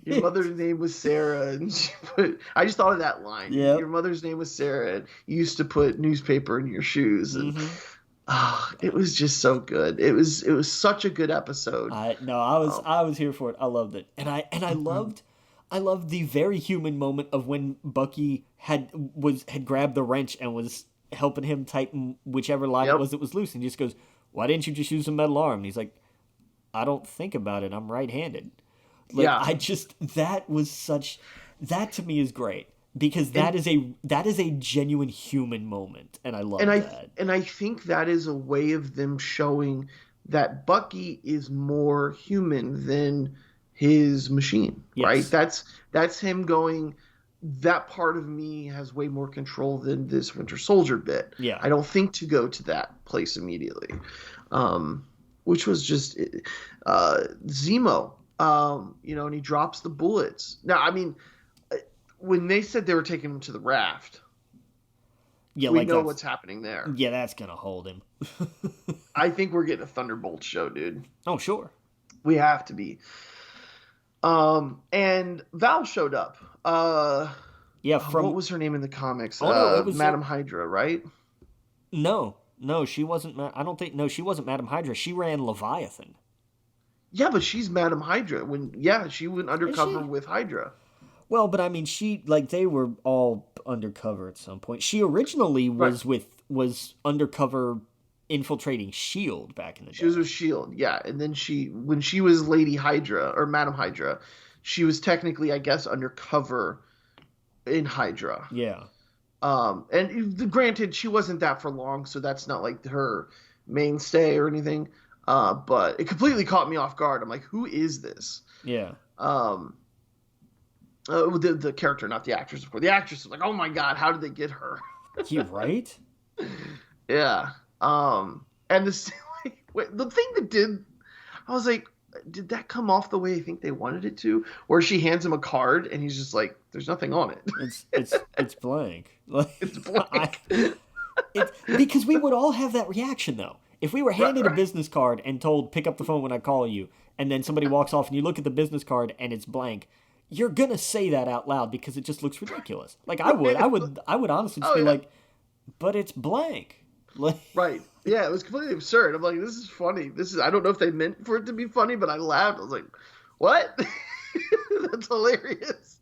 Your mother's name was Sarah, and I just thought of that line. Yep. Your mother's name was Sarah, and you used to put newspaper in your shoes, and it was just so good. It was such a good episode. I was here for it. I loved it, and I loved the very human moment of when Bucky had grabbed the wrench and was helping him tighten whichever line it was that was loose, and he just goes, "Why didn't you just use a metal arm?" And he's like, "I don't think about it. I'm right-handed." That to me is great because that is a genuine human moment, and I love that. And I think that is a way of them showing that Bucky is more human than his machine, right? That's him going, that part of me has way more control than this Winter Soldier bit. Yeah. I don't think to go to that place immediately, which was just Zemo. And he drops the bullets. Now, I mean, when they said they were taking him to the raft, we know what's happening there. Yeah, that's gonna hold him. I think we're getting a Thunderbolt show, dude. Oh, sure. We have to be. And Val showed up. What was her name in the comics? Madam Hydra, right? No, she wasn't. I don't think. No, she wasn't Madam Hydra. She ran Leviathan. Yeah, but she's Madam Hydra. She went undercover with Hydra. Well, but I mean, they were all undercover at some point. She originally was undercover infiltrating S.H.I.E.L.D. back in the day. She was with S.H.I.E.L.D., yeah. And then when she was Lady Hydra, or Madam Hydra, she was technically, I guess, undercover in Hydra. Yeah. And granted, she wasn't that for long, so that's not like her mainstay or anything. But it completely caught me off guard. I'm like, who is this? Yeah. The character, not the actress, of course. The actress was like, oh my god, how did they get her? You right? Yeah. And the thing that did, I was like, did that come off the way I think they wanted it to? Where she hands him a card and he's just like, there's nothing on it. It's blank. It's blank. Because we would all have that reaction though. If we were handed a business card and told, pick up the phone when I call you, and then somebody walks off and you look at the business card and it's blank, you're gonna say that out loud because it just looks ridiculous. Like I would honestly just be like, but it's blank. Right. Yeah, it was completely absurd. I'm like, this is funny. I don't know if they meant for it to be funny, but I laughed. I was like, what? That's hilarious.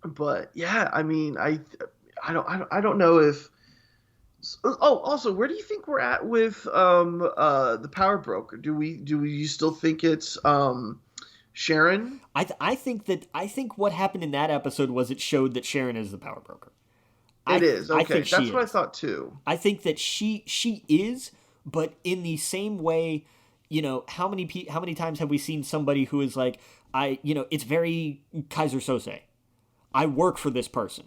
But yeah, I mean, I don't know if Also, where do you think we're at with the power broker? Do you still think it's Sharon? I think what happened in that episode was it showed that Sharon is the power broker. It is. I Okay. think she That's what I is. thought too. I think that she is, but in the same way, how many times have we seen somebody who is like, it's very Kaiser Sose. I work for this person,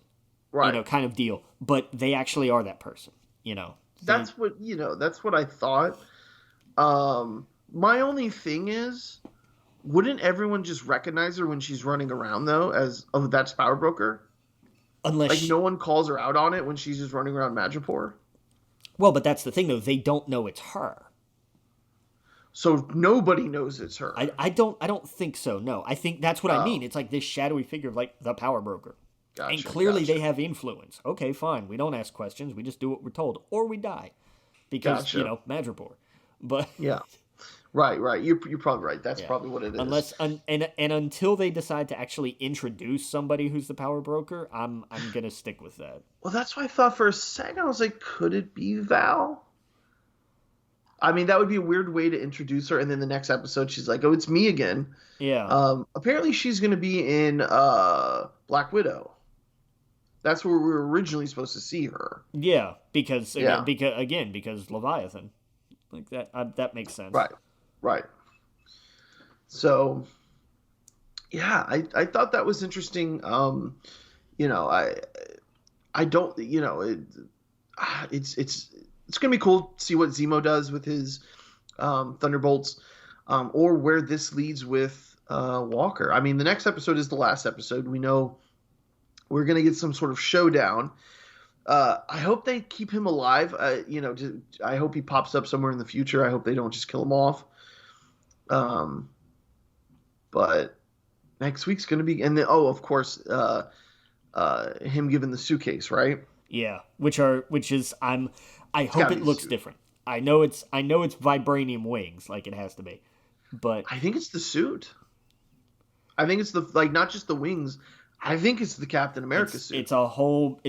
Right. kind of deal, but they actually are that person, They- That's what I thought. My only thing is, wouldn't everyone just recognize her when she's running around though as, oh, that's power broker? unless Like no one calls her out on it when she's just running around Madripoor. well, but that's the thing though, they don't know it's her. So nobody knows it's her. I don't think so. No, I think that's what I mean. Oh. It's like this shadowy figure of like the power broker. Gotcha, And clearly gotcha. they have influence. Okay, fine. We don't ask questions. We just do what we're told, or we die, because Gotcha. Madripoor. But Yeah. Right. You're probably right. That's yeah, probably what it is. and until they decide to actually introduce somebody who's the power broker, I'm gonna stick with that. Well, that's why I thought for a second. I was like, could it be Val? I mean, that would be a weird way to introduce her, and then the next episode, she's like, "Oh, it's me again." Yeah, Apparently, she's going to be in Black Widow. That's where we were originally supposed to see her. yeah, because Yeah. because Leviathan, like that makes sense. Right. So, yeah, I thought that was interesting. I don't, it's gonna be cool to see what Zemo does with his Thunderbolts, or where this leads with Walker. I mean, the next episode is the last episode. We know we're gonna get some sort of showdown. I hope they keep him alive. I hope he pops up somewhere in the future. I hope they don't just kill him off. But next week's gonna be, and then, of course, him giving the suitcase, right? Yeah, which is I hope gotta it be looks suit. different. I know it's vibranium wings, like it has to be, but I think it's the suit. I think it's not just the wings. I think it's the Captain America suit. it's a whole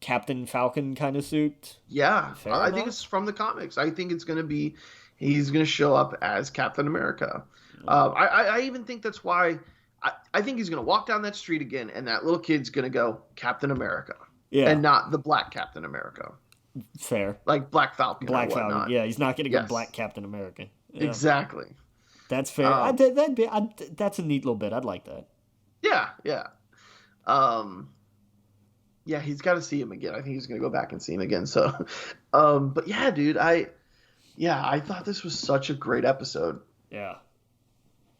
Captain Falcon kind of suit. Yeah, Fair I think enough. it's from the comics. I think it's gonna be, he's gonna show up as Captain America. I even think that's why I think he's gonna walk down that street again, and that little kid's gonna go Captain America, Yeah, and not the Black Captain America, fair. like Black Falcon Black or whatnot. Falcon. Yeah, he's not going to go Yes. Black Captain America. Yeah. Exactly. That's fair. Um, That's a neat little bit. I'd like that. Yeah. Yeah, he's got to see him again. I think he's gonna go back and see him again. So, but yeah, dude, I thought this was such a great episode. Yeah.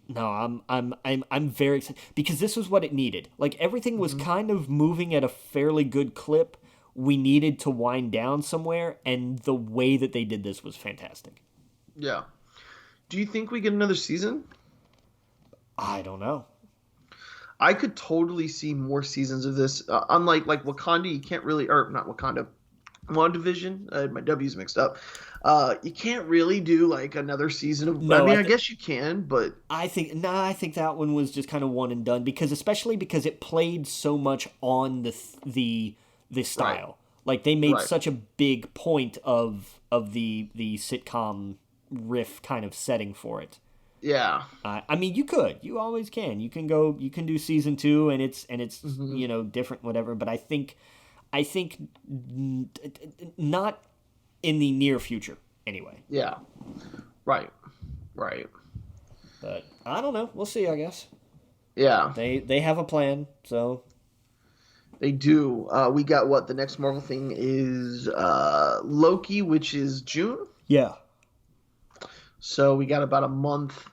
No, I'm very excited because this was what it needed. Like everything was kind of moving at a fairly good clip. We needed to wind down somewhere, and the way that they did this was fantastic. Yeah. Do you think we get another season? I don't know. I could totally see more seasons of this. Unlike like Wakanda, you can't really, or not Wakanda, WandaVision. My W's mixed up. You can't really do like another season of. No, I guess you can, but I think that one was just kind of one and done because it played so much on the style. Like they made Right. such a big point of the sitcom riff kind of setting for it. yeah, I mean, you always can. You can do season 2 and it's different, whatever. But I think not in the near future anyway. yeah, right. But I don't know. We'll see. I guess Yeah, they have a plan. So they do. We got what the next Marvel thing is Loki, which is June. yeah, So we got about a month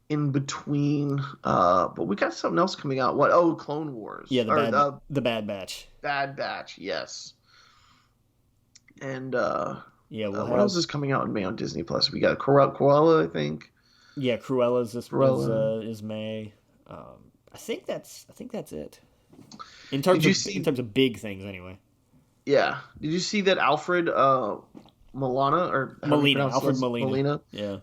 in between. But we got something else coming out. What? Oh, Clone Wars. yeah. Or The Bad Batch. Bad Batch. Yes. And Yeah, we'll what have. else is coming out in May on Disney Plus? We got Cruella, I think. Yeah, Cruella's Cruella. is May. I think that's it. In terms of big things, anyway. Yeah. Did you see that Alfred Molina or how do you Molina, pronounce Alfred this? Molina. Yeah.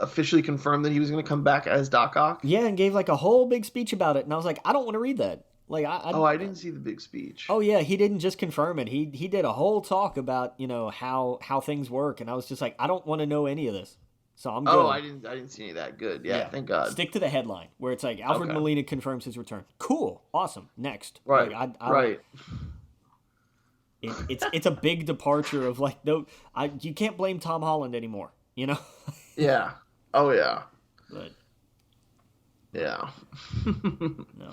Officially confirmed that he was going to come back as Doc Ock? Yeah, and gave like a whole big speech about it, and I was like, I don't want to read that. Like I didn't see the big speech. Oh yeah, he didn't just confirm it. He did a whole talk about how things work, and I was just like, I don't want to know any of this, so I'm Oh, good. I didn't see any of that. Good. Yeah, Yeah, thank God. stick to the headline where it's like Alfred Okay. Molina confirms his return. Cool, awesome. Next, Right. Like I Right. it's a big departure of like no, you can't blame Tom Holland anymore, you know. Yeah. Oh yeah. But Yeah. no,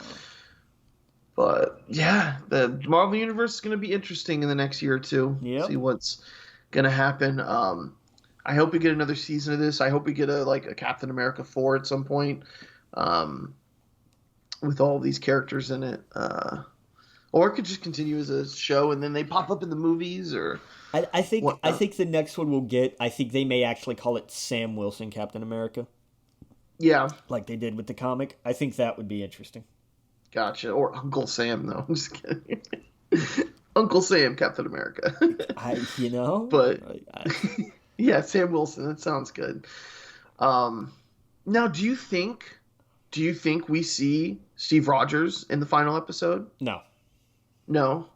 But yeah, the Marvel Universe is going to be interesting in the next year or two. Yep. See what's going to happen. I hope we get another season of this. I hope we get a Captain America 4 at some point, with all these characters in it. Or it could just continue as a show and then they pop up in the movies or. I think whatnot. I think the next one we'll get. I think they may actually call it Sam Wilson Captain America, Yeah. like they did with the comic. I think that would be interesting. Gotcha. Or Uncle Sam, though. I'm just kidding. Uncle Sam, Captain America. But yeah, Sam Wilson. That sounds good. Now, do you think we see Steve Rogers in the final episode? No, No,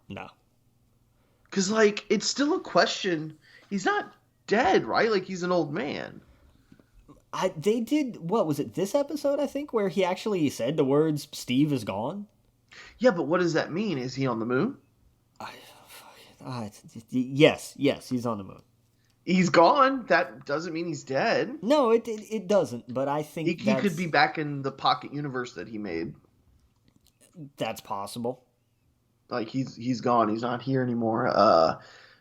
because like it's still a question. He's not dead, right? Like he's an old man. they did what was it this episode? I think where he actually said the words "Steve is gone." Yeah, but what does that mean? Is he on the moon? Yes, he's on the moon. He's gone. That doesn't mean he's dead. No, it doesn't. But I think He could be back in the pocket universe that he made. That's possible. Like he's gone. He's not here anymore.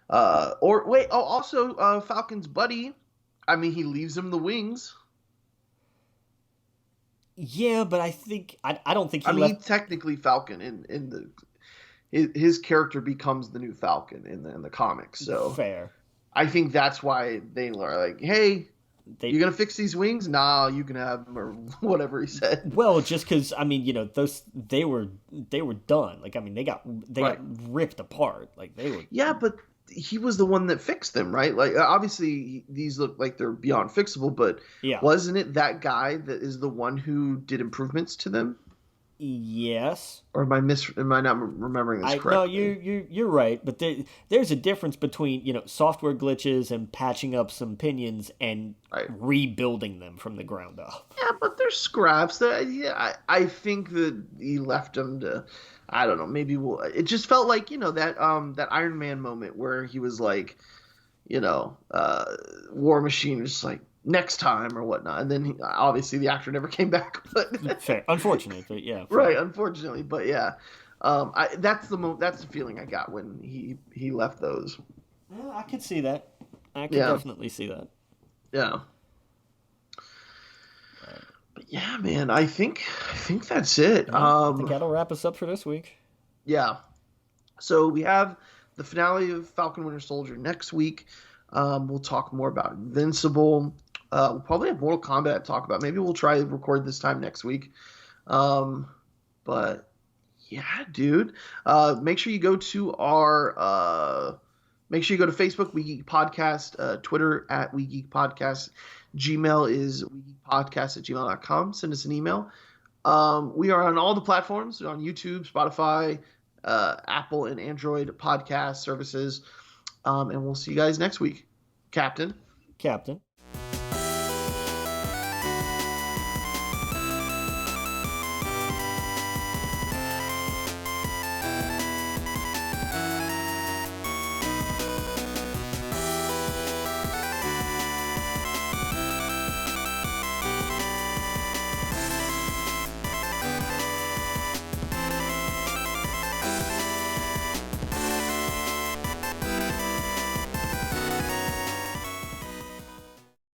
Or wait. Oh, also Falcon's buddy. I mean, he leaves him the wings. Yeah, but I think I don't think he I mean, left. he's technically Falcon in the his character becomes the new Falcon in the comics. So Fair. I think that's why they are like, hey, you gonna fix these wings? Nah, you can have them or whatever he said. Well, just because I mean, those they were done. Like I mean, they got ripped apart. Like they were. Yeah, but he was the one that fixed them, right? Like obviously these look like they're beyond fixable, but wasn't it that guy that is the one who did improvements to them? Yes. Or am I not remembering this correctly? No, you're right, but there's a difference between software glitches and patching up some pinions and rebuilding them from the ground up. Yeah, but there's scraps. I think that he left them to. I don't know. Maybe it just felt like that Iron Man moment where he was like, War Machine was just like next time or whatnot, and then obviously the actor never came back. But fair, unfortunately, but yeah, fair. Right, unfortunately, but yeah, that's the feeling I got when he left those. Yeah, I could see that. I could definitely see that. Yeah. But yeah, man, I think that's it. I think that'll wrap us up for this week. Yeah. So we have the finale of Falcon Winter Soldier next week. We'll talk more about Invincible. We'll probably have Mortal Kombat to talk about. Maybe we'll try to record this time next week. But yeah, dude. Make sure you go to Facebook, We Geek Podcast, Twitter at We Geek Podcast. Gmail is wegeekpodcast@gmail.com. Send us an email. We are on all the platforms, on YouTube, Spotify, Apple and Android podcast services. And we'll see you guys next week. Captain.